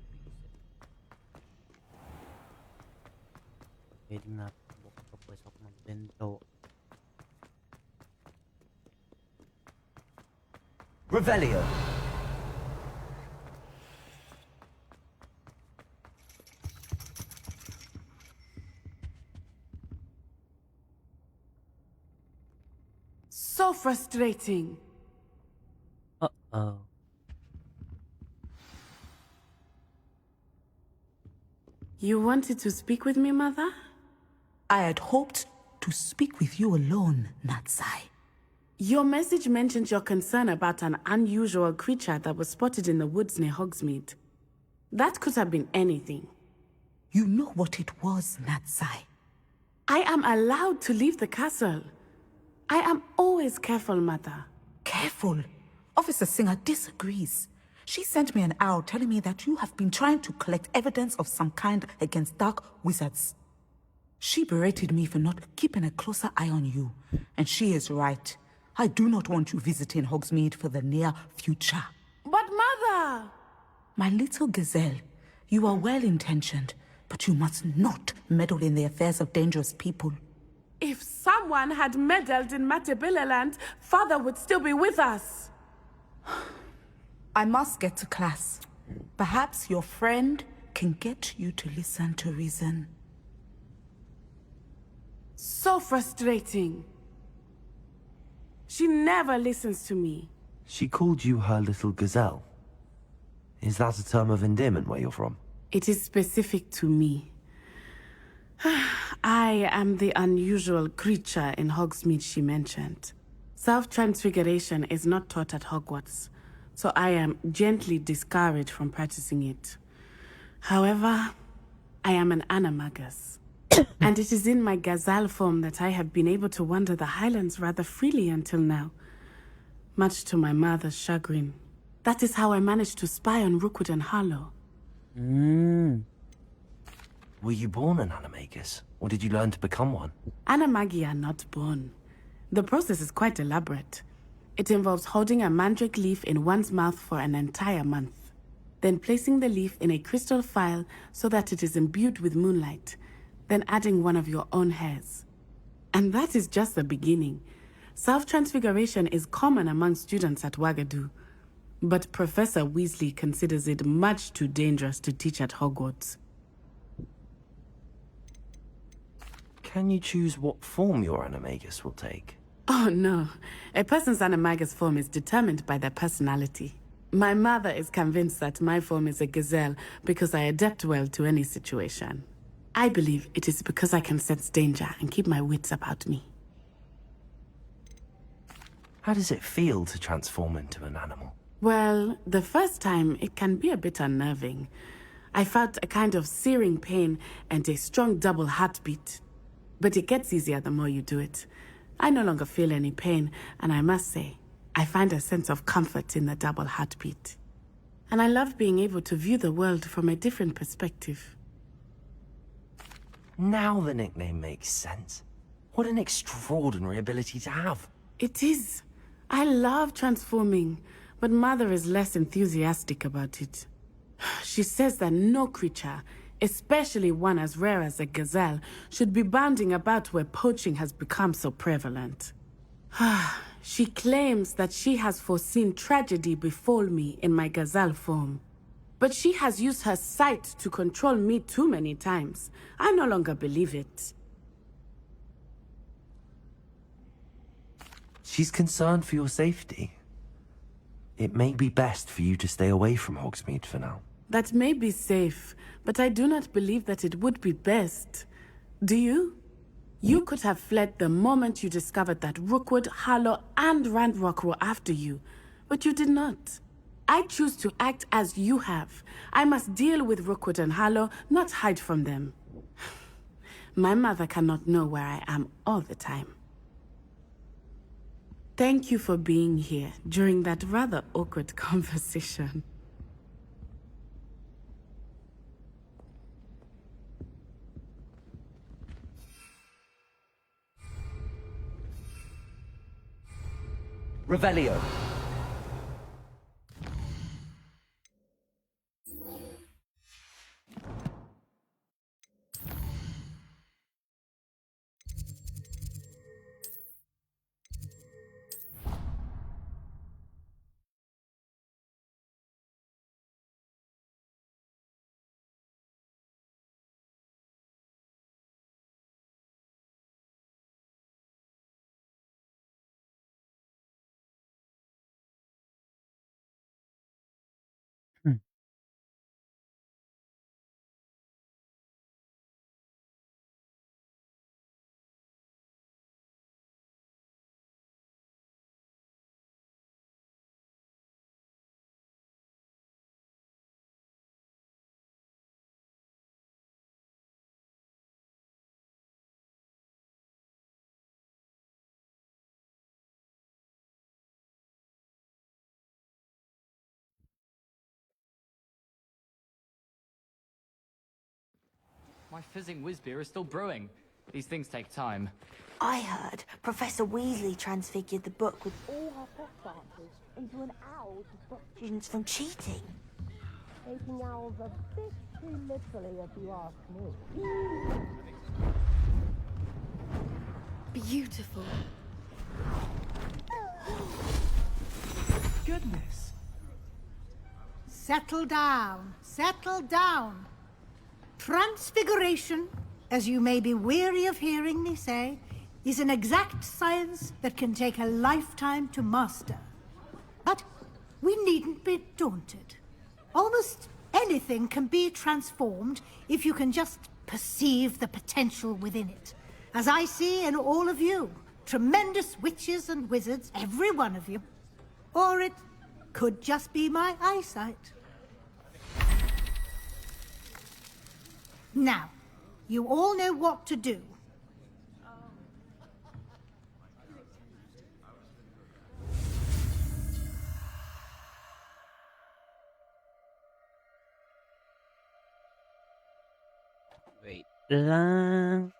Pwedeng natin bukapasok ng pinto. Revelio. So frustrating. Uh-oh. You wanted to speak with me, Mother? I had hoped to speak with you alone, Natsai. Your message mentioned your concern about an unusual creature that was spotted in the woods near Hogsmeade. That could have been anything. You know what it was, Natsai. I am allowed to leave the castle. I am always careful, Mother. Careful? Officer Singer disagrees. She sent me an owl telling me that you have been trying to collect evidence of some kind against dark wizards. She berated me for not keeping a closer eye on you. And she is right. I do not want you visiting Hogsmeade for the near future. But, Mother! My little gazelle, you are well-intentioned, but you must not meddle in the affairs of dangerous people. If someone had meddled in Matabeleland, Father would still be with us. I must get to class. Perhaps your friend can get you to listen to reason. So frustrating. She never listens to me. She called you her little gazelle. Is that a term of endearment where you're from? It is specific to me. I am the unusual creature in Hogsmeade she mentioned. Self-transfiguration is not taught at Hogwarts, so I am gently discouraged from practicing it. However, I am an animagus, and it is in my gazelle form that I have been able to wander the highlands rather freely until now, much to my mother's chagrin. That is how I managed to spy on Rookwood and Harlow. Were you born an animagus, or did you learn to become one? Animagi are not born. The process is quite elaborate. It involves holding a mandrake leaf in one's mouth for an entire month, then placing the leaf in a crystal phial so that it is imbued with moonlight, then adding one of your own hairs. And that is just the beginning. Self-transfiguration is common among students at Wagadu, but Professor Weasley considers it much too dangerous to teach at Hogwarts. Can you choose what form your animagus will take? Oh no, a person's animagus form is determined by their personality. My mother is convinced that my form is a gazelle because I adapt well to any situation. I believe it is because I can sense danger and keep my wits about me. How does it feel to transform into an animal? Well, the first time it can be a bit unnerving. I felt a kind of searing pain and a strong double heartbeat. But it gets easier the more you do it. I no longer feel any pain, and I must say, I find a sense of comfort in the double heartbeat. And I love being able to view the world from a different perspective. Now the nickname makes sense. What an extraordinary ability to have. It is. I love transforming, but Mother is less enthusiastic about it. She says that no creature, especially one as rare as a gazelle, should be bounding about where poaching has become so prevalent. She claims that she has foreseen tragedy befall me in my gazelle form. But she has used her sight to control me too many times. I no longer believe it. She's concerned for your safety. It may be best for you to stay away from Hogsmeade for now. That may be safe, but I do not believe that it would be best. Do you? You could have fled the moment you discovered that Rookwood, Harlow, and Ranrock were after you, but you did not. I choose to act as you have. I must deal with Rookwood and Harlow, not hide from them. My mother cannot know where I am all the time. Thank you for being here during that rather awkward conversation. Revelio. My fizzing whiz beer is still brewing. These things take time. I heard Professor Weasley transfigured the book with all her test answers into an owl to stop students from cheating. Taking owls a bit too literally, if you ask me. Beautiful. Goodness. Settle down. Settle down. Transfiguration, as you may be weary of hearing me say, is an exact science that can take a lifetime to master. But we needn't be daunted. Almost anything can be transformed if you can just perceive the potential within it. As I see in all of you, tremendous witches and wizards, every one of you. Or it Could just be my eyesight. Now, you all know what to do. Wait lang.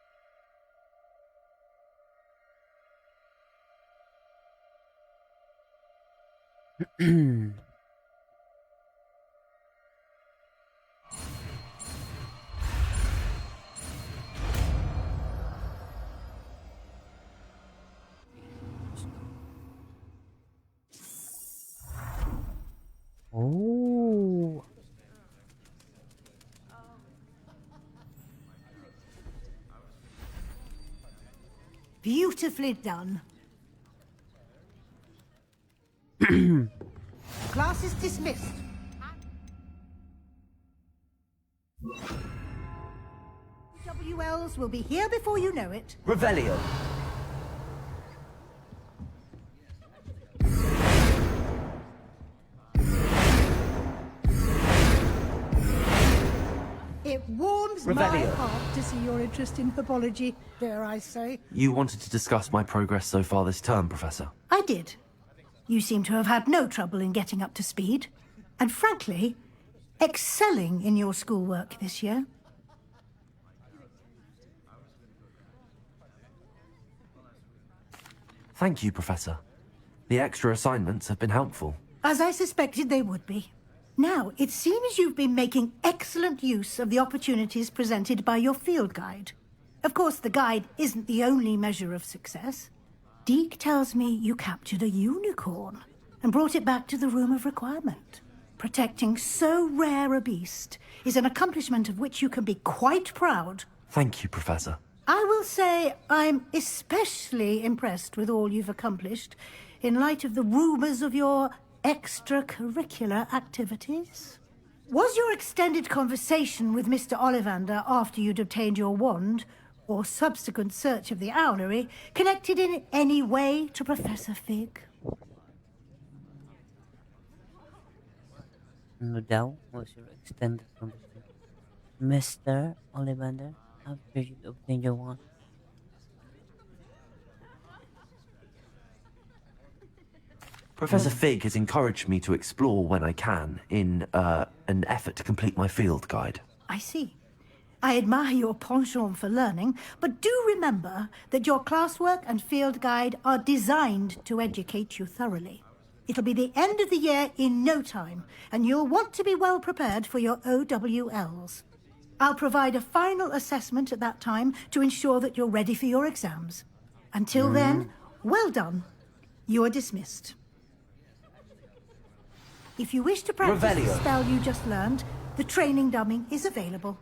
Oh. Beautifully done. Class is dismissed. WLs will be here before you know it. Revelio. It warms my Revelio. heart to see your interest in herbology, dare I say. You wanted to discuss my progress so far this term, Professor. I did. You seem to have had no trouble in getting up to speed. And frankly, excelling in your schoolwork this year. Thank you, Professor. The extra assignments have been helpful. As I suspected they would be. Now, it seems you've been making excellent use of the opportunities presented by your field guide. Of course, the guide isn't the only measure of success. Deke tells me you captured a unicorn and brought it back to the Room of Requirement. Protecting so rare a beast is an accomplishment of which you can be quite proud. Thank you, Professor. I will say I'm especially impressed with all you've accomplished in light of the rumours of your extracurricular activities. Was your extended conversation with Mr. Ollivander after you'd obtained your wand, or subsequent search of the owlery, connected in any way to Professor Fig? Ano daw was your extended conversation? Mr. Ollivander, after you obtain your wand. Professor Fig has encouraged me to explore when I can in an effort to complete my field guide. I see. I admire your penchant for learning, but do remember that your classwork and field guide are designed to educate you thoroughly. It'll be the end of the year in no time, and you'll want to be well prepared for your OWLs. I'll provide a final assessment at that time to ensure that you're ready for your exams. Until then, well done. You are dismissed. If you wish to practice the Revelio. spell you just learned, the training dummy is available.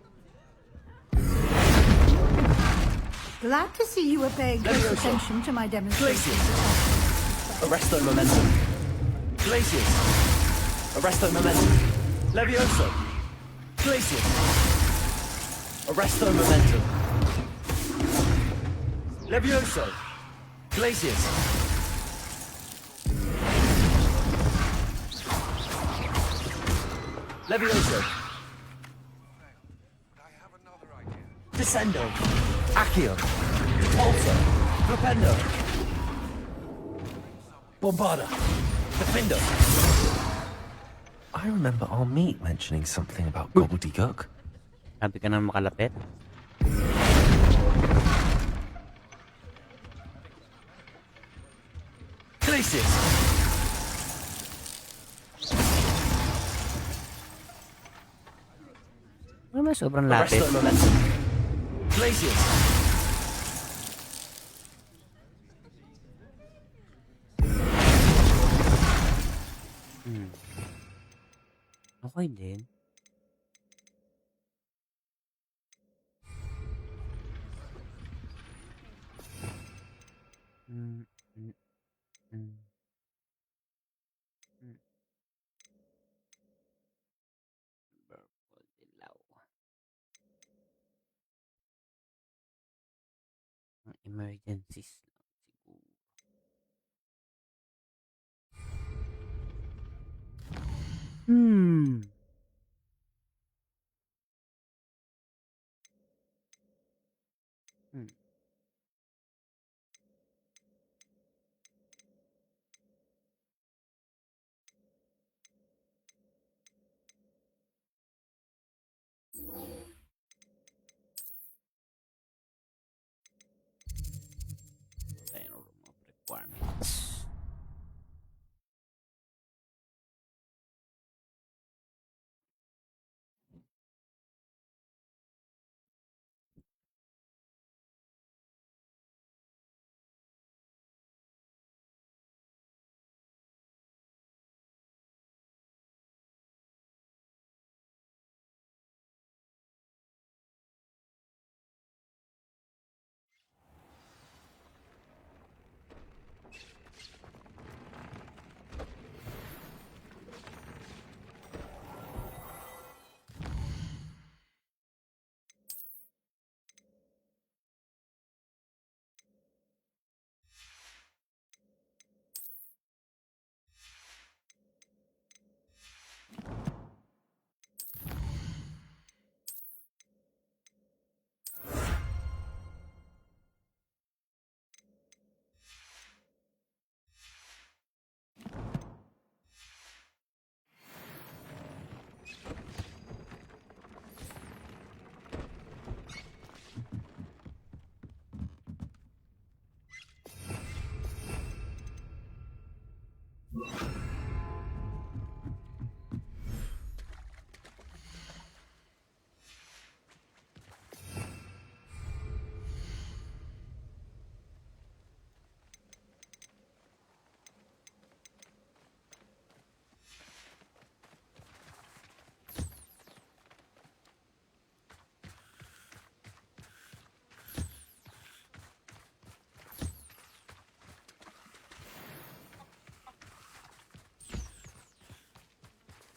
Glad to see you are paying close Leviosa. attention to my demonstration. Arresto momentum. Glacius. Arresto momentum. Levioso. Glacius. Arresto momentum. Levioso. Glacius. Levioso. Descendo. Accio. Pulsar. Flipendo. Bombarda. Defendo. I remember our meet mentioning something about gobbledygook. Sabi ka na makalapit. Glacius. Ano ba sobrang lapit? Arresto momentum. Glacius. Okay din. Mm, mm, mm. Mm. Purple dilaw. Ang emergencies lang siguro. Hmm. Hmm. Room of requirements.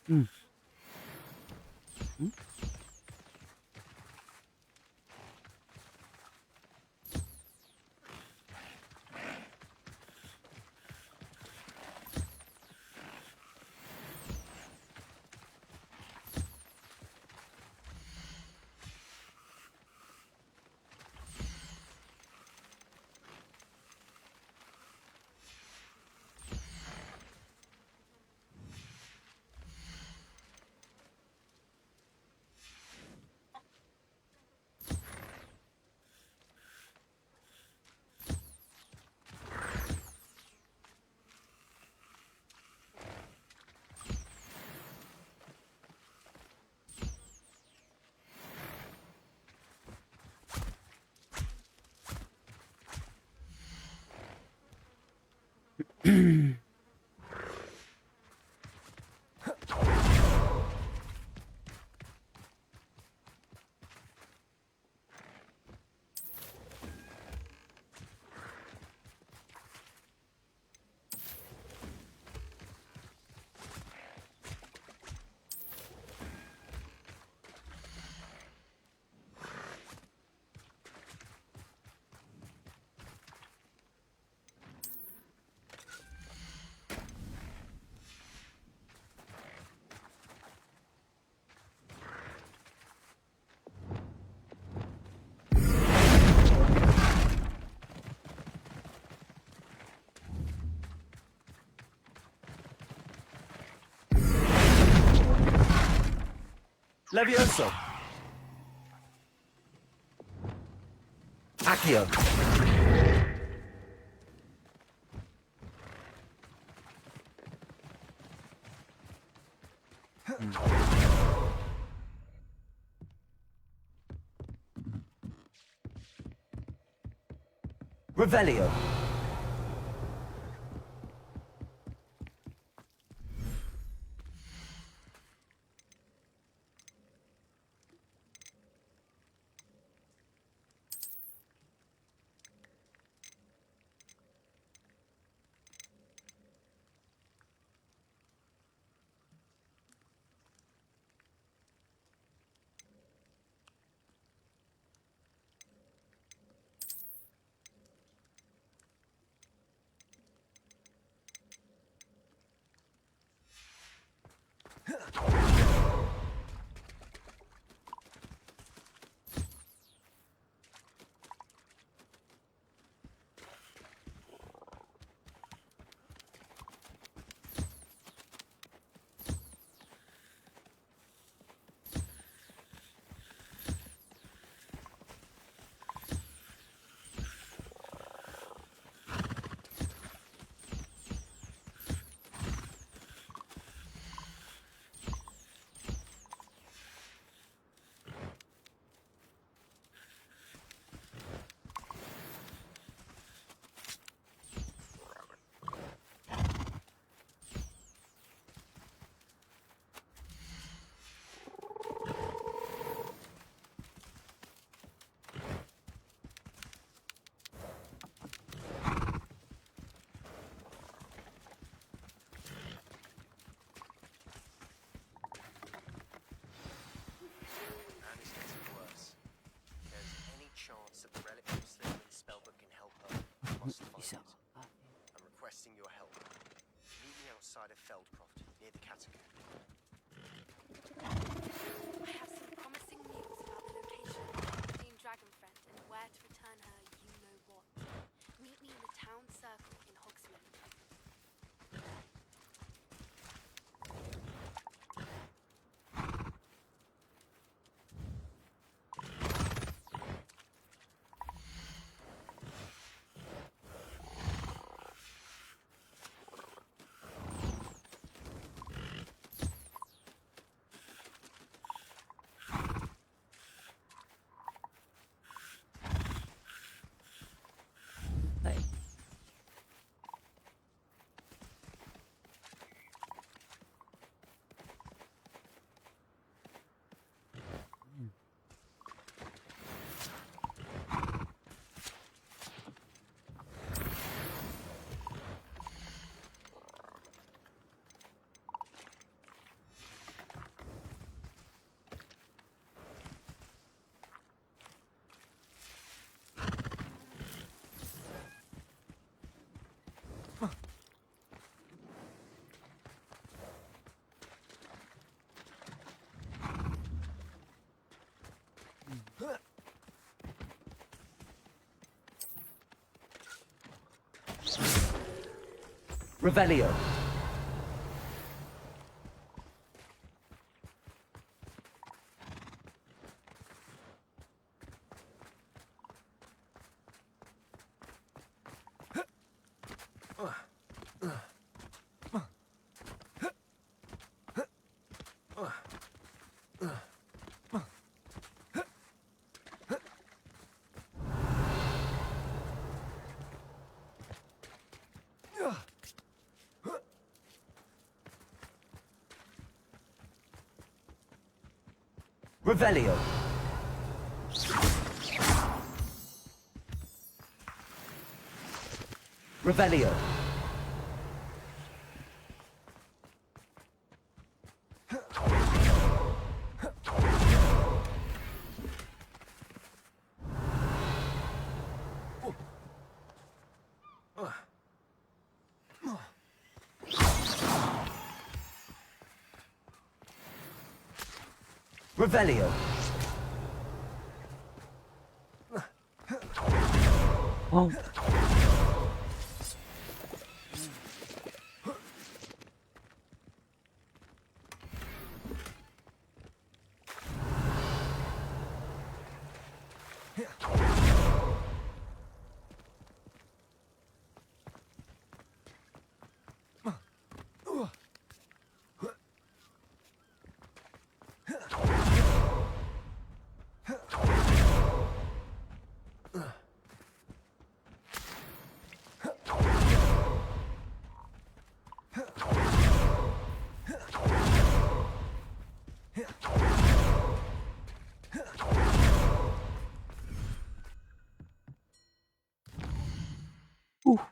Hmm. Hmm? Levioso. Accio. Revelio. lost findings. I'm requesting your help. Meet me outside of Feldcroft, near the catacomb. I have some promising news about the location of Queen Dragonfriend and where to return her you-know-what. Meet me in the town circle in Hogsmeade. Ay. Revelio. Revelio. Revelio. Revelio. Oh.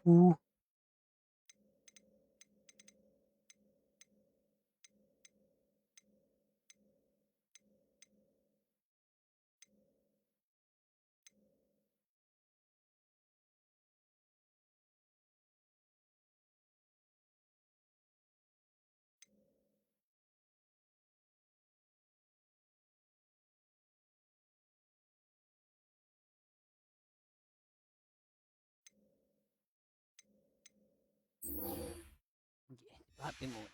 Ooh. Papi muna.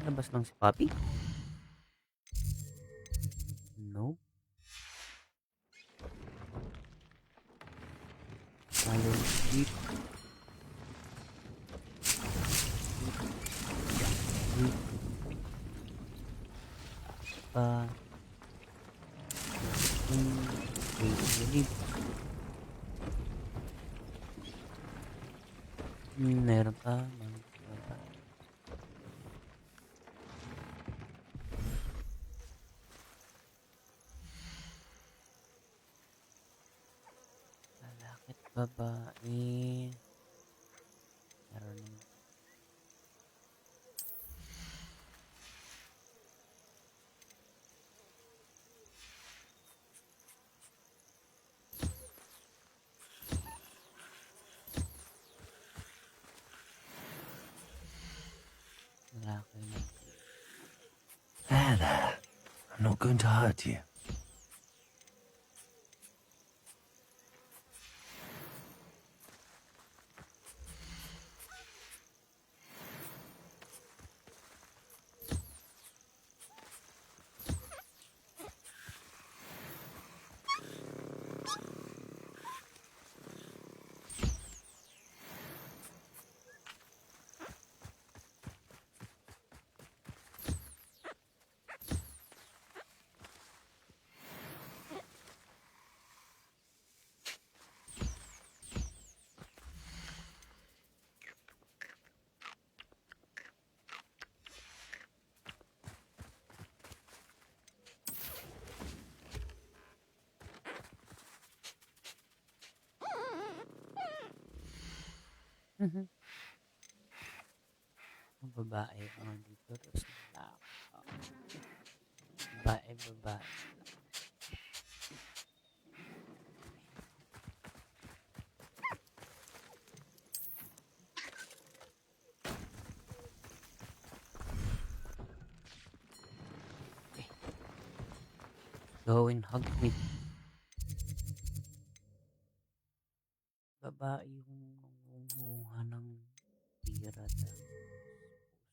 Labas lang si Papi? No. Follow sleep. Pa. Sleep. Meron pa. Lalaki at babae. Meron. There. I'm not going to hurt you. Babae ang dito. Tapos babae, babae. Go and hug me. Babae yung nangunguha ng tira ng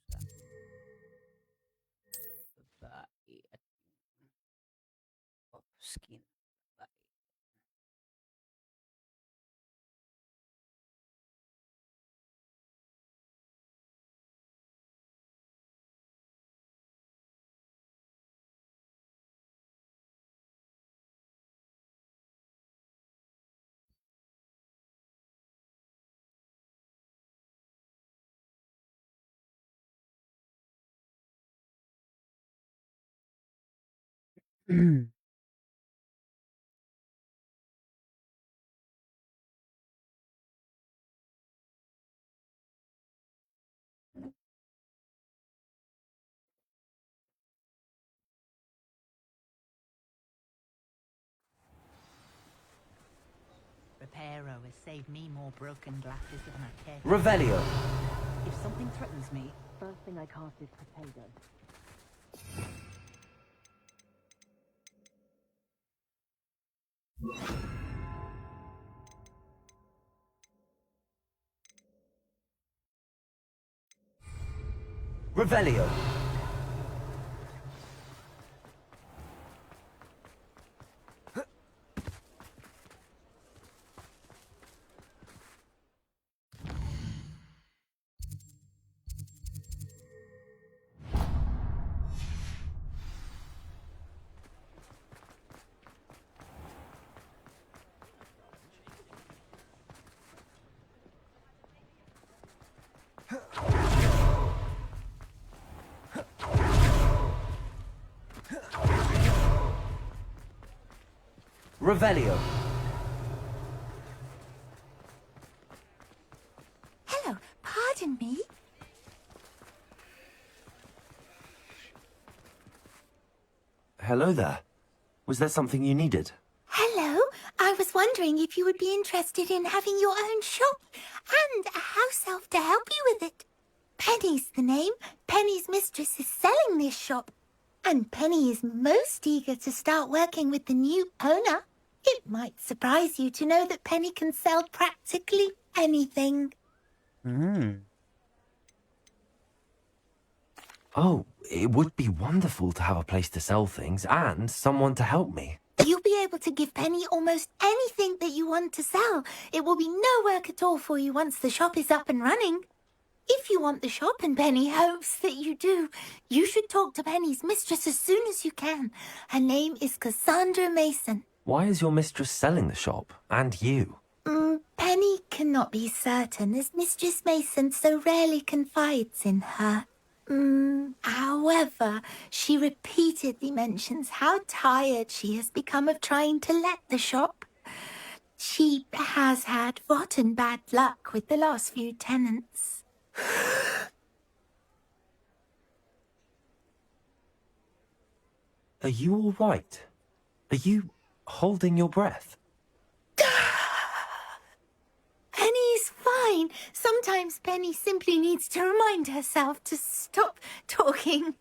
pusa. Babae at off skin. Babae. Reparo has saved me more broken glasses than I care. Revelio. If something threatens me, first thing I cast is potato. Revelio. Revelio. Hello, pardon me. Hello there. Was there something you needed? Hello, I was wondering if you would be interested in having your own shop and a house elf to help you with it. Penny's the name. Penny's mistress is selling this shop, and Penny is most eager to start working with the new owner. It might surprise you to know that Penny can sell practically anything. Oh, it would be wonderful to have a place to sell things and someone to help me. You'll be able to give Penny almost anything that you want to sell. It will be no work at all for you once the shop is up and running. If you want the shop and Penny hopes that you do, you should talk to Penny's mistress as soon as you can. Her name is Cassandra Mason. Why is your mistress selling the shop? And you? Penny cannot be certain, as Mistress Mason so rarely confides in her. However, she repeatedly mentions how tired she has become of trying to let the shop. She has had rotten bad luck with the last few tenants. Are you all right? Are you holding your breath? Penny's fine. fine. Sometimes Penny simply needs to remind herself to stop talking.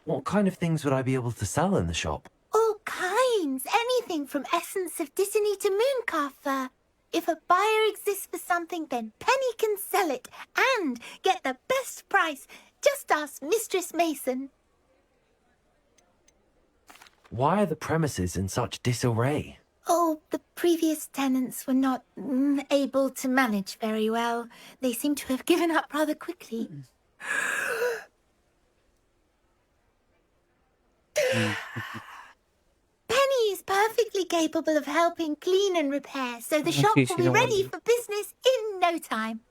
What kind of things would I be able to sell in the shop? All kinds. Anything from essence of Dissony to mooncalf fur. If a buyer exists for something, then Penny can sell it and get the best price. Just ask Mistress Mason. Why are the premises in such disarray? Oh, the previous tenants were not able to manage very well. They seem to have given up rather quickly. Penny is perfectly capable of helping clean and repair, so the shop will be ready for business in no time.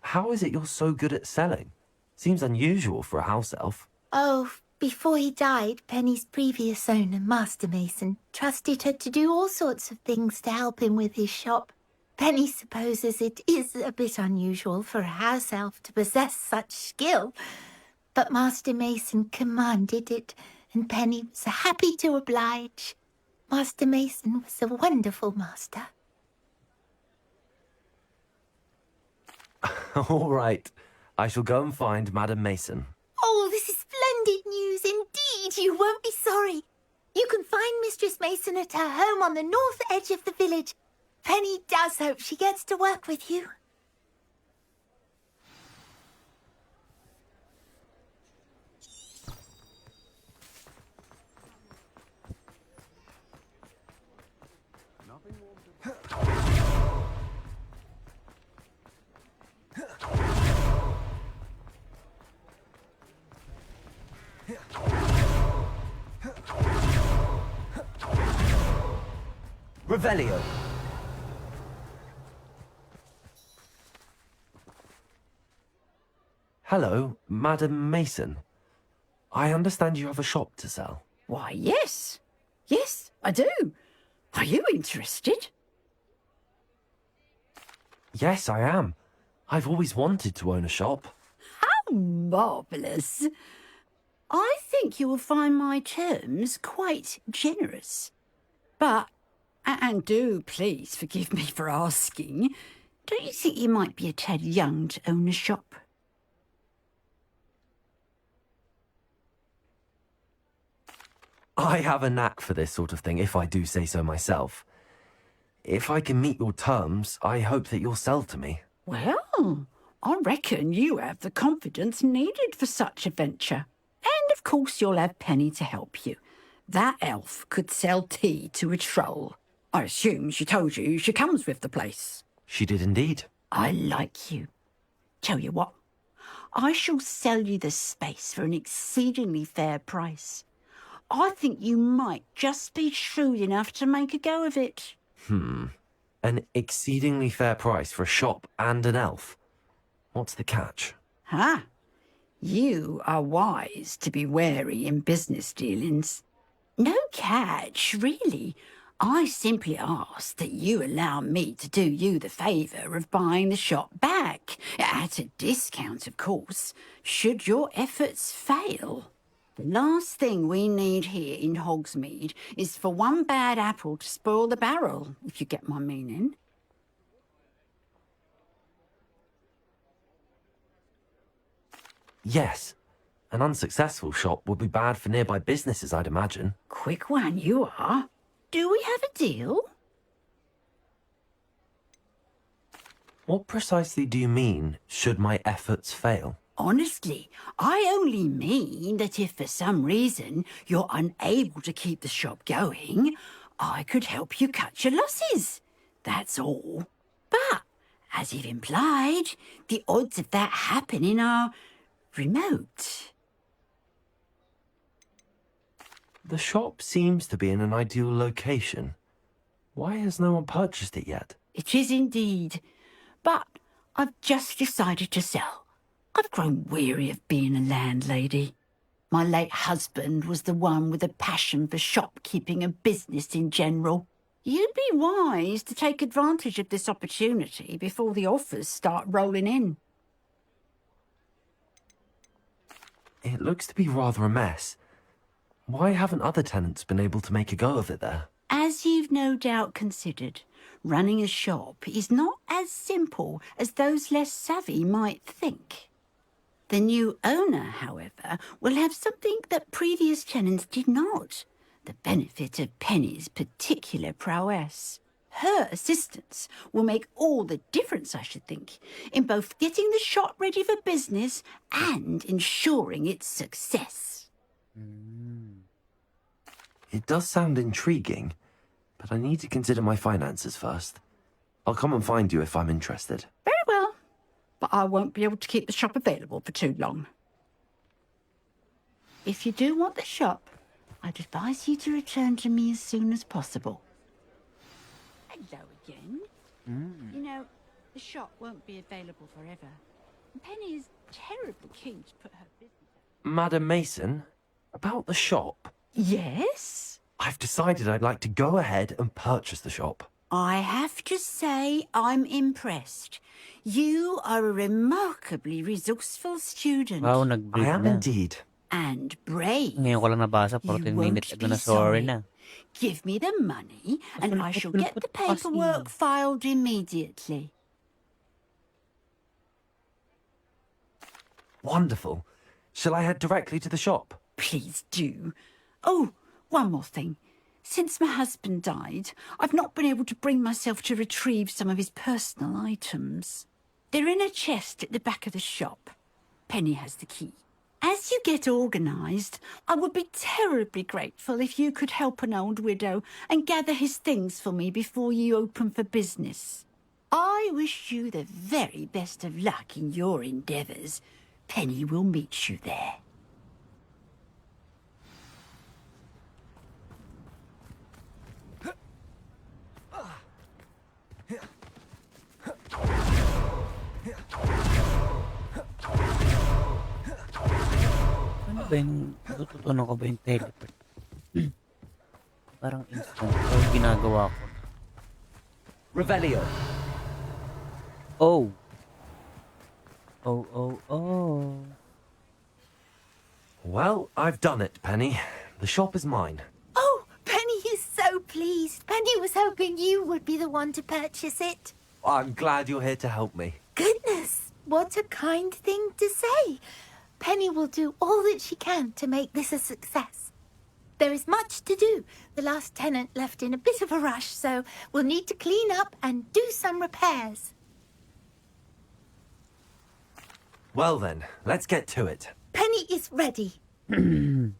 How is it you're so good at selling? Seems unusual for a house elf. Oh, before he died, Penny's previous owner, Master Mason, trusted her to do all sorts of things to help him with his shop. Penny supposes it is a bit unusual for a house elf to possess such skill, but Master Mason commanded it, and Penny was happy to oblige. Master Mason was a wonderful master. All right. I shall go and find Madam Mason. Oh, this is splendid news indeed. You won't be sorry. You can find Mistress Mason at her home on the north edge of the village. Penny does hope she gets to work with you. Revelio. Hello, Madam Mason. I understand you have a shop to sell. Why, yes. Yes, I do. Are you interested? Yes, I am. I've always wanted to own a shop. How marvellous. I think you will find my terms quite generous. But, and do please forgive me for asking, don't you think you might be a tad young to own a shop? I have a knack for this sort of thing, if I do say so myself. If I can meet your terms, I hope that you'll sell to me. Well, I reckon you have the confidence needed for such a venture. And of course you'll have Penny to help you. That elf could sell tea to a troll. I assume she told you she comes with the place. She did indeed. I like you. Tell you what, I shall sell you the space for an exceedingly fair price. I think you might just be shrewd enough to make a go of it. An exceedingly fair price for a shop and an elf. What's the catch? Ah, you are wise to be wary in business dealings. No catch, really. I simply ask that you allow me to do you the favour of buying the shop back, at a discount, of course, should your efforts fail. The last thing we need here in Hogsmeade is for one bad apple to spoil the barrel, if you get my meaning. Yes. An unsuccessful shop would be bad for nearby businesses, I'd imagine. Quick one, you are. Do we have a deal? What precisely do you mean, should my efforts fail? Honestly, I only mean that if for some reason you're unable to keep the shop going, I could help you cut your losses. That's all. But, as you've implied, the odds of that happening are remote. The shop seems to be in an ideal location. Why has no one purchased it yet? It is indeed. But I've just decided to sell. I've grown weary of being a landlady. My late husband was the one with a passion for shopkeeping and business in general. You'd be wise to take advantage of this opportunity before the offers start rolling in. It looks to be rather a mess. Why haven't other tenants been able to make a go of it there? As you've no doubt considered, running a shop is not as simple as those less savvy might think. The new owner, however, will have something that previous tenants did not, the benefit of Penny's particular prowess. Her assistance will make all the difference, I should think, in both getting the shop ready for business and ensuring its success. It does sound intriguing, but I need to consider my finances first. I'll come and find you if I'm interested. Very well, but I won't be able to keep the shop available for too long. If you do want the shop, I'd advise you to return to me as soon as possible. Hello again. You know, the shop won't be available forever. Penny is terribly keen to put her business... Madam Mason, about the shop. Yes? I've decided I'd like to go ahead and purchase the shop. I have to say I'm impressed. You are a remarkably resourceful student. Wow, nag-break I am na. indeed. And brave. Ngayon ko lang nabasa, 14 minutes ago na sorry na. Give me the money, and I shall get the paperwork filed immediately. Wonderful. Shall I head directly to the shop? Please do. Oh, one more thing. Since my husband died, I've not been able to bring myself to retrieve some of his personal items. They're in a chest at the back of the shop. Penny has the key. As you get organised, I would be terribly grateful if you could help an old widow and gather his things for me before you open for business. I wish you the very best of luck in your endeavours. Penny will meet you there. Ano ba yung, natutunan ko ba yung teleport? Parang instant or ginagawa ko. Revelio. Oh. Oh. Well, I've done it, Penny. The shop is mine. Oh, Penny is so pleased. Penny was hoping you would be the one to purchase it. I'm glad you're here to help me. Goodness, what a kind thing to say. Penny will do all that she can to make this a success. There is much to do. The last tenant left in a bit of a rush, so we'll need to clean up and do some repairs. Well then, let's get to it. Penny is ready. Between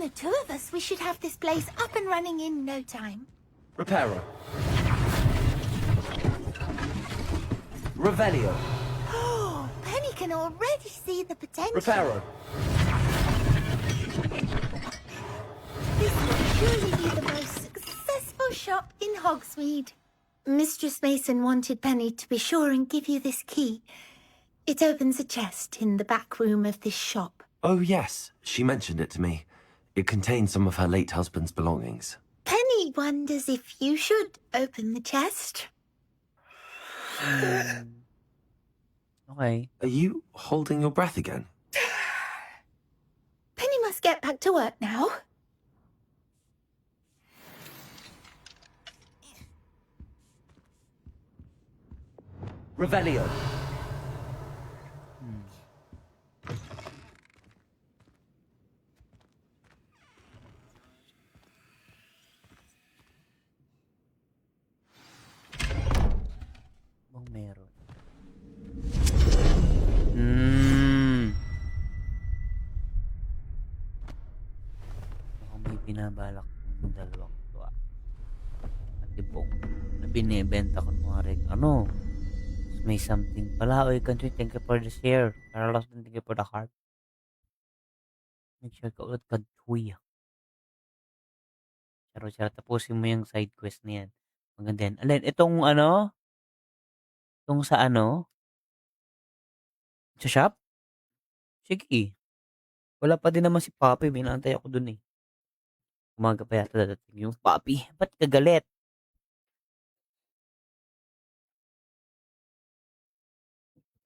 the two of us, we should have this place up and running in no time. Reparo. Revelio. Oh, Penny can already see the potential. Reparo. This will surely be the most successful shop in Hogsmeade. Mistress Mason wanted Penny to be sure and give you this key. It opens a chest in the back room of this shop. Oh yes, she mentioned it to me. It contains some of her late husband's belongings. Penny wonders if you should open the chest. Okay. Are you holding your breath again? Penny must get back to work now. Revelio. Bang meron. Baka may binabalak ng dalawang to ah. At ibong na binibenta ko mga ano. May something pala. Oy, country, thank you for the share. Carlos, thank you for the heart. Make sure ka ulit ka-tweet. Charo-charo, tapusin mo yung side quest na yan. Maganda yan. Alin, itong ano? Itong sa ano? Sa shop? Sige. Wala pa din naman si Papi. Binantay ako dun eh. Umaga pa yata dadating yung Papi. Ba't kagalit?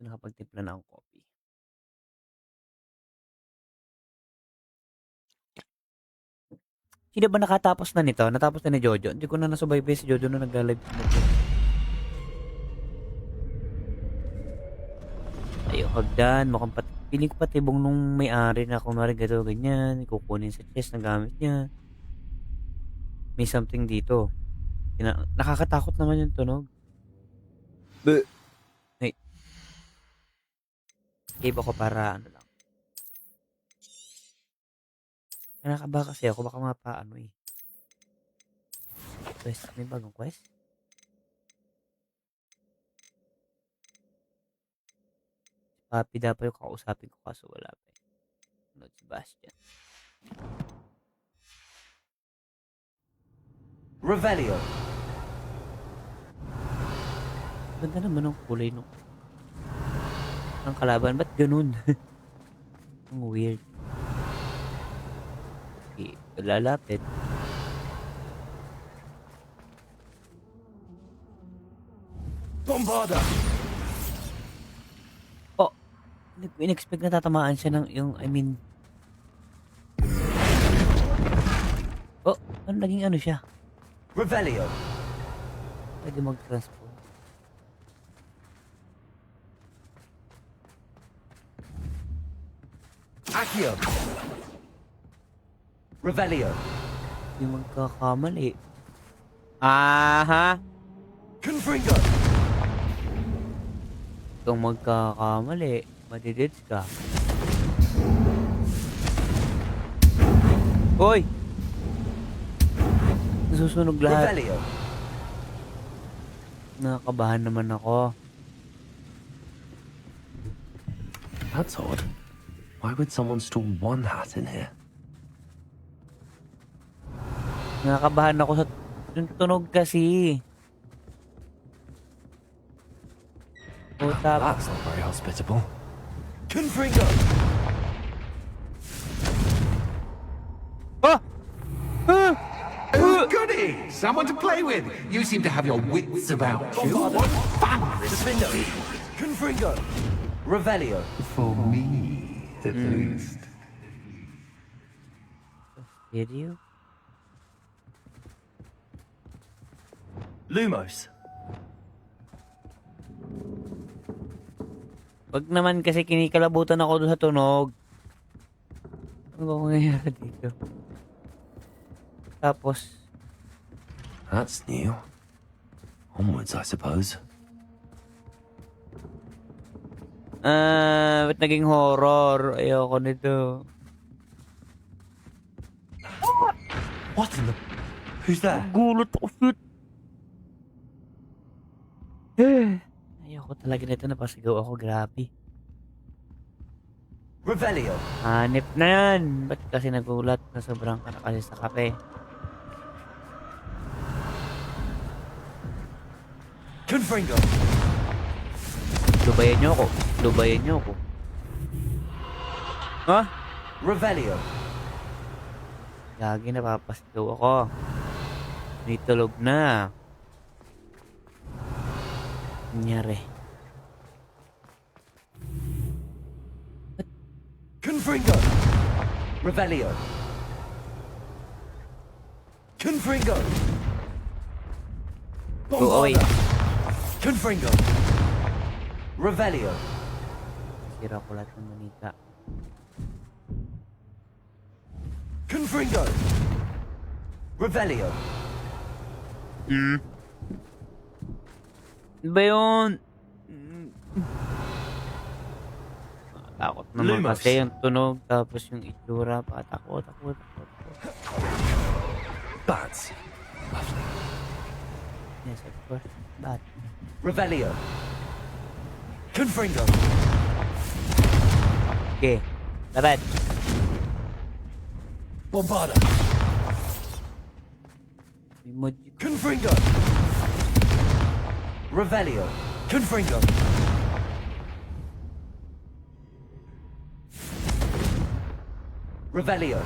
Nakapagtimpla na ang coffee. Sino ba nakatapos na nito? Natapos na ni Jojo? Hindi ko na nasubaybay si Jojo na nag-live. Ayaw hagdan. Mukhang piling ko patibong nung may-ari na kumari gato ganyan. Kukunin sa chest na gamit niya. May something dito. Nakakatakot naman yung tunog. Wait. Save ako para ano lang. Nakakaba kasi ako. Baka mapaano eh. Quest. May bagong quest? Papi dapat yung kakausapin ko kaso wala pa eh. Sunod si Bastian. Revelio. Ganda naman ang kulay nung ang kalaban. Ba't ganun? Ang weird. Okay, lalapit. Bombarda! Oh, in-expect na tatamaan siya ng yung, I mean... Oh, ano naging ano siya? Revelio. Pwede mag-transform. Accio. Revelio. Hindi magkakamali. Aha! Confringo. Kung magkakamali, madidits ka. Hoy! Nasusunog lahat. Revelio. Nakakabahan naman ako. That's odd. Why would someone store one hat in here? Nakakabahan ako sa yung tunog kasi. That's not very hospitable. Confringo. Ah! Ah! Oh, goody! Someone to play with. You seem to have your wits about you. What fun! Suspindo. Confringo. Revelio. For me, at least. Video? Lumos. Wag naman kasi kinikalabutan ako doon sa tunog. Ano ba nangyayari dito? Tapos... That's new. Onwards, I suppose. Ba't naging horror? Ayoko nito. What in the... Who's there? Gulot ako, shit. Ayoko talaga nito, napasigaw ako, grabe. Revelio. Hanip na yan. Ba't kasi nagulat na sobrang ka na kasi sa kape? Confringo. Lubayan niyo ako. Lubayan niyo ako. Ha? Revelio. Gagi, napapasigaw ako. May tulog na. Nangyari. Confringo. Revelio. Confringo. Go away. Confringo. Revelio. Sira ko lahat ng manika. Confringo. Revelio. Ano ba yun? Takot naman Lumos. kasi yung tunog tapos yung itsura. Takot. Bats. Lovely. Yes, of course. Bat. Revelio. Confringo. Okay. Dapat. Bombarda. Confringo. Revelio. Confringo. Revelio.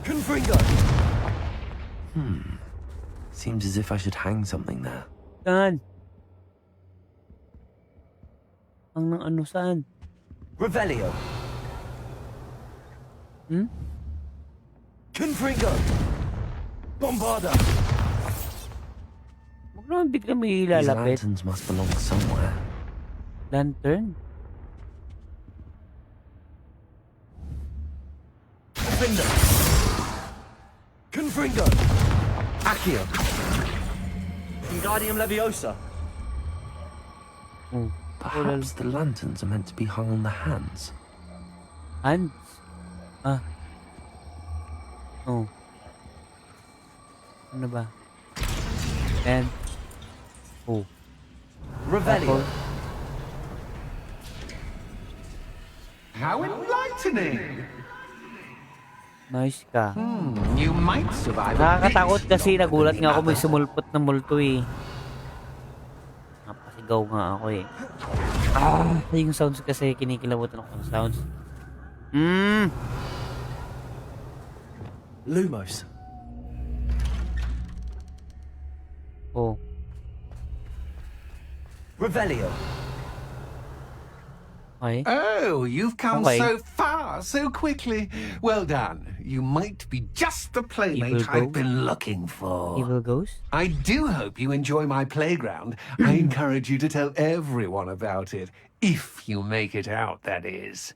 Confringo. Seems as if I should hang something there. Saan? Ang ano saan? Revelio. Hmm? Confringo. Bombarda! Huwag naman bigla may These ilalapit. lanterns must belong somewhere. Lantern? Defender! Confringo! Accio! Wingardium Leviosa! Oh. Perhaps the lanterns are meant to be hung on the hands. Hands? Ah. Oh. Ano ba? And oh. Revelio. How enlightening! Nice ka. You might survive a Nakakatakot big kasi storm nagulat in nga ako the may other. sumulpot na multo eh. Napasigaw nga ako eh. Ah, yung sounds kasi kinikilabutan ako ng sounds. Lumos. Oh. Revelio. Okay. Oh, you've come Okay. so far so quickly. Well done. You might be just the playmate Evil I've ghost? been looking for. Evil ghost? I do hope you enjoy my playground. I encourage you to tell everyone about it. If you make it out, that is.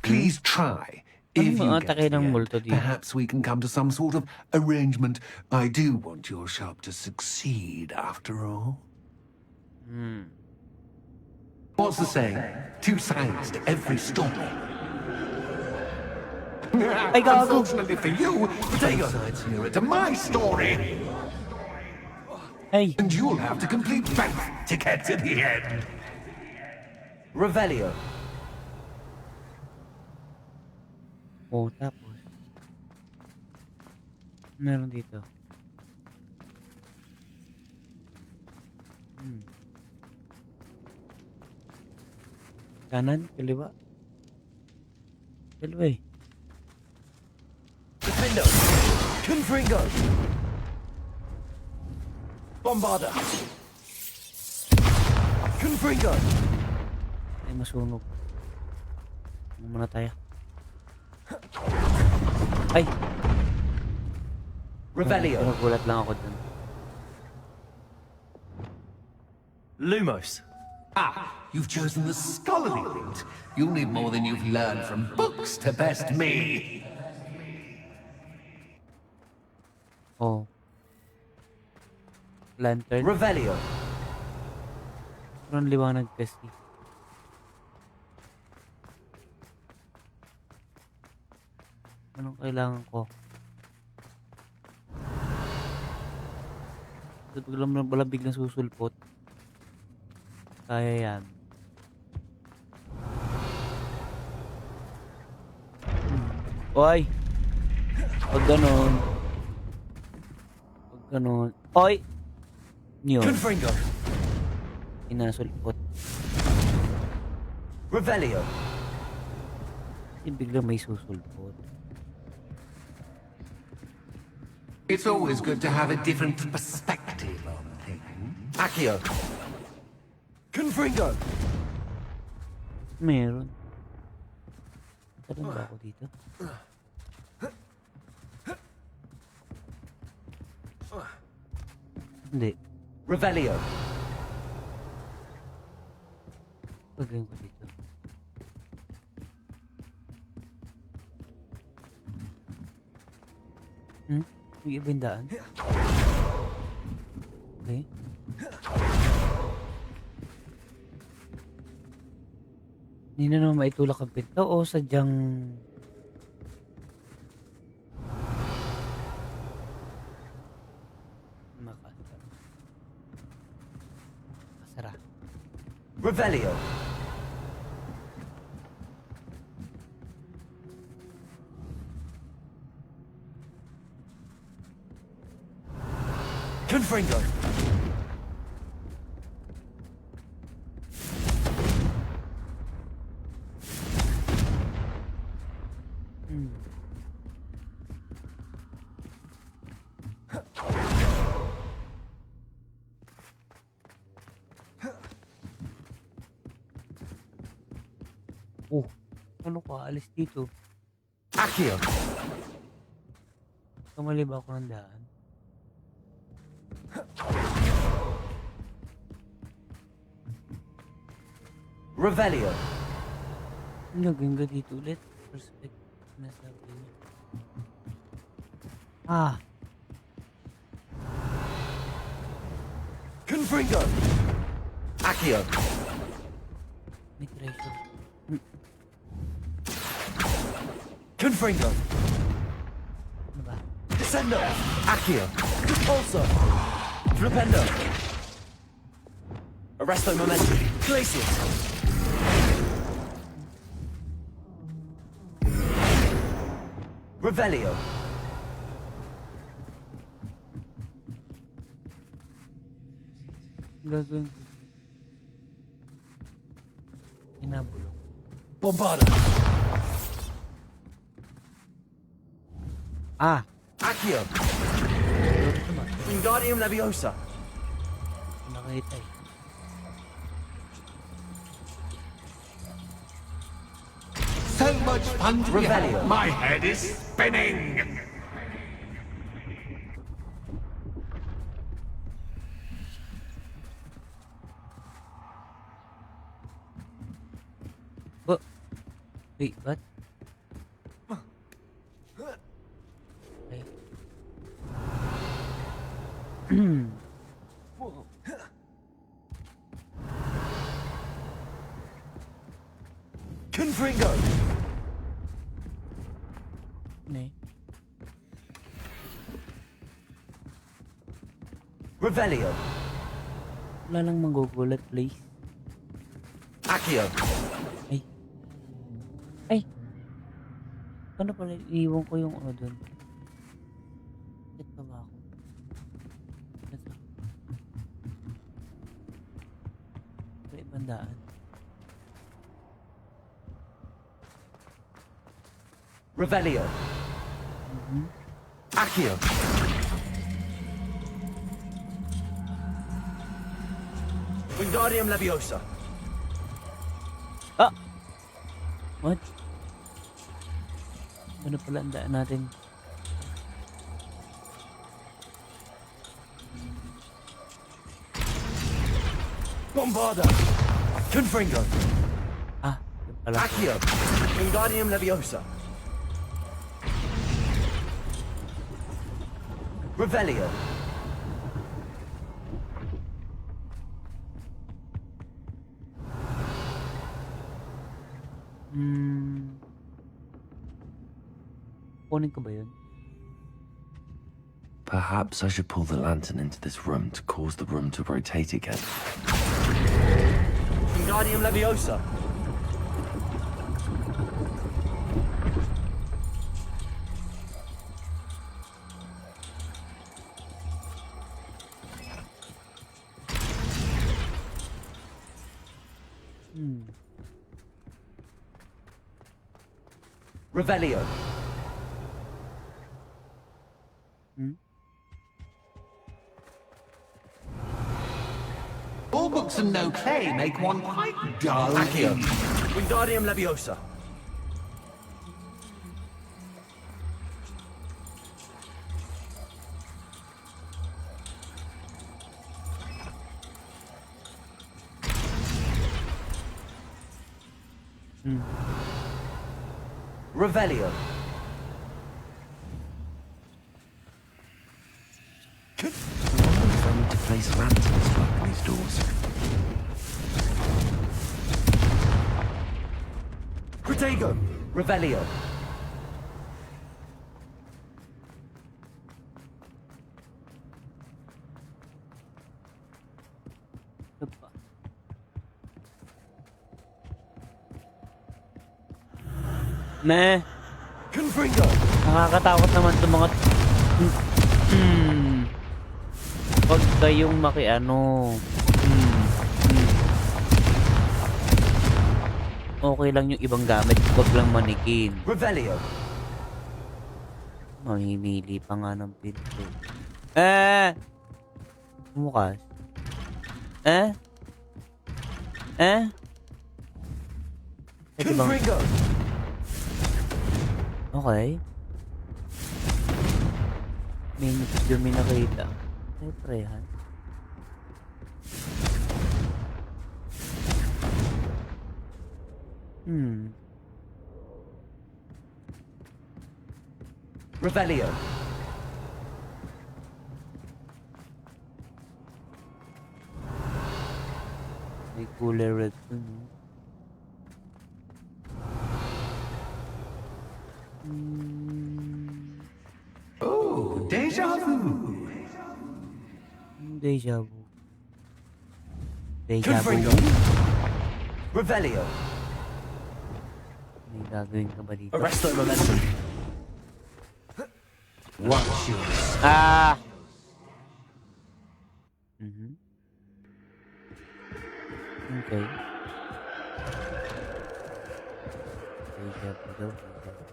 Please try. If you Ano get to atake the ng end, multo dito? perhaps we can come to some sort of arrangement. I do want your shop to succeed, after all. What's the saying? Two sides to every story. Unfortunately for you, both sides nearer to my story. Hey. And you'll have to complete both to get to the end. Revelio. Oh, tapos. Meron dito. Kanan, kaliwa. Kaliwa eh. Defender! Confringo! Bombarda! Confringo! Ay, masunog. Ano muna tayo? Ay! Revelio. Nagulat lang ako dun. Lumos. Ah, you've chosen the scholarly route. You'll need more than you've learned from books to best me. Oh. Lantern. Revelio. Parang liwanag kasi. Anong kailangan ko? Biglang biglang susulpot. Kaya yan. Oy! Pag ganun. Pag ganun. Oy! Yun. Confringo. Inasulpot. Revelio. Kasi biglang may susulpot. It's always good to have a different perspective on things. Accio. Confringo. Meron. Saan ba ako dito? Hindi. Revelio. Pagawin ko dito. May iba yung daan? Okay. Hindi na naman maitulak ang pinto o sadyang... Makasara. Revelio. Confringo. Oh, ano ka? Alis dito. Accio. Kamali ba ako ng daan? Revelio. Ang gagawin ka dito ulit. Perspective na sabi niya. Confringo. Accio. May treasure. Confringo. Ano ba? Descendo. Accio. Also. Flipendo. Arresto momentum. Glacius. Revelio. Ang gagawin ko. Inabulong. Bombarda. Accio. Wingardium Leviosa. Nakita eh. So much fun to be had. Revelio. My head is spinning. What? Wait, what? Okay. Confringo. Ne? Revelio. Wala lang magugulat, please. Accio. Ay! Paano pala iiwan ko yung ano dun? Bakit pa ba ako? Ito. Sa ibang daan. Revelio. Accio. Wingardium Leviosa. What? Ano pala ang daan natin? Bombarda. Confringo. Yun pala. Accio. Wingardium Leviosa. Revelio. Kunin ko ba yun? Perhaps I should pull the lantern into this room to cause the room to rotate again. Wingardium Leviosa. Revelio. All books and no play make one quite dull. Accio. Wingardium Leviosa. Revelio. I wonder if I need to place lanterns to open these doors. Protego. Revelio. Ito pa. Ne. Confringo. Nakakatakot naman itong mga... Huwag kayong makiano. Okay lang yung ibang gamit. Huwag lang manikin. Revelio. Mamimili pa nga ng pinto. Bumukas. Pwede bang... Confringo. Okay. May video may nakita. Siyempre yan. Revelio. May cooler red dun. Oh, deja vu. Deja vu. Deja vu. Confringo. Revelio. May gagawin ka ba dito? Arresto momentum. Watch your Ah! Okay. Deja vu daw. Deja vu.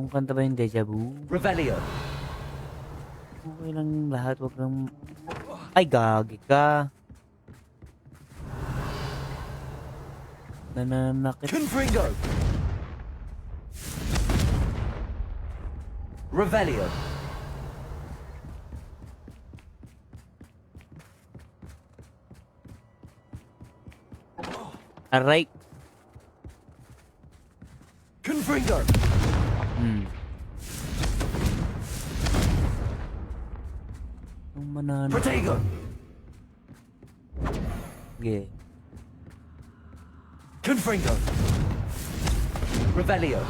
Yung kanta ba yung Deja Vu? Revelio. Okay lang yung lahat. Wag lang... Ay, gagi ka. Nananakit. Confringo. Revelio. Aray. Confringo. Ang mananakit. Protego. Okay. Confringo. Revelio.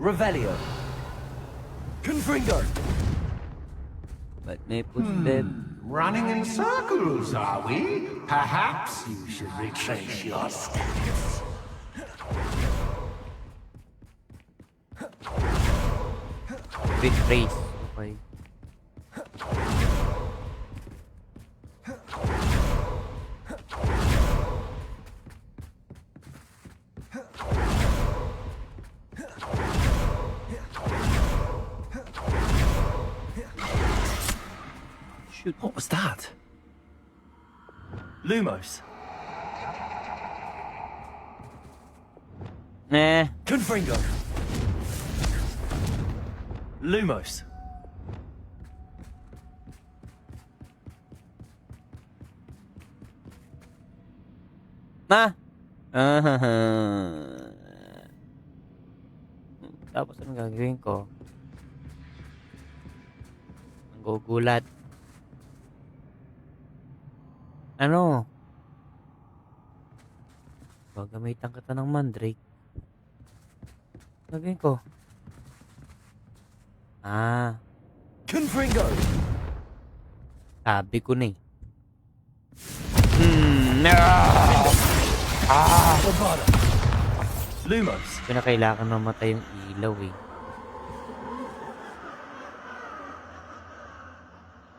Revelio. Confringo. But may footstep. Running in circles, are we? Perhaps you should retrace your steps. Retrace. Okay. Shoot, what was that? Lumos. Confringo. Lumos. Tapos anong gagawin ko? Ang gugulat. Ano? Gagamitan kita ng mandrake. Gagawin ko. Confringo. Sabi ko na eh. Lumos. Pinakailangan mamatay yung ilaw eh.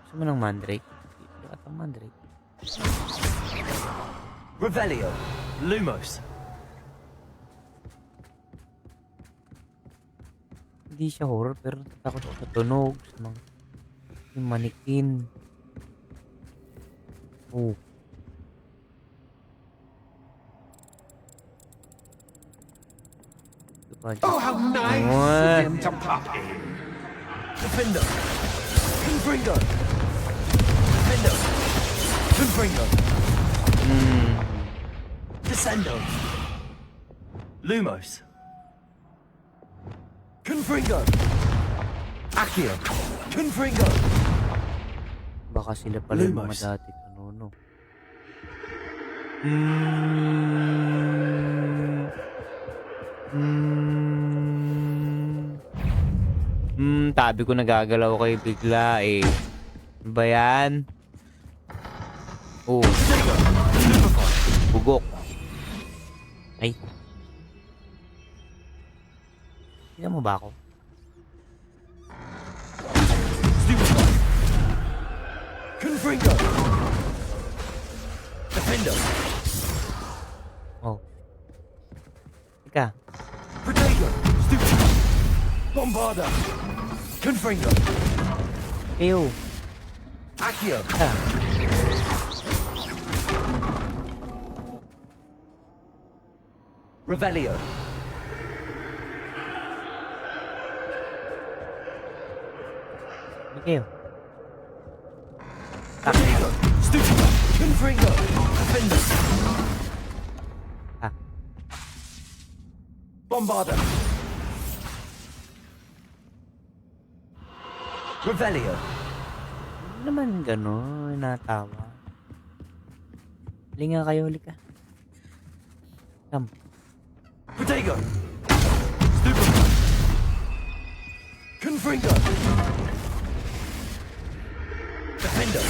Gusto mo ng mandrake? Hindi ka mandrake. Revelio. Lumos. Hindi siya horror pero natatakot ako sa tunog. Sa mga yung manikin. Oh. Oh, how nice of him to pop in. Defender. Confringo. Defender. Confringo. Descendo. Lumos. Confringo. Accio. Confringo. Baka sila pala yung mga Lumos. dati kanuno. Tabi ko nagagalaw kayo bigla eh. Ano ba yan? Oh. Bugok. Ay. Tignan mo ba ako? Confringo. Defender. Oh. Ika. Protego. Stupid. Bombarda. Confringo. Ew. Accio. Revelio. Hindi kayo. Protego. Stupido. Confringo. Defender. Ah. Bombarda. Revelio. Hindi naman gano'n. Natawa. Huli nga kayo, huli ka. Come. Protego. Stupido. Confringo. Defender.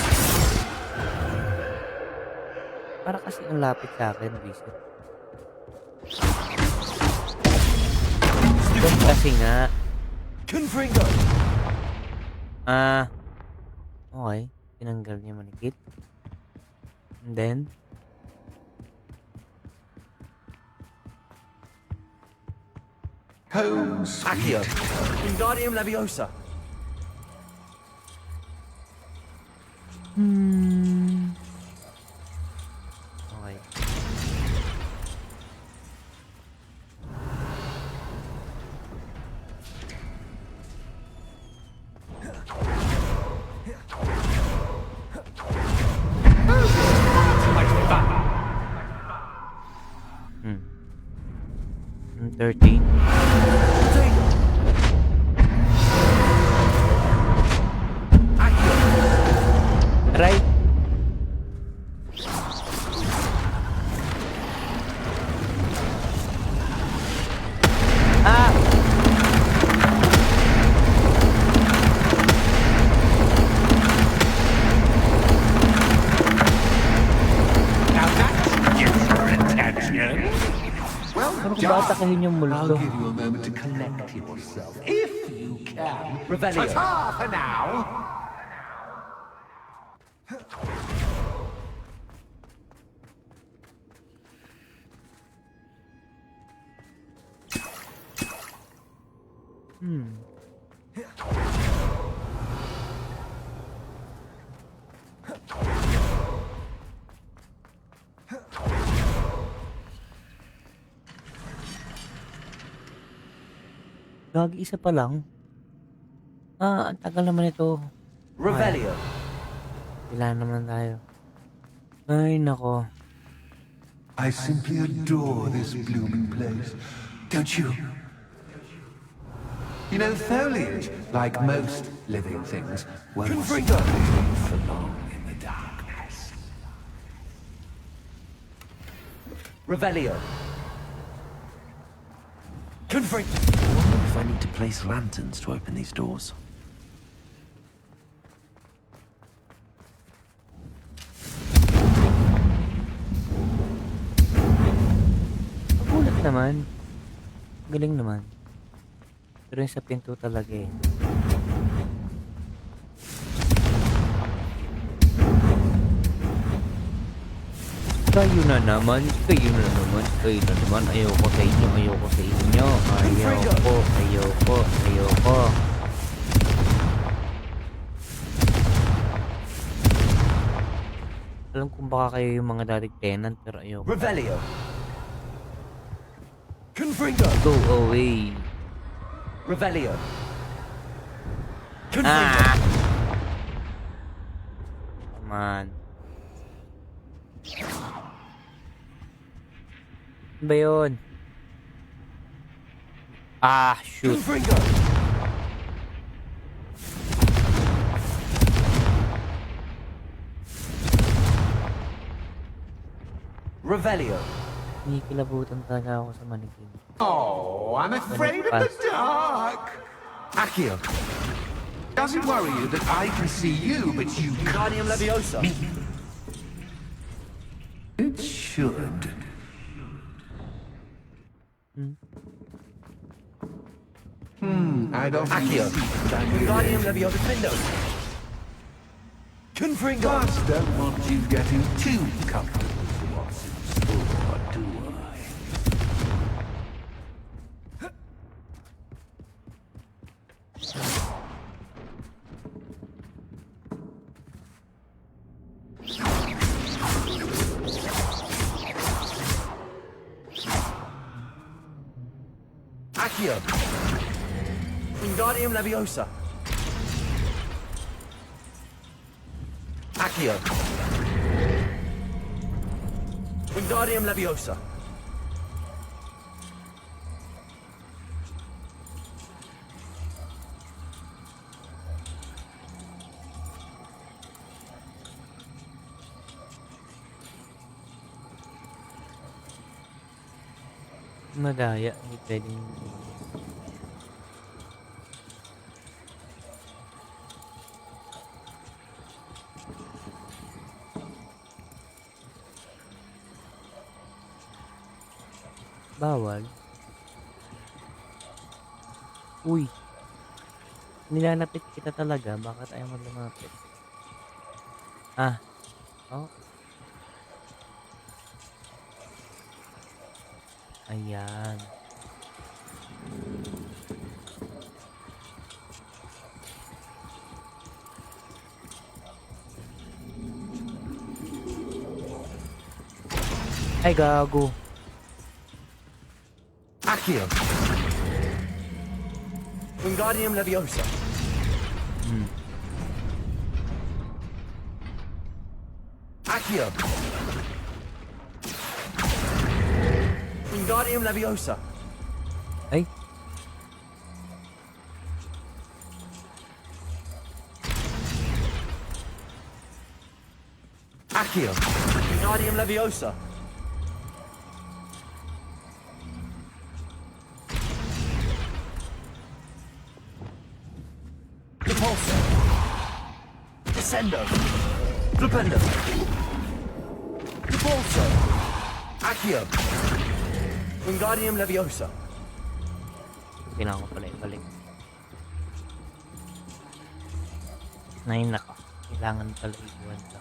Para kasi ang lapit sa akin, Visit. Kasi nga. Confringo. Okay. Tinanggal niya manikit. And then, Home Accio. Wingardium Leviosa. okay. Hmm. 13. Right. Ah. Now that gets your attention. Well Ano kung done. baatakin yung multo? I'll give you a moment to collect yourself, if you can. Revelio. Ta-ta for now. Gagi, isa pa lang. Ang tagal naman ito. Revelio. Kailangan naman tayo. Ay, nako. I simply adore this blooming place. Don't you? You know, foliage, like most living things, won't stay for long in the darkness. Revelio. Confringo. I wonder if I need to place lanterns to open these doors. Magulat naman. Galing naman. Pero yung sa pinto talaga eh. Kayo na naman. Ayoko sa inyo. Ayoko. Alam kong baka kayo yung mga dating tenant, pero ayoko. Revelio. Confringo. Go away. Revelio. Come on. Ano ba yun? Shoot. Revelio. Kinikilabutan talaga ako sa manikin. Oh, I'm afraid of the dark. Accio. Does it worry you that I can see you, but you can't Wingardium Leviosa. me? It should. I don't Accio. Wingardium Leviosa. Defender. Confringo. Just don't want you getting too comfortable for what's in store, do I? Accio. Wingardium Leviosa. Accio. Wingardium Leviosa. Madaya. Hindi pwedeng... Bawal. Uy. Nilalapit kita talaga. Bakit ayaw mo lumapit? Ah. Oh. Ayan. Ay, gago. Accio. Wingardium Leviosa. Accio. Wingardium Leviosa. Ay. Accio. Wingardium Leviosa. Repulsor. Descendo. Flipendo. Repulsor. Accio. Wingardium Leviosa. Kailangan ko pala ibalik. Ay, nako. Kailangan pala iwan ka.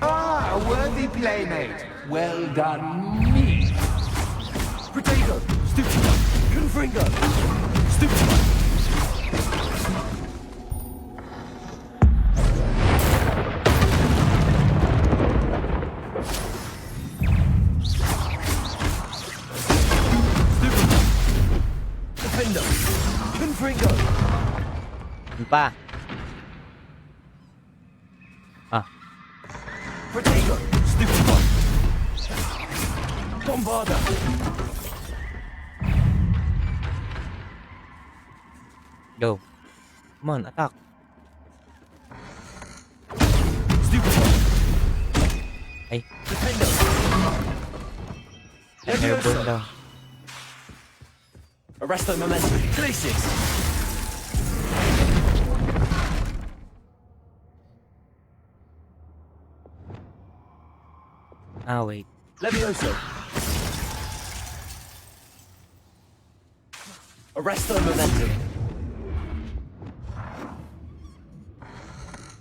Ah, a worthy playmate. Well done, me. Protego. Stupid. Confringo. Stupid. Defendo. Confringo. Ano pa? Ah. Protego. Stupid one. Bombarda. Go. Come on, attack. Stupid one. Ay. Defendo. Airborne daw. Arresto momentum. Glacis. Ah, wait. Levioso. Arresto momentum.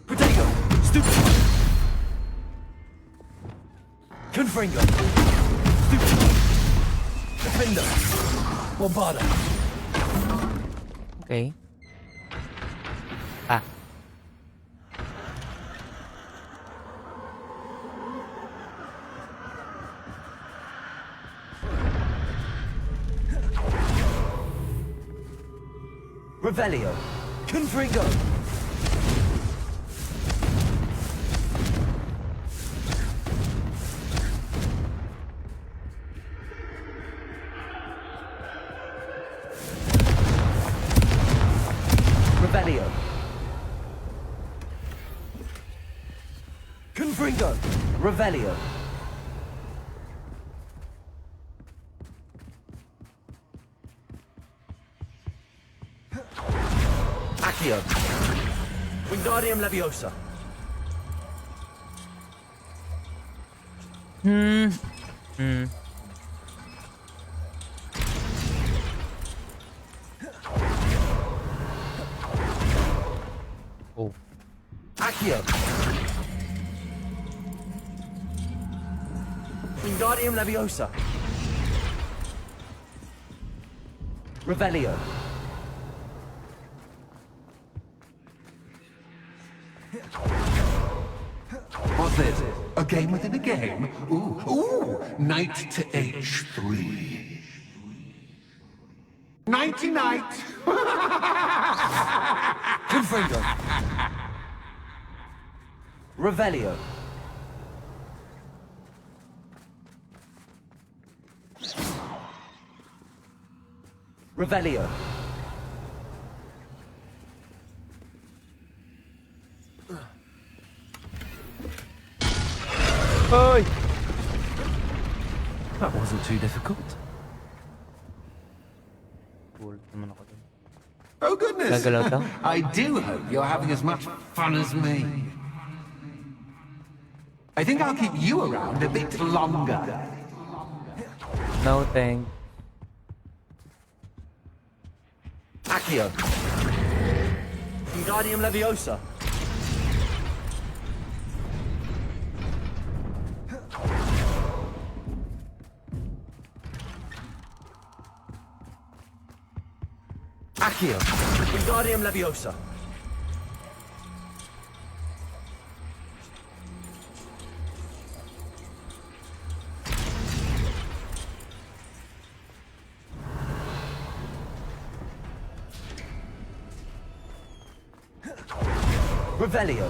Protego. Stupid. Confringo. Stupid. Defendo. Bombarda. Okay. Ah. Revelio. Confringo. Revelio. Confringo. Revelio. Accio. Wingardium Leviosa. Oh. Accio. Wingardium Leviosa. Revelio. What's this? A game within a game? Ooh, knight to h3. Nighty-night! Confringo. Revelio. Revelio. Oi! That wasn't too difficult. Oh, goodness! Gagalaw daw. I do hope you're having as much fun as me. I think I'll keep you around a bit longer. No thanks. Accio. Wingardium Leviosa. Accio. Wingardium Leviosa. Revelio.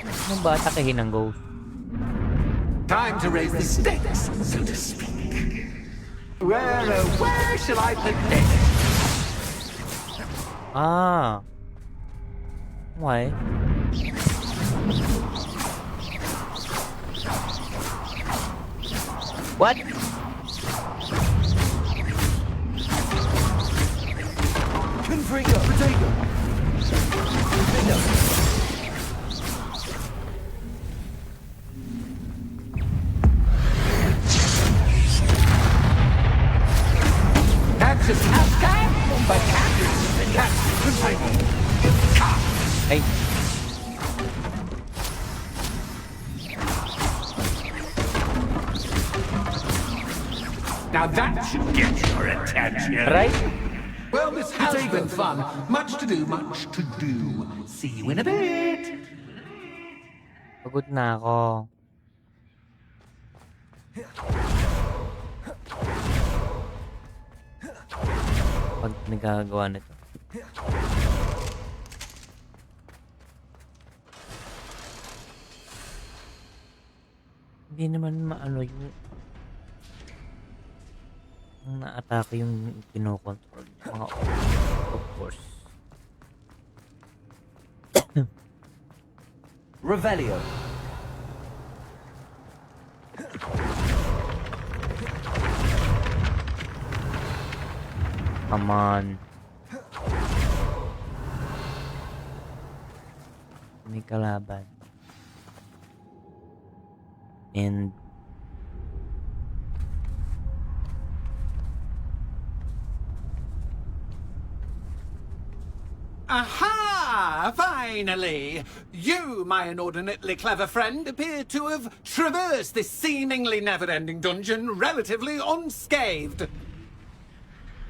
Anong ba atakehin ng ghost? Time to raise the stakes, so to speak. Where shall I put this? Ah. Why? What? Confringo. Protego. Confringo. That's just cat, but cat is the cat. Hey. Now that should get your attention. Right? Well, this has been fun. Much to do, much to do. See you in a bit. Pagod na ako. Pag nagagawa nito. Hindi naman maano yung na-atake yung kinokontrol niya. Mga of course. Revelio. Come on. May kalaban. And Aha! Finally! You, my inordinately clever friend, appear to have traversed this seemingly never-ending dungeon relatively unscathed.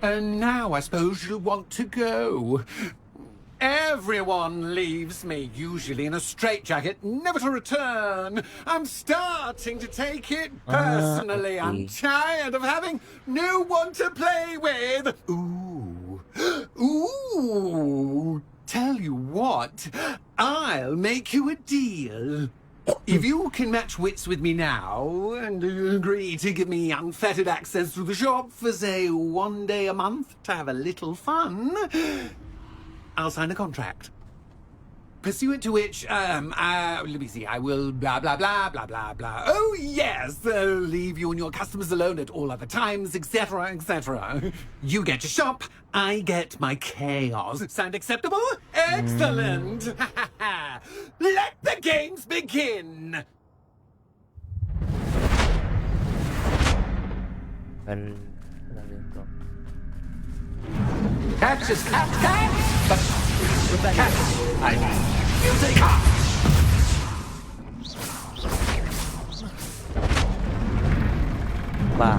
And now I suppose you'll want to go. Everyone leaves me, usually in a straitjacket, never to return. I'm starting to take it personally. Okay. I'm tired of having no one to play with. Ooh. Tell you what, I'll make you a deal. If you can match wits with me now and agree to give me unfettered access to the shop for, say, 1 day a month to have a little fun, I'll sign a contract. Pursuant to which, let me see, I will blah, blah, blah, blah, blah, blah. Oh, yes, leave you and your customers alone at all other times, etc., etc. You get to shop, I get my chaos. Sound acceptable? Excellent! Let the games begin! Well, ano din to? Catch is catch! But catch, I mean, you take off! Ba?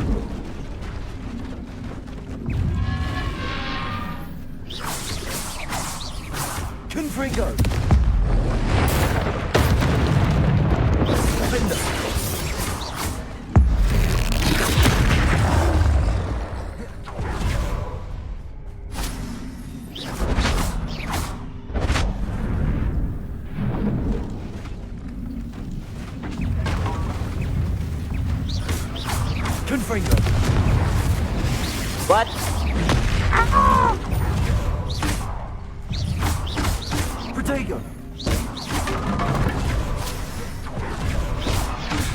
Confringo. Defender. Confringo. What? Protego.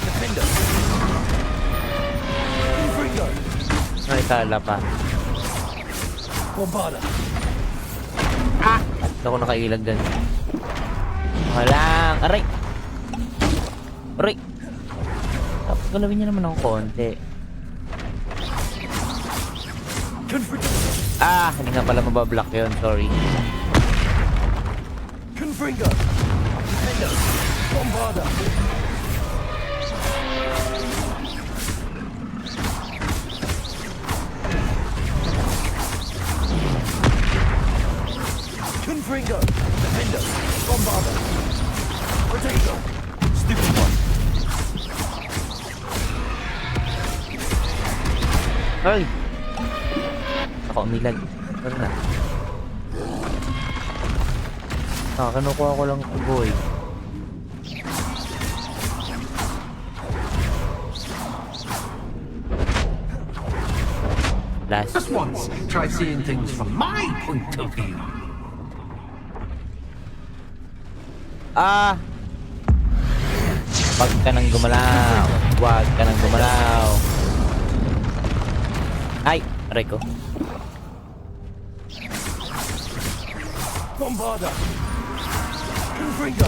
Defender. Confringo. Ay, kala pa. Bombarda. Hindi ako nakailag dun. Walang. Aray! Aray! Tapos galawin niya naman ng konti. Ah! Hindi nga pala mabablock yun. Sorry. Confringo. Defender. Bombarda. Confringo. Defender. Bombarda. Protego. Stupid one. Ay! Ako umilag. Ano na? Kinukuha ko lang ito, boy. Last. Just once, try seeing things from my point of view. Ah! Wag ka nang gumalaw. Wag ka nang gumalaw. Ay! Aray ko. Bombarda. Confringo.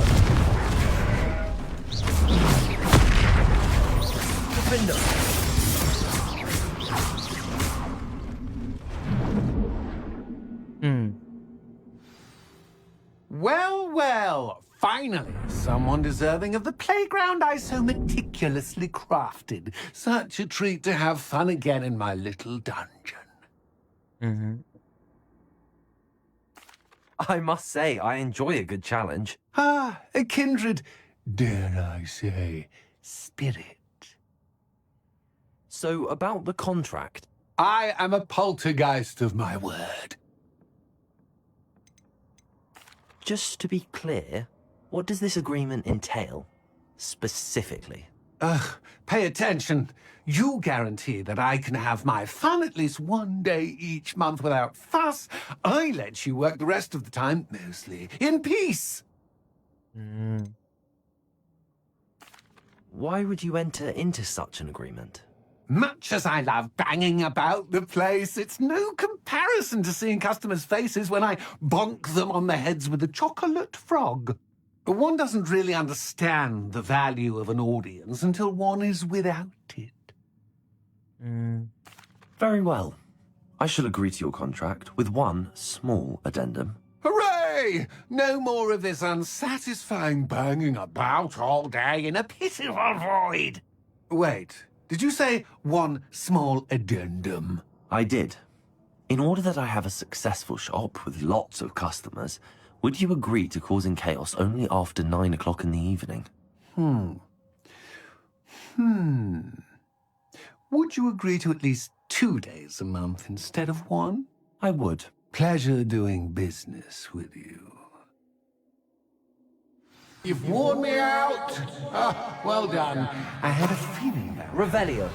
Defender. Well, well, finally, someone deserving of the playground I so meticulously crafted. Such a treat to have fun again in my little dungeon. Mm-hmm. I must say, I enjoy a good challenge. Ah, a kindred, dare I say, spirit. So, about the contract. I am a poltergeist of my word. Just to be clear, what does this agreement entail, specifically? Ugh, pay attention. You guarantee that I can have my fun at least one day each month without fuss. I let you work the rest of the time, mostly in peace. Why would you enter into such an agreement? Much as I love banging about the place, it's no comparison to seeing customers' faces when I bonk them on the heads with a chocolate frog. One doesn't really understand the value of an audience until one is without it. Very well. I shall agree to your contract with one small addendum. Hooray! No more of this unsatisfying banging about all day in a pitiful void. Wait, did you say one small addendum? I did. In order that I have a successful shop with lots of customers, would you agree to causing chaos only after 9 o'clock in the evening? Would you agree to at least 2 days a month instead of one? I would. Pleasure doing business with you. You've worn me out. Ah, well done. I had a feeling that. Revelio.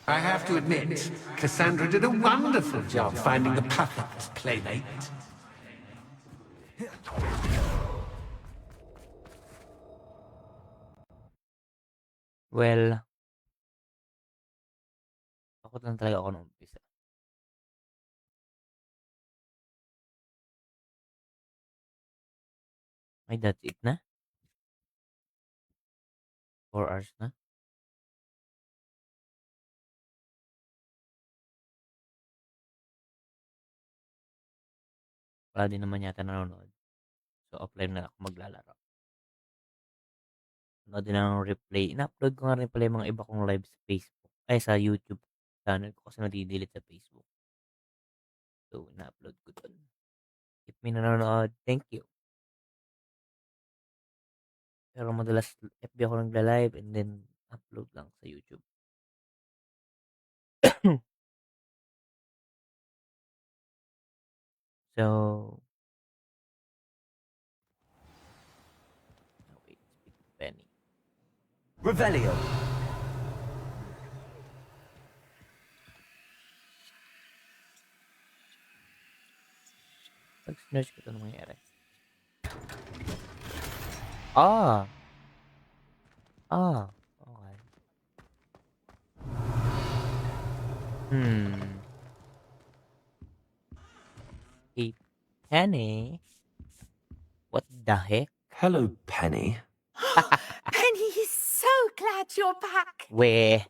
I have to admit, Cassandra did a wonderful job finding the perfect playmate. Well, takot lang talaga ako nung umpisa. Ay, that's it na? 4 hours na? wala din naman yata nanonood. So, offline na ako maglalaro. Ano din ang replay. In-upload ko nga rin pala yung mga iba kong live sa Facebook. Ay, sa YouTube channel ko kasi nadidelete sa Facebook. So, in-upload ko doon. If may nanonood, thank you. Pero madalas FB ako nagla-live and then upload lang sa YouTube. So, wait, speak to Penny. Revelio. Pag-search ko ito na mangyari. Ah! Ah, okay. Hey, Penny. What the heck? Hello, Penny. Penny is so glad you're back. Where?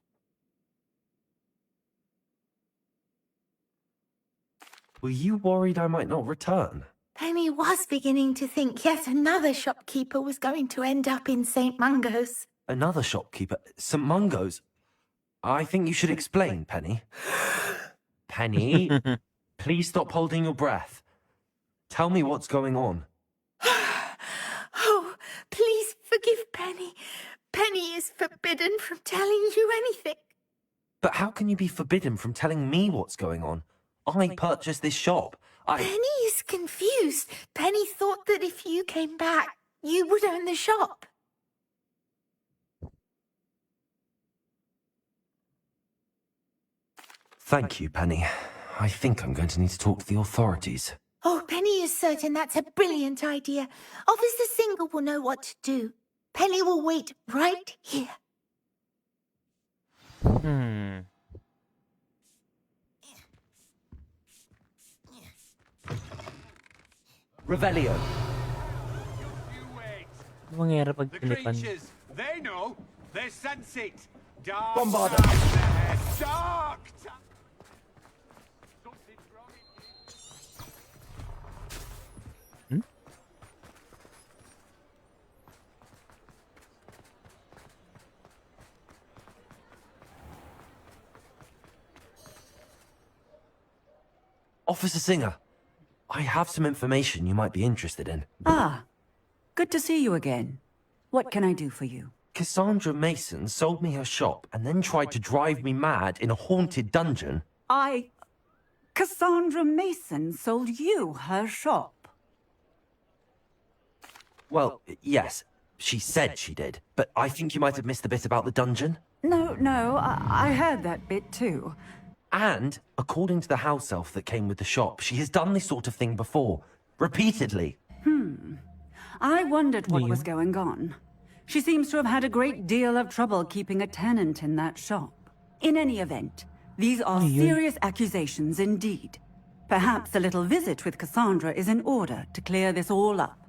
Were you worried I might not return? Penny was beginning to think yet another shopkeeper was going to end up in St. Mungo's. Another shopkeeper? St. Mungo's? I think you should explain, Penny. Penny, please stop holding your breath. Tell me what's going on. Oh, please forgive Penny. Penny is forbidden from telling you anything. But how can you be forbidden from telling me what's going on? I purchased this shop. Penny is confused. Penny thought that if you came back, you would own the shop. Thank you, Penny. I think I'm going to need to talk to the authorities. Oh, Penny is certain that's a brilliant idea. Officer Singer will know what to do. Penny will wait right here. Revelio. Ano mangyari pag The pinipan? creatures, they know. They sense it. Dark. Bombarder. Dark. Officer Singer, I have some information you might be interested in. Ah, good to see you again. What can I do for you? Cassandra Mason sold me her shop and then tried to drive me mad in a haunted dungeon. Cassandra Mason sold you her shop. Well, yes, she said she did, but I think you might have missed the bit about the dungeon. No, I heard that bit too. And, according to the house elf that came with the shop, she has done this sort of thing before. Repeatedly. I wondered what was going on. She seems to have had a great deal of trouble keeping a tenant in that shop. In any event, these are serious accusations indeed. Perhaps a little visit with Cassandra is in order to clear this all up.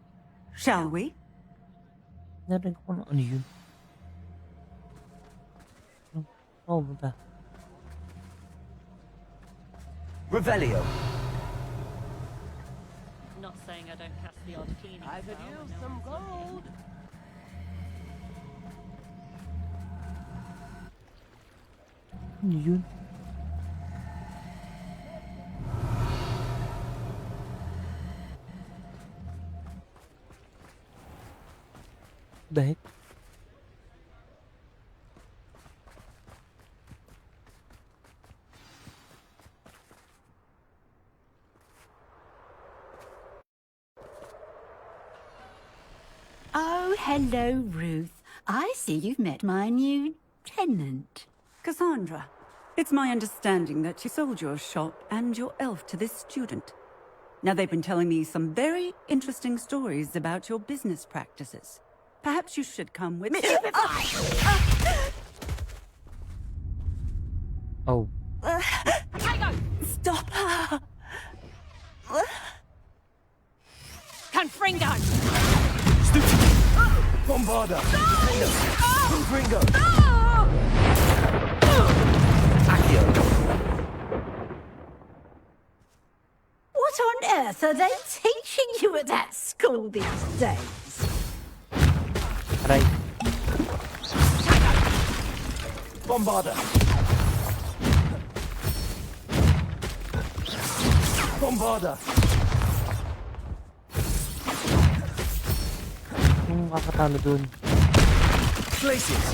Shall we? Narinig ko na ano yun. Oh, ba? Revelio. Not saying I don't cast the odd cleaning I could spell use when no some one's looking. gold. Ano yun? The heck? Oh, hello, Ruth. I see you've met my new tenant. Cassandra, it's my understanding that you sold your shop and your elf to this student. Now, they've been telling me some very interesting stories about your business practices. Perhaps you should come with me. Oh. Stop her! Confringo! Bombarder. Defender. Confringo. What What on earth are they teaching you at that school these days? Aray. Bombarder. Bombarder. Yung kakatalo dun. Glaciers.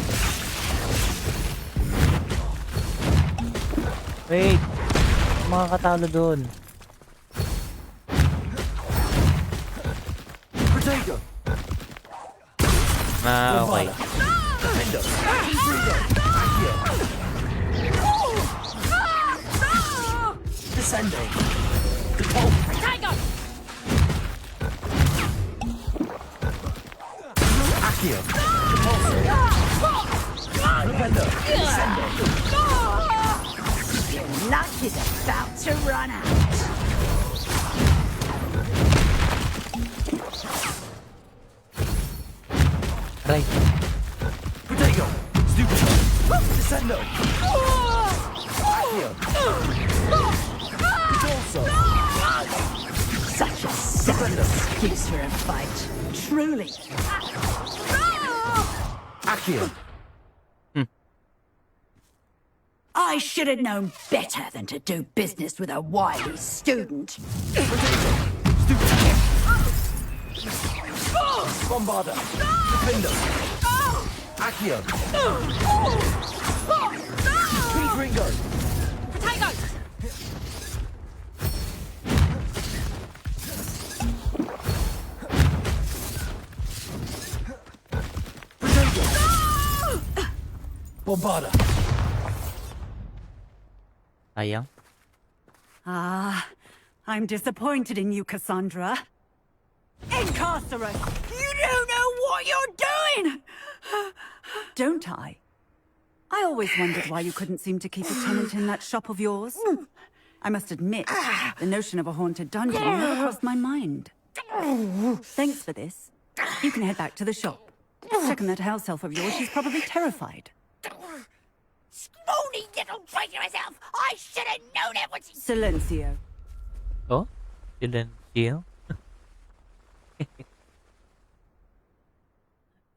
Wait! Mga katalo dun. Protego. Ah, okay. Defender. Confringo. Accio. Descending. Tiger! Accio. Repulsor. Defender. Descending. Your luck is about to run out. Aray. Protego. Stupid. Descendo. Accio. Repulsor. Such a sad excuse for a fight. Truly. Accio. I should have known better than to do business with a wily student. Bombarder. Defender. Accio. Confringo. Potato! Bombarder. Sayang. Ah, I'm disappointed in you, Cassandra. Incarcerate! You don't know what you're doing! Don't I? I always wondered why you couldn't seem to keep a tenant in that shop of yours. I must admit, the notion of a haunted dungeon never crossed my mind. Thanks for this. You can head back to the shop. Check on that house elf of yours, she's probably terrified. Spoony little traitor herself! I should have known it was... Silencio. Oh? Silencio?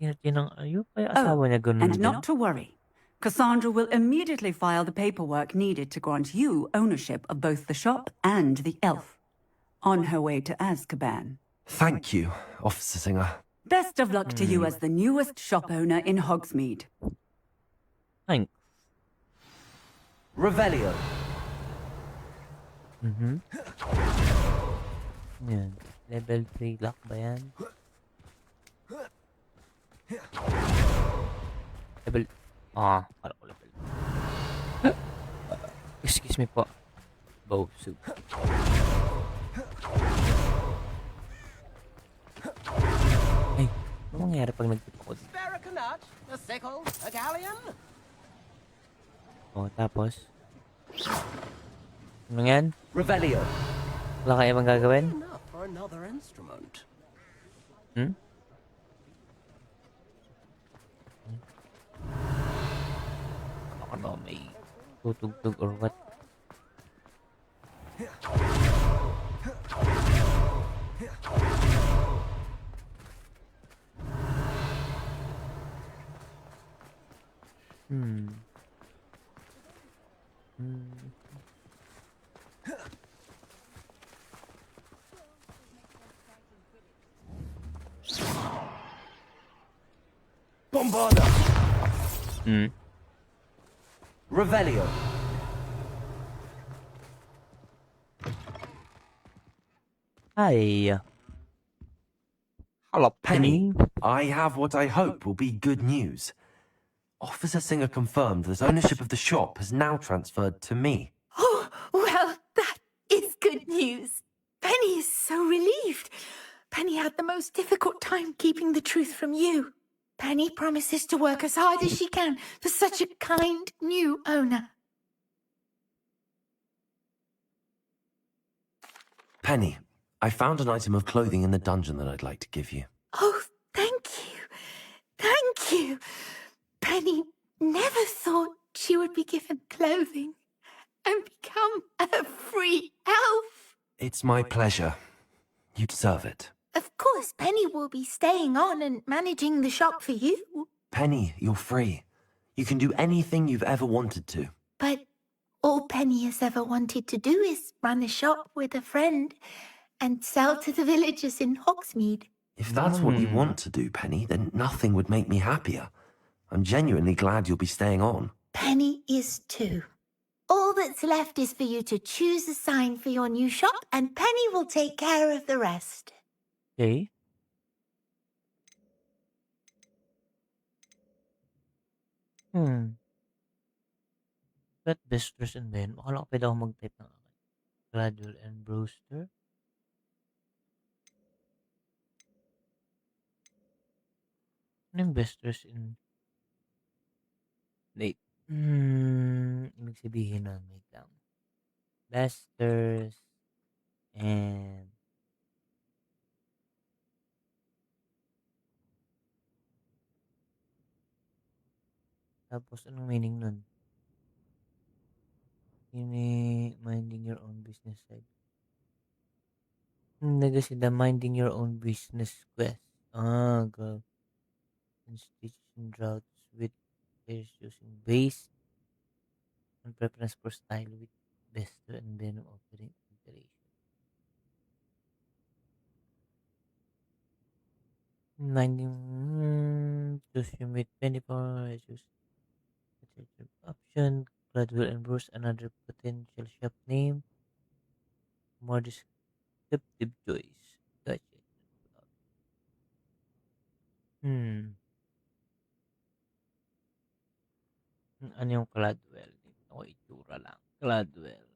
Ayun pa yung asawa niya ganun And din. not to worry. Cassandra will immediately file the paperwork needed to grant you ownership of both the shop and the elf. On her way to Azkaban. Thank you, Officer Singer. Best of luck to you as the newest shop owner in Hogsmeade. Thanks. Revelio. Yan. Level 3 lock ba yan? Level... Kala ko level. Excuse me po. Bow soup. Ay, ano mangyayari pag nagtip ako? Spare a canut, a sickle, a galleon. Tapos? Ano yan? Revelio. Wala kayo ibang gagawin? Enough for another instrument. Ano, may tutugtog or what? Bombarder. Revelio. Hi. Hello, Penny. I have what I hope will be good news. Officer Singer confirmed that ownership of the shop has now transferred to me. Oh, well, that is good news. Penny is so relieved. Penny had the most difficult time keeping the truth from you. Penny promises to work as hard as she can for such a kind new owner. Penny, I found an item of clothing in the dungeon that I'd like to give you. Oh, thank you. Thank you. Penny never thought she would be given clothing and become a free elf. It's my pleasure. You deserve it. Of course, Penny will be staying on and managing the shop for you. Penny, you're free. You can do anything you've ever wanted to. But all Penny has ever wanted to do is run a shop with a friend and sell to the villagers in Hogsmeade. If that's what you want to do, Penny, then nothing would make me happier. I'm genuinely glad you'll be staying on. Penny is too. All that's left is for you to choose a sign for your new shop, and Penny will take care of the rest. Okay. Set Bistress and then, akala ko pwede ako mag-type ng Gladwell and Brewster. Ano yung Bistress in... Wait. Ibig sabihin nun, wait lang. Besters and... Tapos, anong meaning nun? Minding your own business side. Kasi the minding your own business quest. Girl. And stitch and droughts with players using base and preference for style with bester and venom offering iteration. Minding choose your mate 24 choose option Gladwell and Bruce another potential shop name more descriptive choice. Gotcha. Ano yung Gladwell? Ako itsura lang. Gladwell.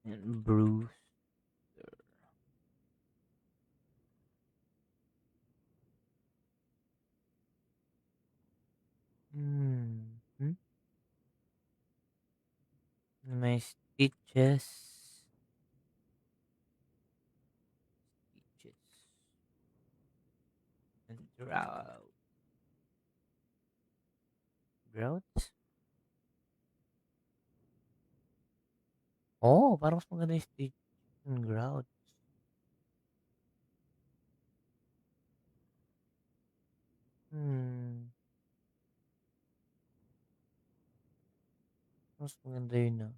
And Bruce. My stitches. And Grouts? Oh, parang mas maganda yung stitch and grouts. Mas maganda yun ah.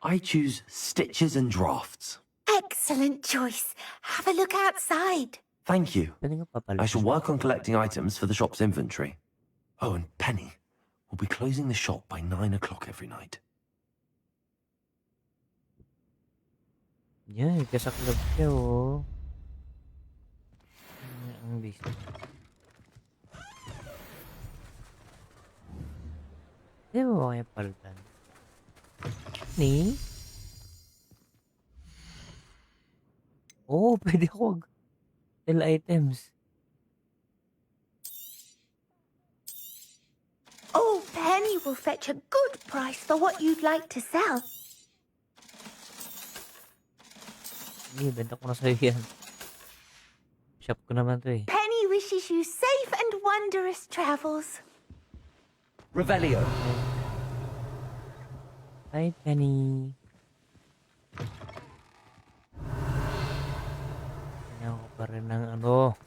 I choose stitches and drafts. Excellent choice. Have a look outside. Thank you. I shall work on collecting items for the shop's inventory. Oh, and Penny, we'll be closing the shop by 9 o'clock every night. Yan, kasaklap siya oh. Ang business. Di ba ba kaya palitan? Ni? Oh, pwede ako sell items. Oh, Penny will fetch a good price for what you'd like to sell. Sige, benta ko na sa'yo yan. Shop ko naman to eh. Penny wishes you safe and wondrous travels. Revelio. Hi, Penny. Kailangan ko pa rin ng ano.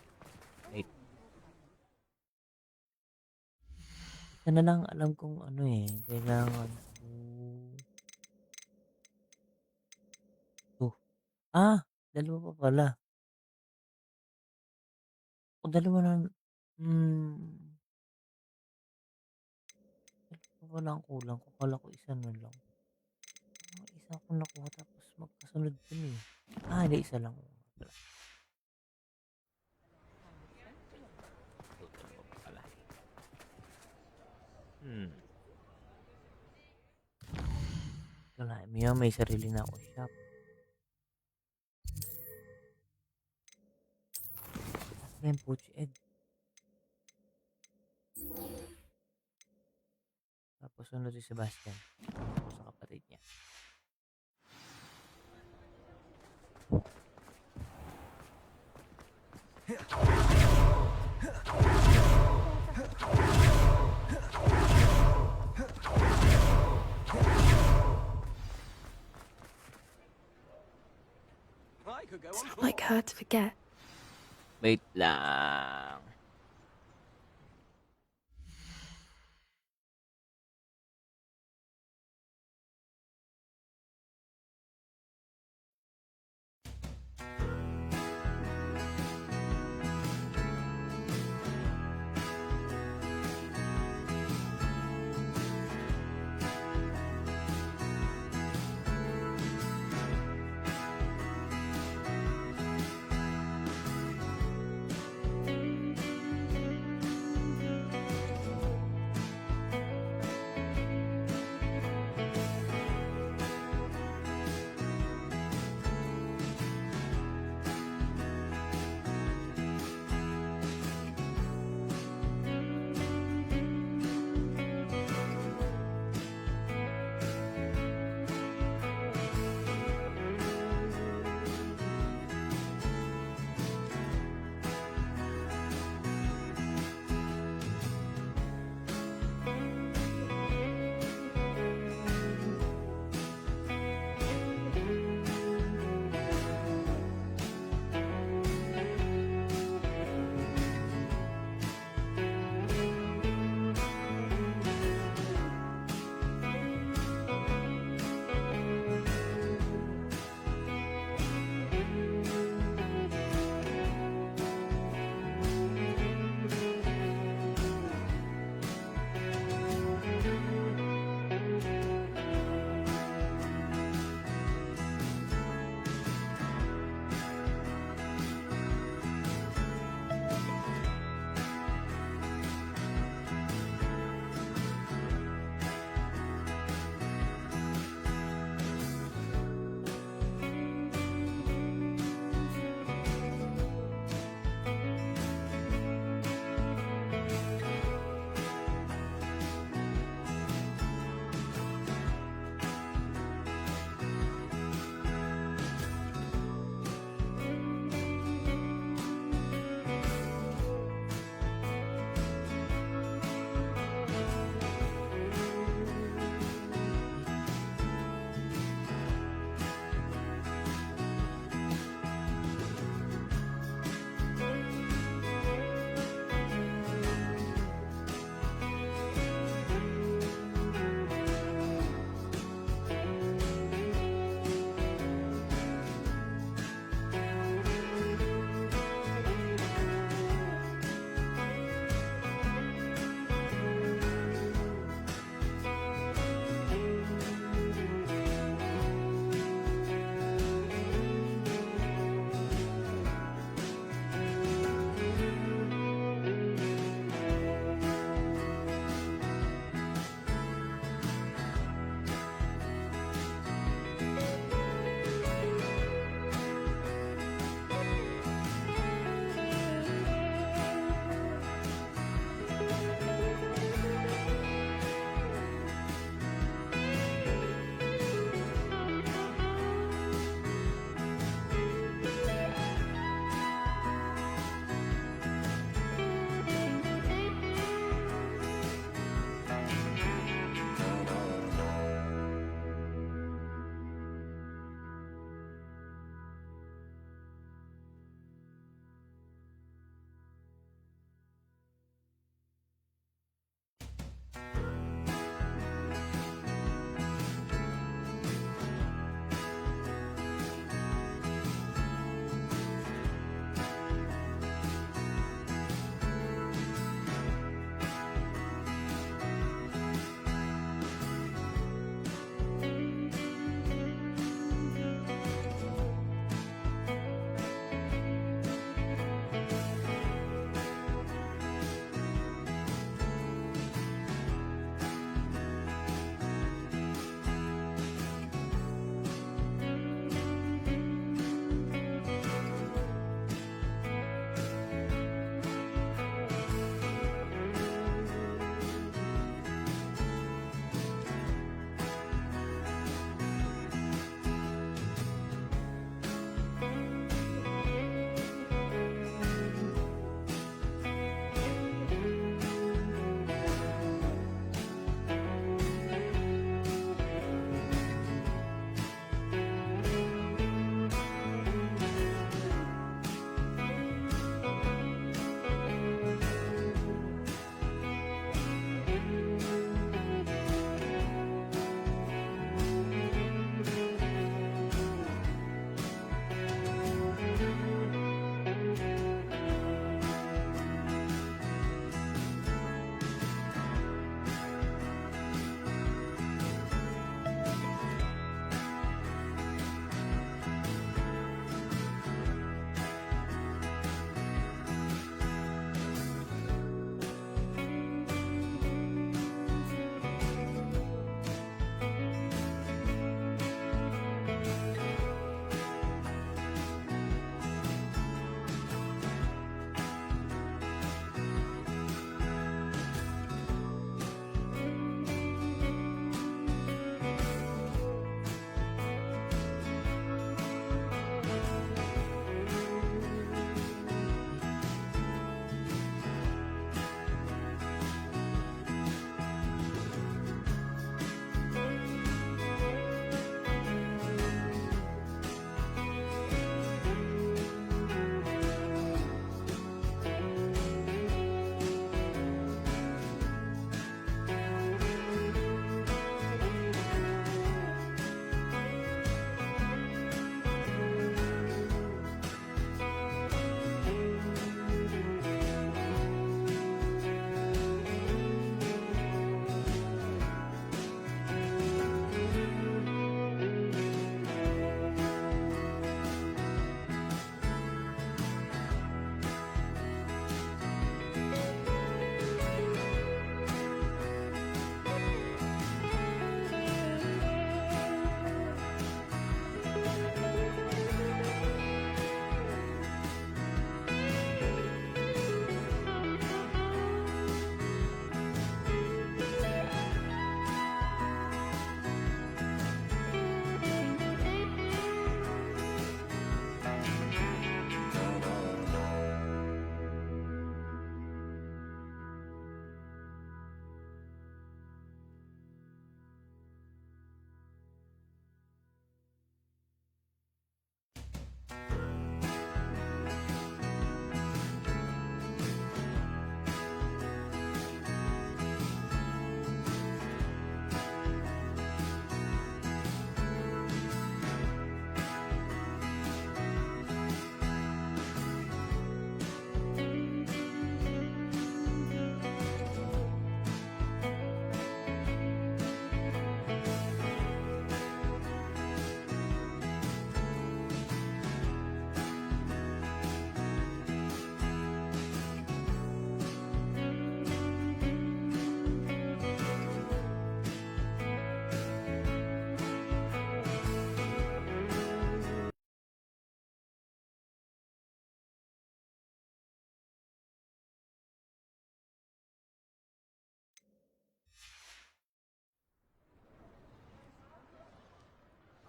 Wait. Isa na lang alam kong ano eh. Kailangan ko... dalawa pa pala. O, dalawa na... Dalawa pa pala ang kulang ko. Kala ko isa na lang. Isa ko nakuha tapos magkasunod din eh. Hindi, isa lang. Pala. Wala, may sarili na ako shop. Yan, poach egg. Tapos sunod si Sebastian. Tapos sa kapatid niya. It's not like her to forget. Wait lang.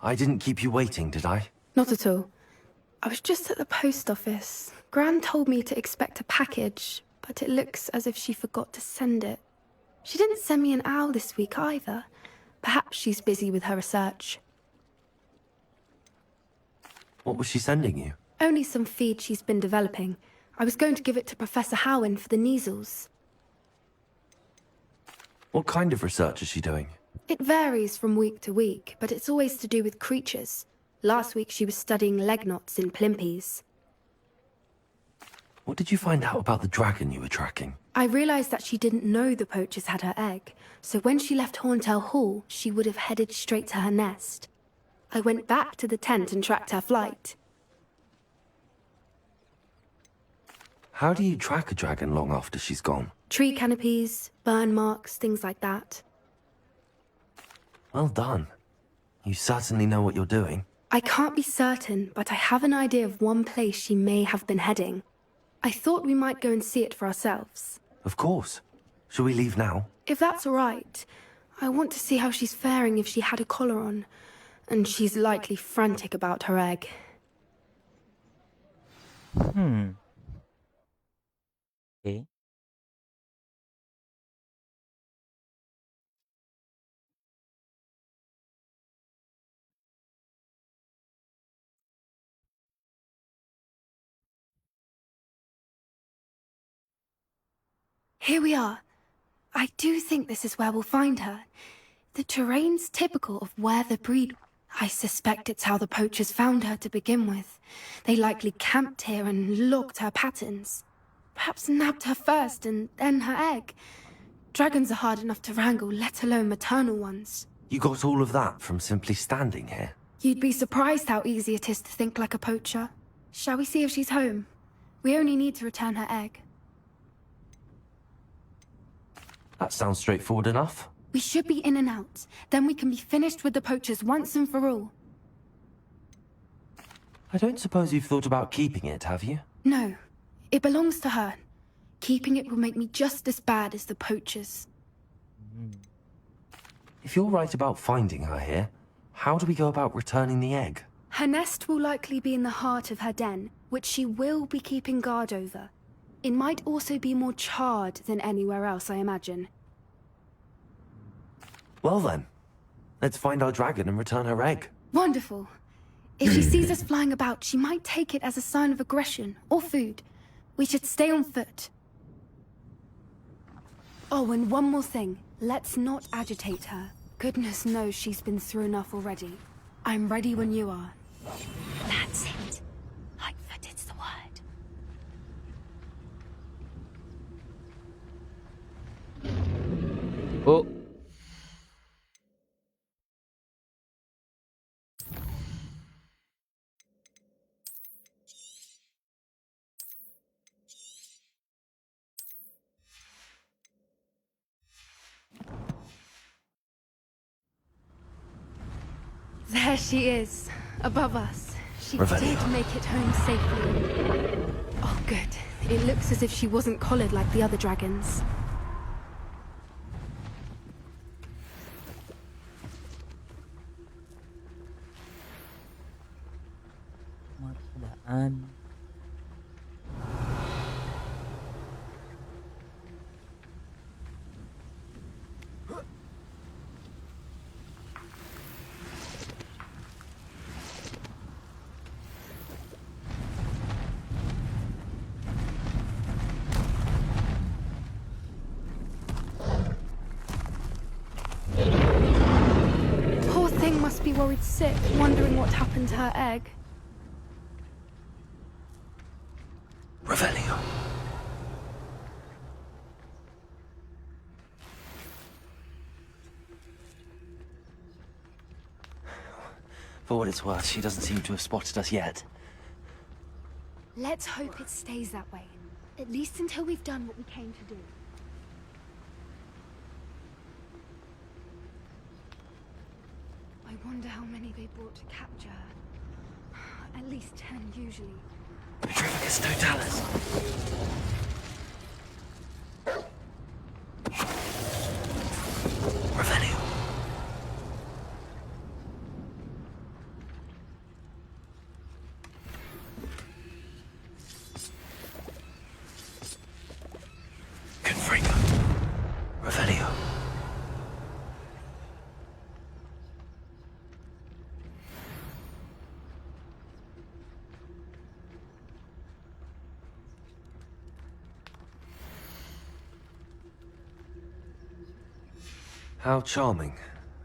I didn't keep you waiting, did I? Not at all. I was just at the post office. Gran told me to expect a package, but it looks as if she forgot to send it. She didn't send me an owl this week either. Perhaps she's busy with her research. What was she sending you? Only some feed she's been developing. I was going to give it to Professor Howen for the measles. What kind of research is she doing? It varies from week to week, but it's always to do with creatures. Last week she was studying leg knots in plimpies. What did you find out about the dragon you were tracking? I realised that she didn't know the poachers had her egg, so when she left Horntail Hall, she would have headed straight to her nest. I went back to the tent and tracked her flight. How do you track a dragon long after she's gone? Tree canopies, burn marks, things like that. Well done. You certainly know what you're doing. I can't be certain, but I have an idea of one place she may have been heading. I thought we might go and see it for ourselves. Of course. Shall we leave now? If that's all right, I want to see how she's faring if she had a collar on. And she's likely frantic about her egg. Okay. Here we are. I do think this is where we'll find her. The terrain's typical of where the breed... I suspect it's how the poachers found her to begin with. They likely camped here and logged her patterns. Perhaps nabbed her first and then her egg. Dragons are hard enough to wrangle, let alone maternal ones. You got all of that from simply standing here? You'd be surprised how easy it is to think like a poacher. Shall we see if she's home? We only need to return her egg. That sounds straightforward enough. We should be in and out. Then we can be finished with the poachers once and for all. I don't suppose you've thought about keeping it, have you? No. It belongs to her. Keeping it will make me just as bad as the poachers. If you're right about finding her here, how do we go about returning the egg? Her nest will likely be in the heart of her den, which she will be keeping guard over. It might also be more charred than anywhere else, I imagine. Well then, let's find our dragon and return her egg. Wonderful. If she sees us flying about, she might take it as a sign of aggression or food. We should stay on foot. Oh, and one more thing. Let's not agitate her. Goodness knows she's been through enough already. I'm ready when you are. That's it. Lightfooted's the word. Oh. There she is, above us. She Revelio. did make it home safely. Oh, good. It looks as if she wasn't collared like the other dragons. Markelaan. Poor thing must be worried sick, wondering what happened to her egg. Revelio. For what it's worth, she doesn't seem to have spotted us yet. Let's hope it stays that way. At least until we've done what we came to do. I wonder how many they brought to capture her. At least 10 usually. Petrificus totalis. Revelio. How charming.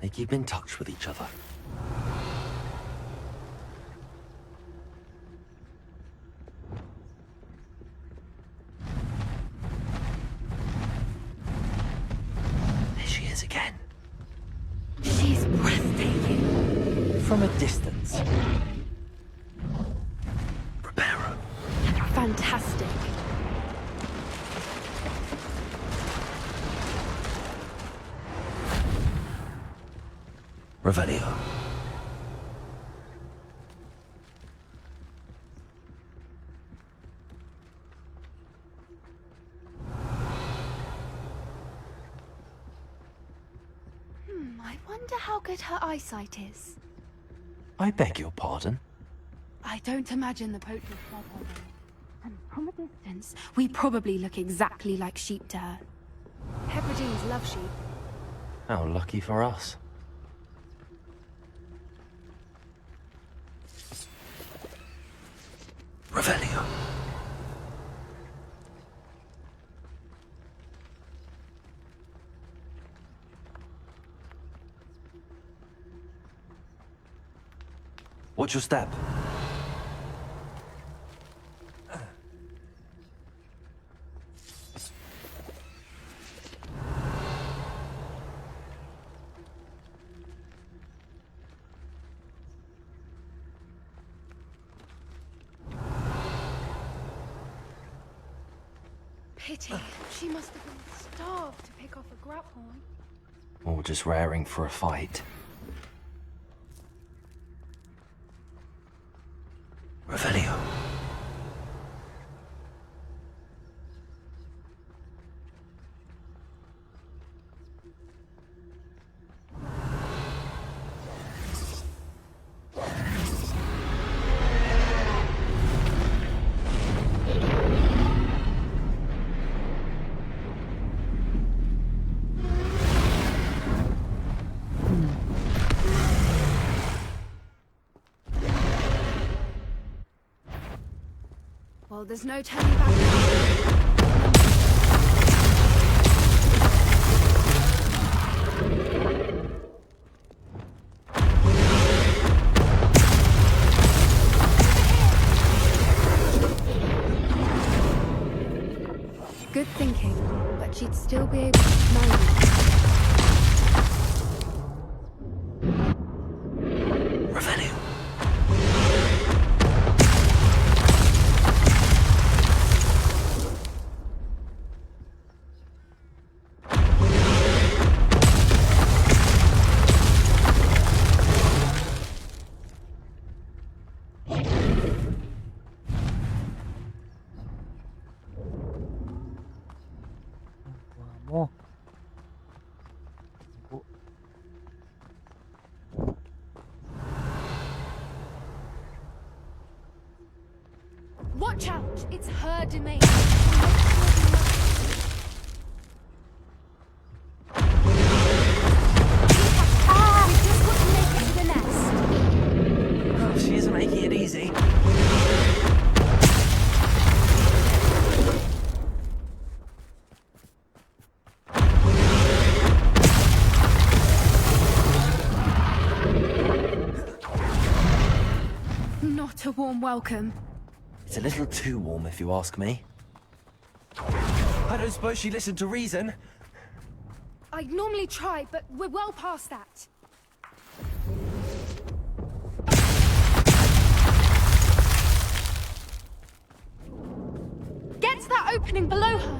They keep in touch with each other. There she is again. She's breathtaking. From a distance. Reparo. Fantastic. Revelio. I wonder how good her eyesight is. I beg your pardon? I don't imagine the poacher's blood on her. And from a distance, we probably look exactly like sheep to her. Hebrides love sheep. How lucky for us. Revelio. Watch your step. Pity. She must have been starved to pick off a grapehorn. Or just raring for a fight. Revelio. Well, there's no turning back now. Good thinking, but she'd still be able to smell you. Revelio. Mo. Watch out! It's her domain. We just got to make it to the nest. Oh, she isn't making it easy. Not a warm welcome. It's a little too warm, if you ask me. I don't suppose she listened to reason. I'd normally try, but we're well past that. Get to that opening below her.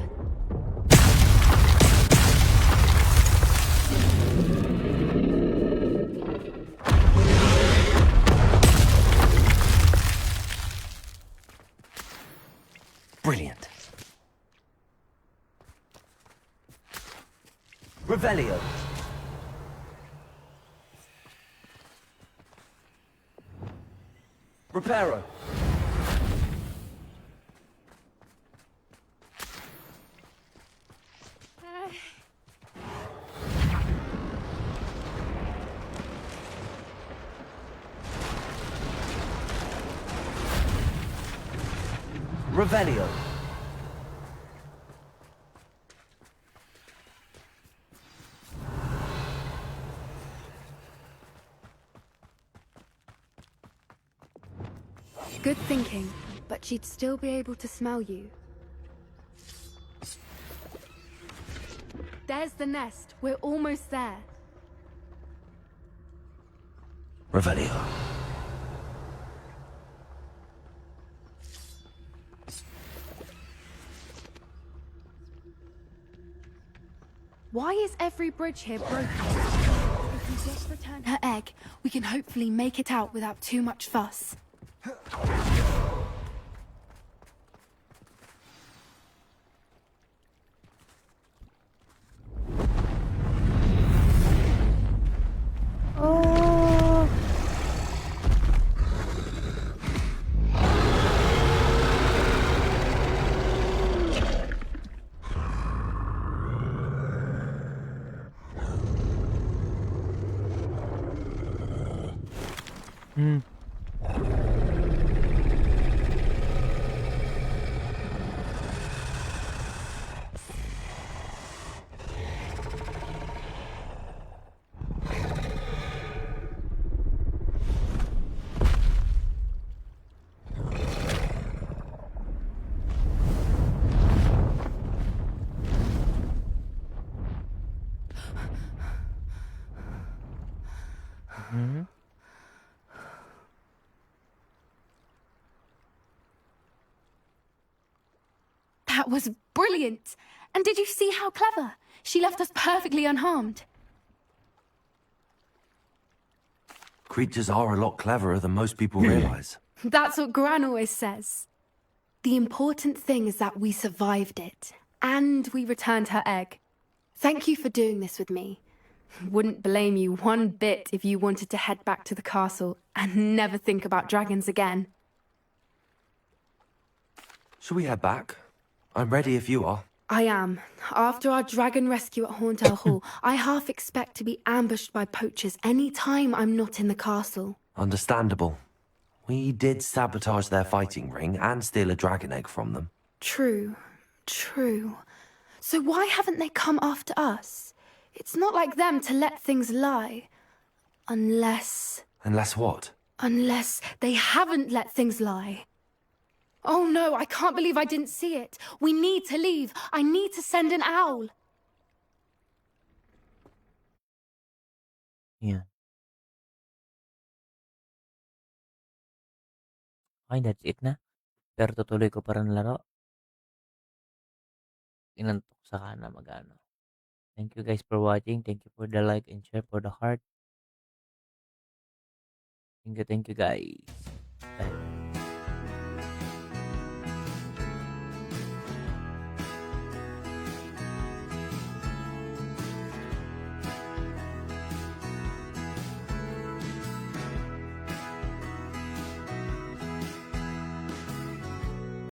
Brilliant. Revelio. Reparo. Revelio. Good thinking, but she'd still be able to smell you. There's the nest. We're almost there. Revelio. Why is every bridge here broken? If we just return her egg, we can hopefully make it out without too much fuss. Oh. Hmm. Mhm. That was brilliant! And did you see how clever? She left us perfectly unharmed. Creatures are a lot cleverer than most people realize. That's what Gran always says. The important thing is that we survived it, and we returned her egg. Thank you for doing this with me. Wouldn't blame you one bit if you wanted to head back to the castle and never think about dragons again. Shall we head back? I'm ready if you are. I am. After our dragon rescue at Hauntel Hall, I half expect to be ambushed by poachers any time I'm not in the castle. Understandable. We did sabotage their fighting ring and steal a dragon egg from them. True. So why haven't they come after us? It's not like them to let things lie. Unless what? Unless they haven't let things lie. Oh no, I can't believe I didn't see it. We need to leave. I need to send an owl. Yeah. Okay, that's it na. Pero tutuloy ko pa rin laro. Inantok sa na magano. Thank you guys for watching. Thank you for the like and share for the heart. Thank you guys.